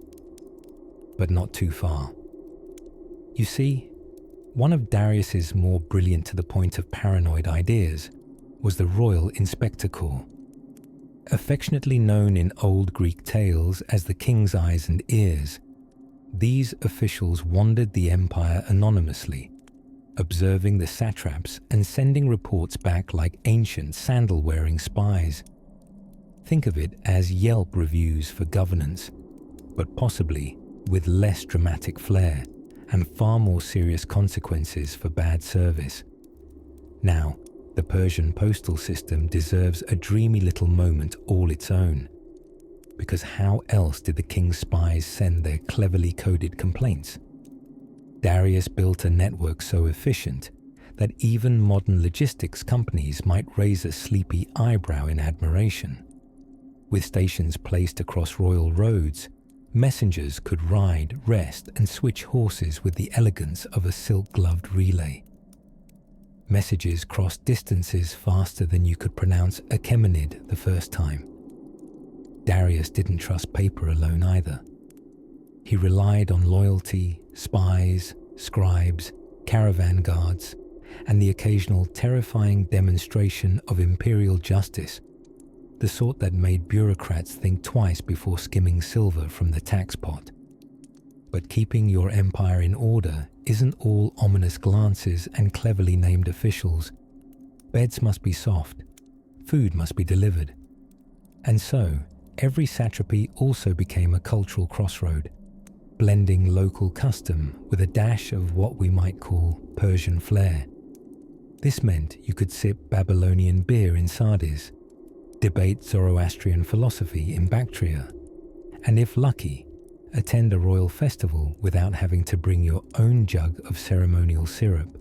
but not too far. You see, one of Darius's more brilliant to the point of paranoid ideas was the Royal Inspector Corps. Affectionately known in old Greek tales as the King's Eyes and Ears, these officials wandered the empire anonymously, observing the satraps and sending reports back like ancient sandal-wearing spies. Think of it as Yelp reviews for governance, but possibly with less dramatic flair and far more serious consequences for bad service. Now, the Persian postal system deserves a dreamy little moment all its own, because how else did the king's spies send their cleverly coded complaints? Darius built a network so efficient that even modern logistics companies might raise a sleepy eyebrow in admiration. With stations placed across royal roads, messengers could ride, rest, and switch horses with the elegance of a silk-gloved relay. Messages crossed distances faster than you could pronounce Achaemenid the first time. Darius didn't trust paper alone either. He relied on loyalty, spies, scribes, caravan guards, and the occasional terrifying demonstration of imperial justice, the sort that made bureaucrats think twice before skimming silver from the tax pot. But keeping your empire in order isn't all ominous glances and cleverly named officials. Beds must be soft, food must be delivered. And so, every satrapy also became a cultural crossroad, blending local custom with a dash of what we might call Persian flair. This meant you could sip Babylonian beer in Sardis, debate Zoroastrian philosophy in Bactria, and if lucky, attend a royal festival without having to bring your own jug of ceremonial syrup.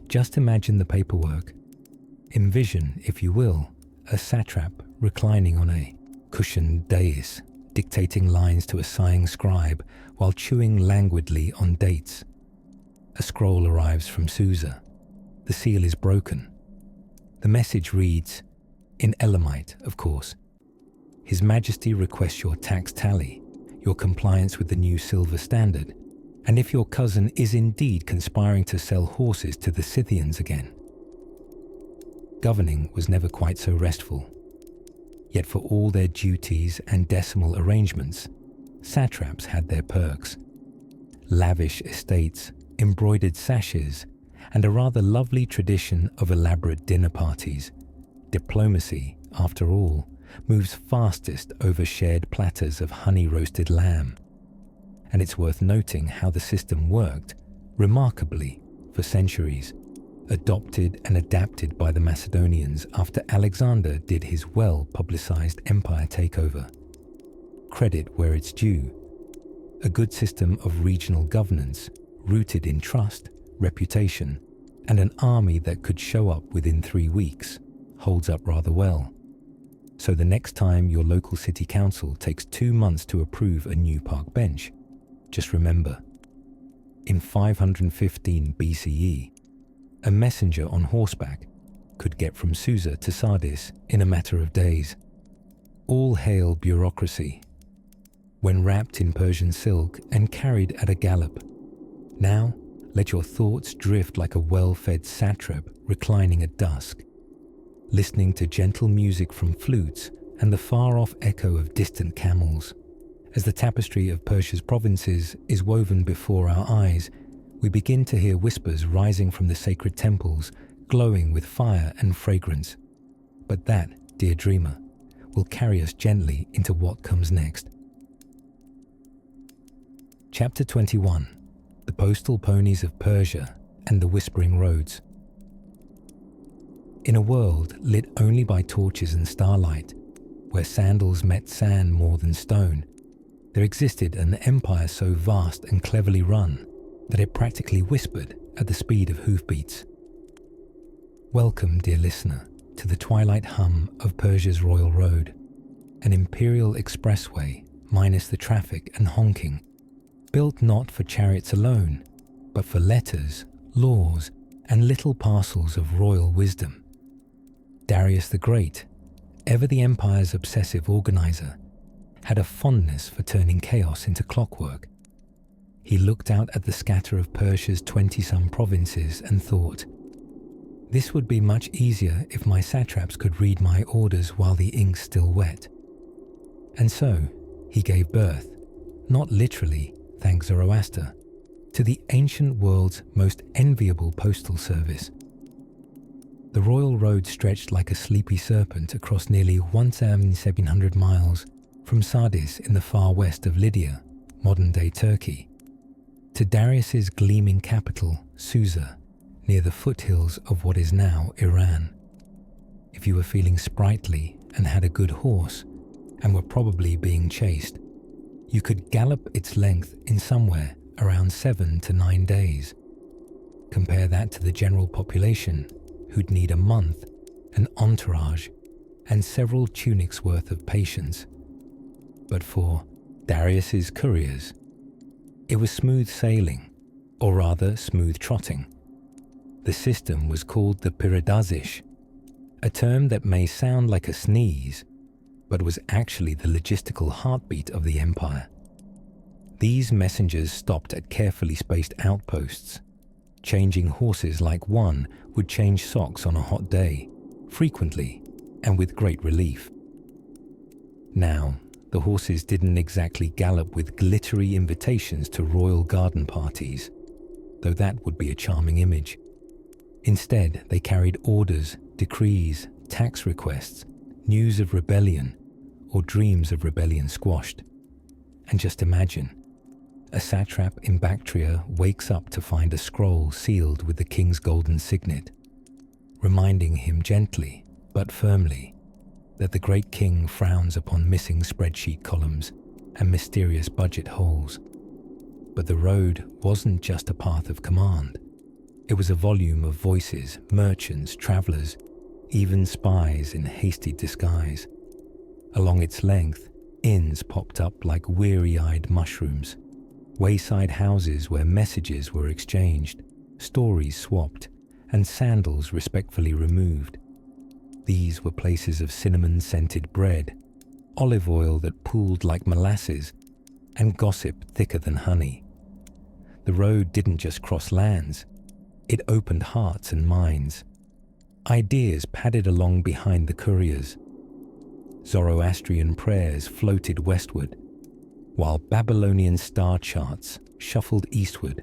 Just imagine the paperwork. Envision, if you will, a satrap reclining on a cushioned dais, dictating lines to a sighing scribe while chewing languidly on dates. A scroll arrives from Susa. The seal is broken. The message reads, in Elamite, of course, His Majesty requests your tax tally, your compliance with the new silver standard, and if your cousin is indeed conspiring to sell horses to the Scythians again. Governing was never quite so restful. Yet for all their duties and decimal arrangements, satraps had their perks. Lavish estates, embroidered sashes, and a rather lovely tradition of elaborate dinner parties. Diplomacy, after all, moves fastest over shared platters of honey-roasted lamb. And it's worth noting how the system worked, remarkably, for centuries, adopted and adapted by the Macedonians after Alexander did his well-publicized empire takeover. Credit where it's due. A good system of regional governance, rooted in trust, reputation, and an army that could show up within 3 weeks, holds up rather well. So the next time your local city council takes 2 months to approve a new park bench, just remember, in 515 BCE, a messenger on horseback could get from Susa to Sardis in a matter of days. All hail bureaucracy. when wrapped in Persian silk and carried at a gallop. Now, let your thoughts drift like a well-fed satrap reclining at dusk, listening to gentle music from flutes and the far-off echo of distant camels. As the tapestry of Persia's provinces is woven before our eyes, we begin to hear whispers rising from the sacred temples, glowing with fire and fragrance. But that, dear dreamer, will carry us gently into what comes next. Chapter 21. The Postal Ponies of Persia and the Whispering Roads. In a world lit only by torches and starlight, where sandals met sand more than stone, there existed an empire so vast and cleverly run that it practically whispered at the speed of hoofbeats. Welcome, dear listener, to the twilight hum of Persia's royal road, an imperial expressway minus the traffic and honking, built not for chariots alone, but for letters, laws, and little parcels of royal wisdom. Darius the Great, ever the empire's obsessive organizer, had a fondness for turning chaos into clockwork. He looked out at the scatter of Persia's 20-some provinces and thought, this would be much easier if my satraps could read my orders while the ink's still wet. And so, he gave birth, not literally, thank Zoroaster, to the ancient world's most enviable postal service. The royal road stretched like a sleepy serpent across nearly 1,700 miles from Sardis in the far west of Lydia, modern-day Turkey, to Darius's gleaming capital, Susa, near the foothills of what is now Iran. If you were feeling sprightly and had a good horse, and were probably being chased, you could gallop its length in somewhere around 7 to 9 days. Compare that to the general population, who'd need a month, an entourage, and several tunics worth of patience. But for Darius's couriers, it was smooth sailing, or rather smooth trotting. The system was called the Piridazish, a term that may sound like a sneeze, but was actually the logistical heartbeat of the empire. These messengers stopped at carefully spaced outposts, changing horses like one would change socks on a hot day, frequently and with great relief. Now, the horses didn't exactly gallop with glittery invitations to royal garden parties, though that would be a charming image. Instead, they carried orders, decrees, tax requests, news of rebellion, or dreams of rebellion squashed. And just imagine, a satrap in Bactria wakes up to find a scroll sealed with the king's golden signet, reminding him gently but firmly that the great king frowns upon missing spreadsheet columns and mysterious budget holes. But the road wasn't just a path of command. It was a volume of voices, merchants, travelers, even spies in hasty disguise. Along its length, inns popped up like weary-eyed mushrooms, wayside houses where messages were exchanged, stories swapped, and sandals respectfully removed. These were places of cinnamon-scented bread, olive oil that pooled like molasses, and gossip thicker than honey. The road didn't just cross lands, it opened hearts and minds. Ideas padded along behind the couriers. Zoroastrian prayers floated westward, while Babylonian star charts shuffled eastward,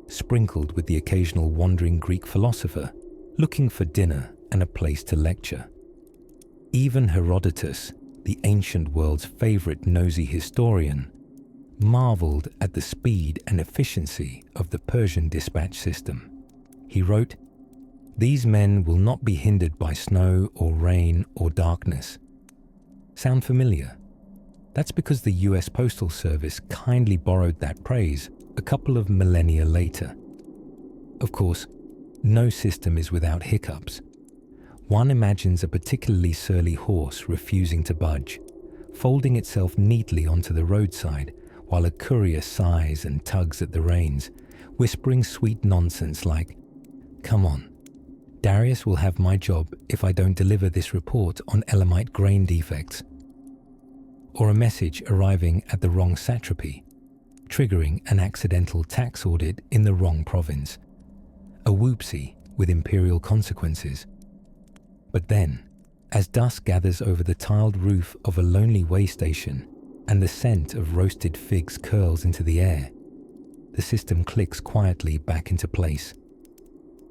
sprinkled with the occasional wandering Greek philosopher looking for dinner and a place to lecture. Even Herodotus, the ancient world's favorite nosy historian, marveled at the speed and efficiency of the Persian dispatch system. He wrote, "These men will not be hindered by snow or rain or darkness." Sound familiar? That's because the US Postal Service kindly borrowed that praise a couple of millennia later. Of course, no system is without hiccups. One imagines a particularly surly horse refusing to budge, folding itself neatly onto the roadside while a courier sighs and tugs at the reins, whispering sweet nonsense like, "Come on, Darius will have my job if I don't deliver this report on Elamite grain defects." or a message arriving at the wrong satrapy, triggering an accidental tax audit in the wrong province. A whoopsie with imperial consequences. But then, as dusk gathers over the tiled roof of a lonely way station and the scent of roasted figs curls into the air, the system clicks quietly back into place.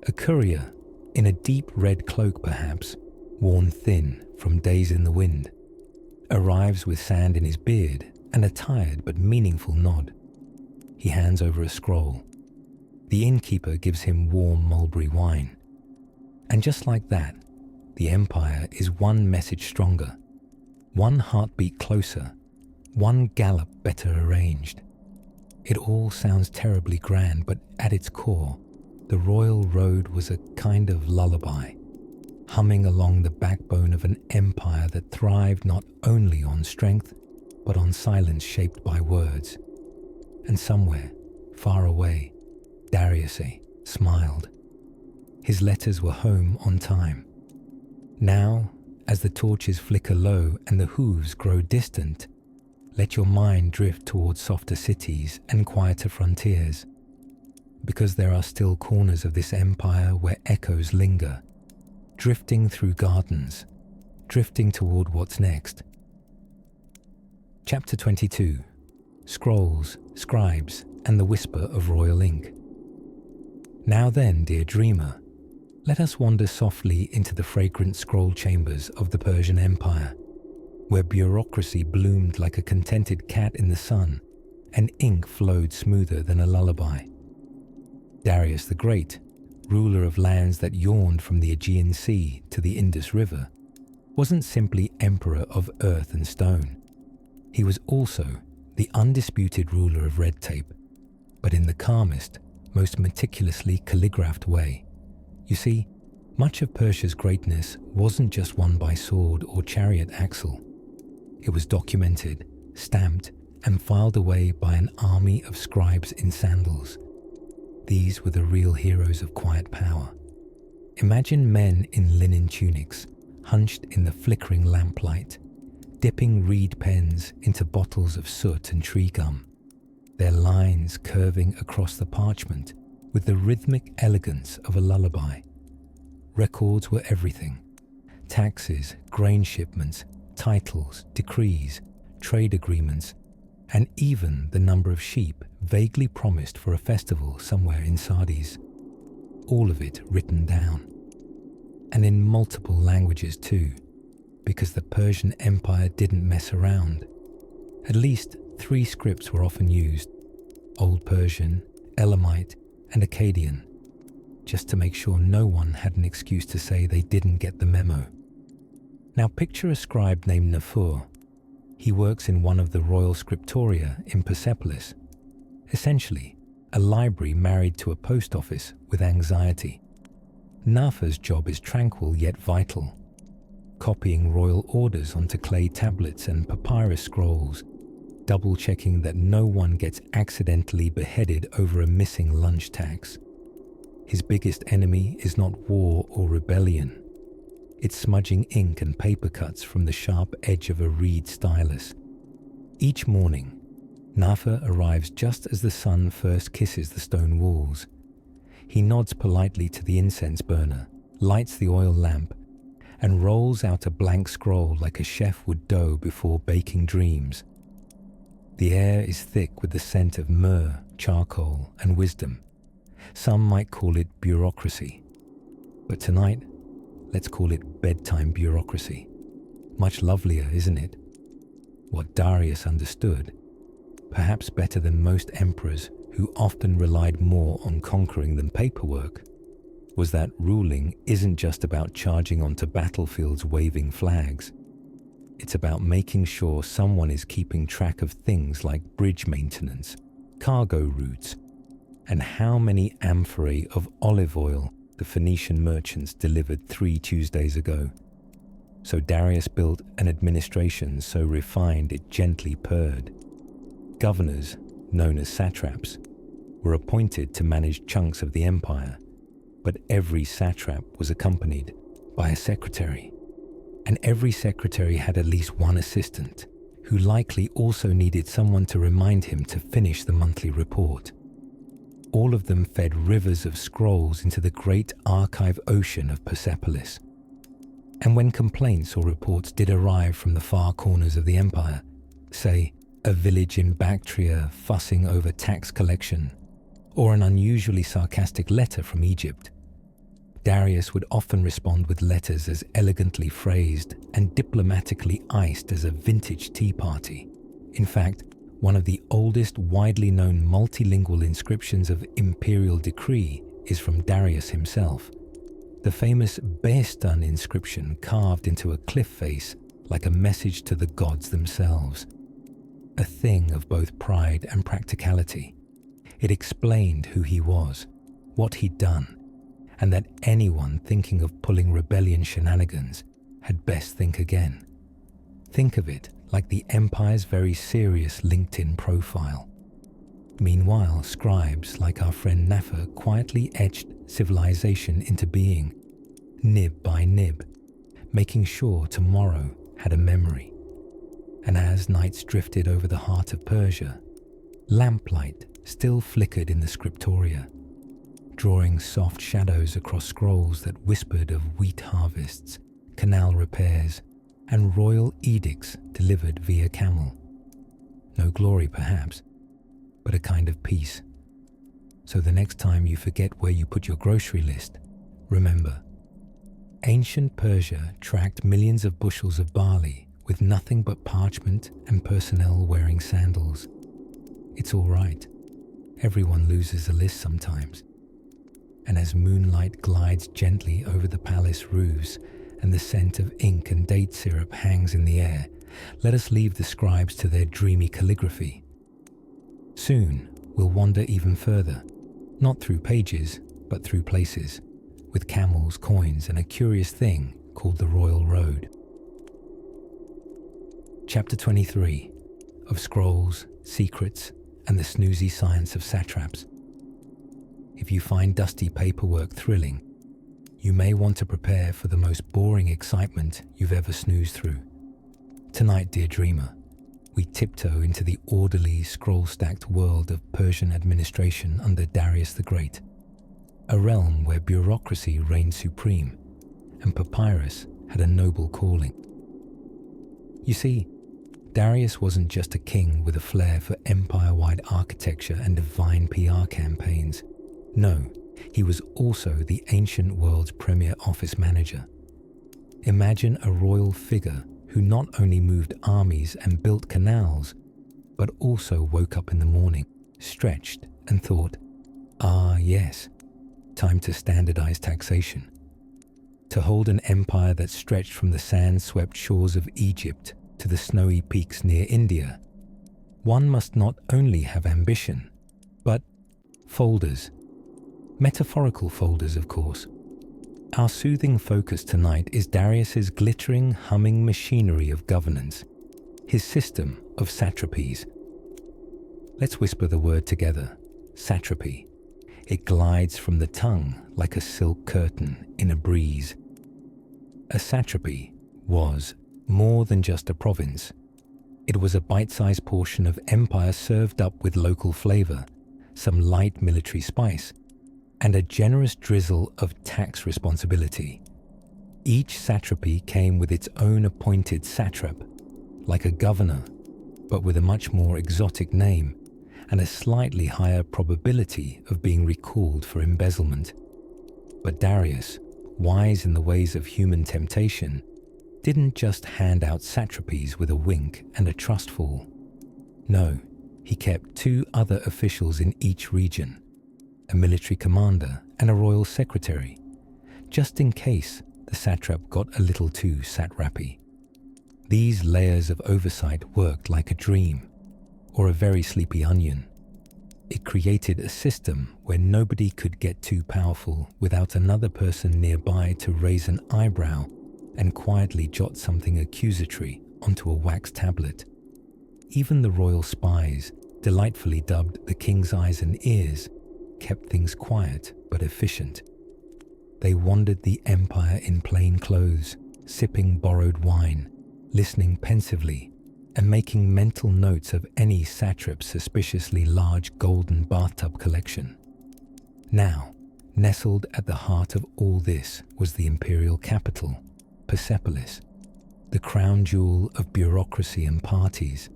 A courier, in a deep red cloak perhaps, worn thin from days in the wind, arrives with sand in his beard and a tired but meaningful nod. He hands over a scroll. The innkeeper gives him warm mulberry wine. And just like that, the Empire is one message stronger, one heartbeat closer, one gallop better arranged. It all sounds terribly grand, but at its core, the royal road was a kind of lullaby, humming along the backbone of an empire that thrived not only on strength, but on silence shaped by words. And somewhere, far away, Darius smiled. His letters were home on time. Now, as the torches flicker low and the hooves grow distant, let your mind drift towards softer cities and quieter frontiers, because there are still corners of this empire where echoes linger, drifting through gardens, drifting toward what's next. Chapter 22. Scrolls, Scribes, and the Whisper of Royal Ink. Now then, dear dreamer, let us wander softly into the fragrant scroll chambers of the Persian Empire, where bureaucracy bloomed like a contented cat in the sun, and ink flowed smoother than a lullaby. Darius the Great, ruler of lands that yawned from the Aegean Sea to the Indus River, wasn't simply emperor of earth and stone. He was also the undisputed ruler of red tape, but in the calmest, most meticulously calligraphed way. You see, much of Persia's greatness wasn't just won by sword or chariot axle. It was documented, stamped, and filed away by an army of scribes in sandals. These were the real heroes of quiet power. Imagine men in linen tunics, hunched in the flickering lamplight, dipping reed pens into bottles of soot and tree gum, their lines curving across the parchment with the rhythmic elegance of a lullaby. Records were everything. Taxes, grain shipments, titles, decrees, trade agreements, and even the number of sheep vaguely promised for a festival somewhere in Sardis. All of it written down. And in multiple languages too, because the Persian Empire didn't mess around. At least 3 scripts were often used: Old Persian, Elamite, and Akkadian, just to make sure no one had an excuse to say they didn't get the memo. Now picture a scribe named Nafur. He works in one of the royal scriptoria in Persepolis, essentially a library married to a post office with anxiety. Nafur's job is tranquil yet vital, copying royal orders onto clay tablets and papyrus scrolls, double-checking that no one gets accidentally beheaded over a missing lunch tax. His biggest enemy is not war or rebellion. It's smudging ink and paper cuts from the sharp edge of a reed stylus. Each morning, Nafur arrives just as the sun first kisses the stone walls. He nods politely to the incense burner, lights the oil lamp, and rolls out a blank scroll like a chef would dough before baking dreams. The air is thick with the scent of myrrh, charcoal, and wisdom. Some might call it bureaucracy. But tonight, let's call it bedtime bureaucracy. Much lovelier, isn't it? What Darius understood, perhaps better than most emperors who often relied more on conquering than paperwork, was that ruling isn't just about charging onto battlefields waving flags. It's about making sure someone is keeping track of things like bridge maintenance, cargo routes, and how many amphorae of olive oil the Phoenician merchants delivered 3 Tuesdays ago. So Darius built an administration so refined it gently purred. Governors, known as satraps, were appointed to manage chunks of the empire, but every satrap was accompanied by a secretary, and every secretary had at least one assistant who likely also needed someone to remind him to finish the monthly report. All of them fed rivers of scrolls into the great archive ocean of Persepolis. And when complaints or reports did arrive from the far corners of the empire, say a village in Bactria fussing over tax collection, or an unusually sarcastic letter from Egypt, Darius would often respond with letters as elegantly phrased and diplomatically iced as a vintage tea party. In fact, one of the oldest widely known multilingual inscriptions of imperial decree is from Darius himself. The famous Behestan inscription carved into a cliff face like a message to the gods themselves. A thing of both pride and practicality. It explained who he was, what he'd done, and that anyone thinking of pulling rebellion shenanigans had best think again. Think of it like the Empire's very serious LinkedIn profile. Meanwhile, scribes like our friend Naffer quietly etched civilization into being, nib by nib, making sure tomorrow had a memory. And as nights drifted over the heart of Persia, lamplight still flickered in the scriptoria, drawing soft shadows across scrolls that whispered of wheat harvests, canal repairs, and royal edicts delivered via camel. No glory perhaps, but a kind of peace. So the next time you forget where you put your grocery list, remember, ancient Persia tracked millions of bushels of barley with nothing but parchment and personnel wearing sandals. It's all right. Everyone loses a list sometimes. And as moonlight glides gently over the palace roofs and the scent of ink and date syrup hangs in the air, let us leave the scribes to their dreamy calligraphy. Soon we'll wander even further, not through pages, but through places, with camels, coins, and a curious thing called the Royal Road. Chapter 23 of Scrolls, Secrets, and the Snoozy Science of Satraps. If you find dusty paperwork thrilling, you may want to prepare for the most boring excitement you've ever snoozed through. Tonight, dear dreamer, we tiptoe into the orderly, scroll-stacked world of Persian administration under Darius the Great, a realm where bureaucracy reigned supreme and papyrus had a noble calling. You see, Darius wasn't just a king with a flair for empire-wide architecture and divine PR campaigns. No, he was also the ancient world's premier office manager. Imagine a royal figure who not only moved armies and built canals, but also woke up in the morning, stretched, and thought, "Ah, yes, time to standardize taxation." To hold an empire that stretched from the sand-swept shores of Egypt to the snowy peaks near India, one must not only have ambition, but folders. Metaphorical folders, of course. Our soothing focus tonight is Darius's glittering, humming machinery of governance, his system of satrapies. Let's whisper the word together, satrapy. It glides from the tongue like a silk curtain in a breeze. A satrapy was more than just a province. It was a bite-sized portion of empire served up with local flavor, some light military spice, and a generous drizzle of tax responsibility. Each satrapy came with its own appointed satrap, like a governor, but with a much more exotic name and a slightly higher probability of being recalled for embezzlement. But Darius, wise in the ways of human temptation, didn't just hand out satrapies with a wink and a trustful. No, he kept two other officials in each region, a military commander and a royal secretary, just in case the satrap got a little too satrappy. These layers of oversight worked like a dream, or a very sleepy onion. It created a system where nobody could get too powerful without another person nearby to raise an eyebrow and quietly jot something accusatory onto a wax tablet. Even the royal spies, delightfully dubbed the king's eyes and ears, kept things quiet but efficient. They wandered the empire in plain clothes, sipping borrowed wine, listening pensively, and making mental notes of any satrap's suspiciously large golden bathtub collection. Now, nestled at the heart of all this was the imperial capital, Persepolis, the crown jewel of bureaucracy and parties.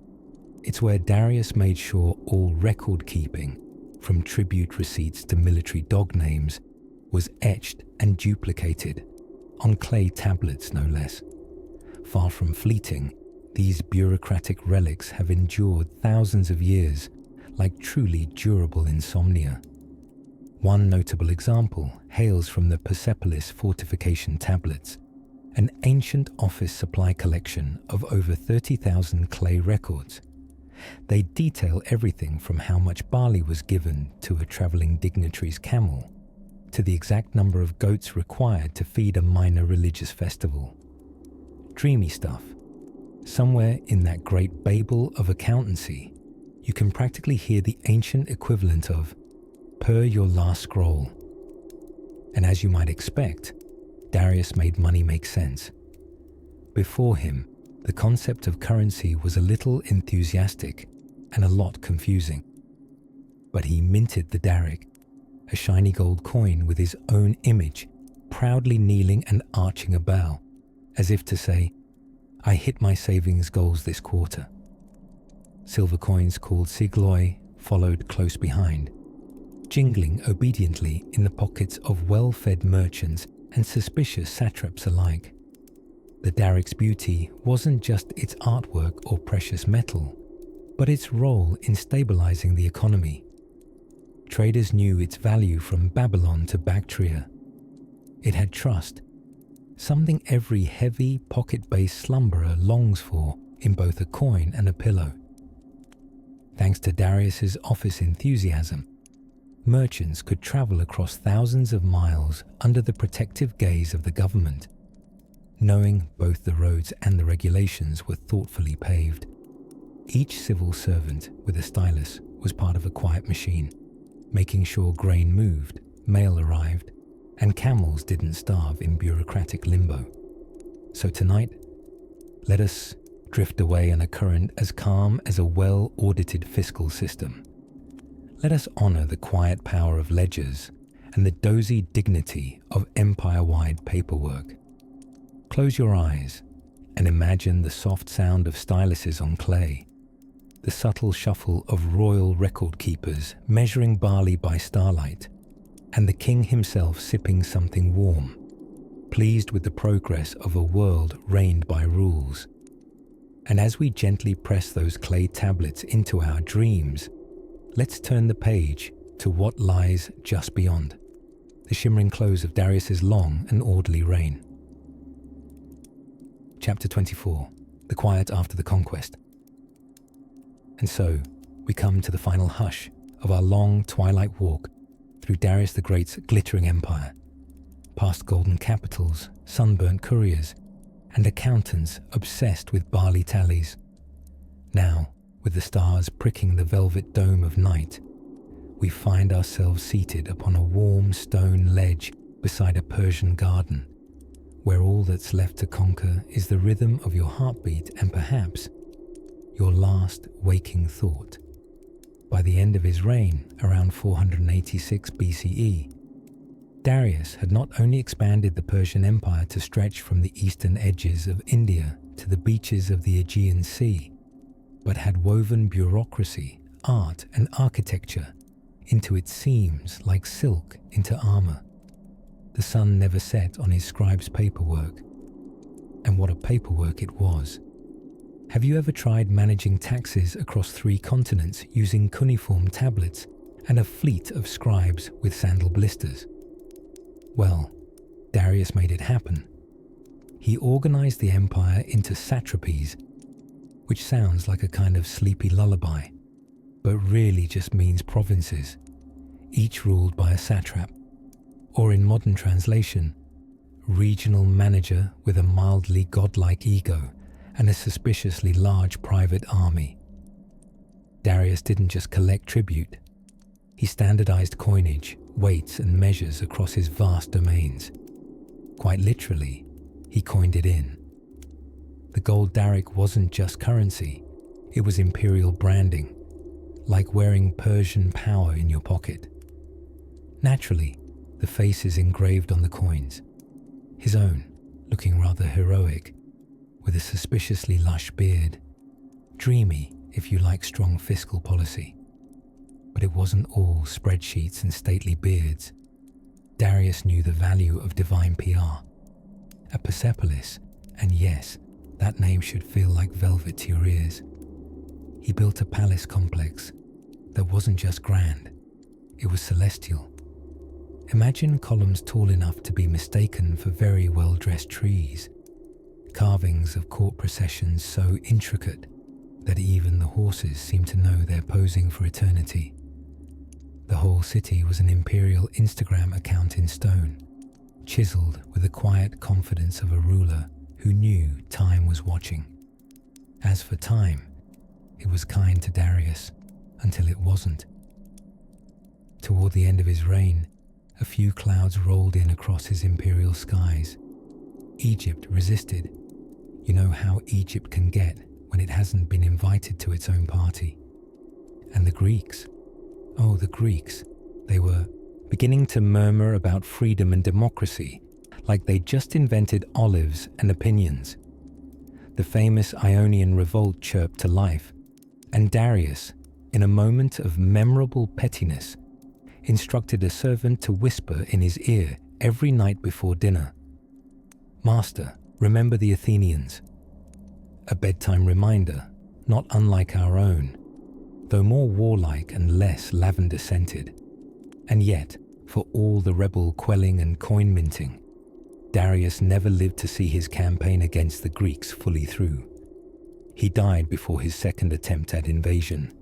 It's where Darius made sure all record-keeping, from tribute receipts to military dog names, was etched and duplicated, on clay tablets no less. Far from fleeting, these bureaucratic relics have endured thousands of years, like truly durable insomnia. One notable example hails from the Persepolis fortification tablets, an ancient office supply collection of over 30,000 clay records. They detail everything from how much barley was given to a traveling dignitary's camel, to the exact number of goats required to feed a minor religious festival. Dreamy stuff. Somewhere in that great Babel of accountancy, you can practically hear the ancient equivalent of "per your last scroll." And as you might expect, Darius made money make sense. Before him, the concept of currency was a little enthusiastic and a lot confusing. But he minted the Daric, a shiny gold coin with his own image, proudly kneeling and arching a bow, as if to say, "I hit my savings goals this quarter." Silver coins called sigloi followed close behind, jingling obediently in the pockets of well-fed merchants and suspicious satraps alike. The Daric's beauty wasn't just its artwork or precious metal, but its role in stabilizing the economy. Traders knew its value from Babylon to Bactria. It had trust, something every heavy, pocket-based slumberer longs for in both a coin and a pillow. Thanks to Darius's office enthusiasm, merchants could travel across thousands of miles under the protective gaze of the government, knowing both the roads and the regulations were thoughtfully paved. Each civil servant with a stylus was part of a quiet machine, making sure grain moved, mail arrived, and camels didn't starve in bureaucratic limbo. So tonight, let us drift away on a current as calm as a well-audited fiscal system. Let us honor the quiet power of ledgers and the dozy dignity of empire-wide paperwork. Close your eyes and imagine the soft sound of styluses on clay, the subtle shuffle of royal record keepers measuring barley by starlight, and the king himself sipping something warm, pleased with the progress of a world reigned by rules. And as we gently press those clay tablets into our dreams, let's turn the page to what lies just beyond, the shimmering close of Darius's long and orderly reign. Chapter 24, The Quiet After the Conquest. And so, we come to the final hush of our long twilight walk through Darius the Great's glittering empire, past golden capitals, sunburnt couriers, and accountants obsessed with barley tallies. Now, with the stars pricking the velvet dome of night, we find ourselves seated upon a warm stone ledge beside a Persian garden, where all that's left to conquer is the rhythm of your heartbeat and perhaps your last waking thought. By the end of his reign, around 486 BCE, Darius had not only expanded the Persian Empire to stretch from the eastern edges of India to the beaches of the Aegean Sea, but had woven bureaucracy, art, and architecture into its seams like silk into armor. The sun never set on his scribe's paperwork. And what a paperwork it was. Have you ever tried managing taxes across 3 continents using cuneiform tablets and a fleet of scribes with sandal blisters? Well, Darius made it happen. He organized the empire into satrapies, which sounds like a kind of sleepy lullaby, but really just means provinces, each ruled by a satrap, or in modern translation, regional manager with a mildly godlike ego and a suspiciously large private army. Darius didn't just collect tribute. He standardized coinage, weights and measures across his vast domains. Quite literally, he coined it in. The gold Daric wasn't just currency, It was imperial branding, like wearing Persian power in your pocket. Naturally, the face is engraved on the coins. His own, looking rather heroic, with a suspiciously lush beard. Dreamy if you like strong fiscal policy. But it wasn't all spreadsheets and stately beards. Darius knew the value of divine PR. A Persepolis, and yes, that name should feel like velvet to your ears. He built a palace complex that wasn't just grand, it was celestial. Imagine columns tall enough to be mistaken for very well-dressed trees, carvings of court processions so intricate that even the horses seemed to know they're posing for eternity. The whole city was an imperial Instagram account in stone, chiseled with the quiet confidence of a ruler who knew time was watching. As for time, it was kind to Darius until it wasn't. Toward the end of his reign, a few clouds rolled in across his imperial skies. Egypt resisted. You know how Egypt can get when it hasn't been invited to its own party. And the Greeks, oh, the Greeks, they were beginning to murmur about freedom and democracy, like they'd just invented olives and opinions. The famous Ionian revolt chirped to life, and Darius, in a moment of memorable pettiness, instructed a servant to whisper in his ear every night before dinner, "Master, remember the Athenians." A bedtime reminder, not unlike our own, though more warlike and less lavender-scented. And yet, for all the rebel quelling and coin minting, Darius never lived to see his campaign against the Greeks fully through. He died before his second attempt at invasion,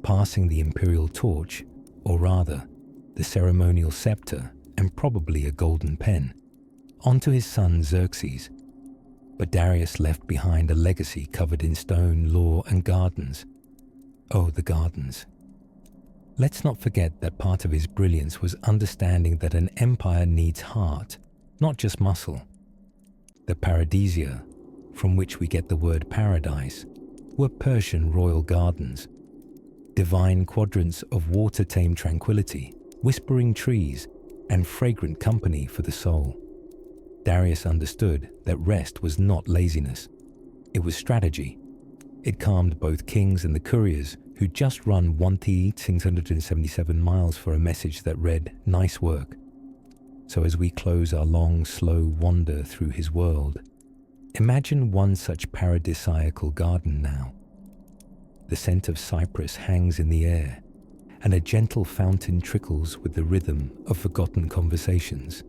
passing the imperial torch, or rather, the ceremonial scepter and probably a golden pen, onto his son Xerxes. But Darius left behind a legacy covered in stone, law, and gardens. Oh, the gardens. Let's not forget that part of his brilliance was understanding that an empire needs heart, not just muscle. The paradisia, from which we get the word paradise, were Persian royal gardens. Divine quadrants of water-tamed tranquility, whispering trees, and fragrant company for the soul. Darius understood that rest was not laziness. It was strategy. It calmed both kings and the couriers who'd just run 677 miles for a message that read, "Nice work." So as we close our long, slow wander through his world, imagine one such paradisiacal garden now. The scent of cypress hangs in the air, and a gentle fountain trickles with the rhythm of forgotten conversations.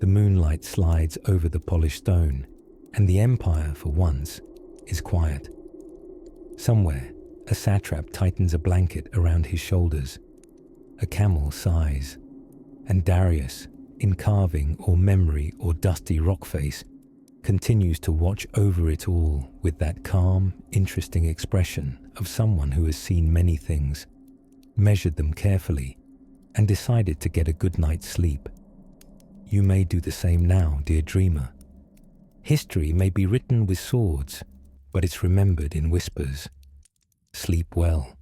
The moonlight slides over the polished stone, and the empire, for once, is quiet. Somewhere, a satrap tightens a blanket around his shoulders. A camel sighs, and Darius, in carving or memory or dusty rock face, continues to watch over it all with that calm, interesting expression of someone who has seen many things, measured them carefully, and decided to get a good night's sleep. You may do the same now, dear dreamer. History may be written with swords, but it's remembered in whispers. Sleep well.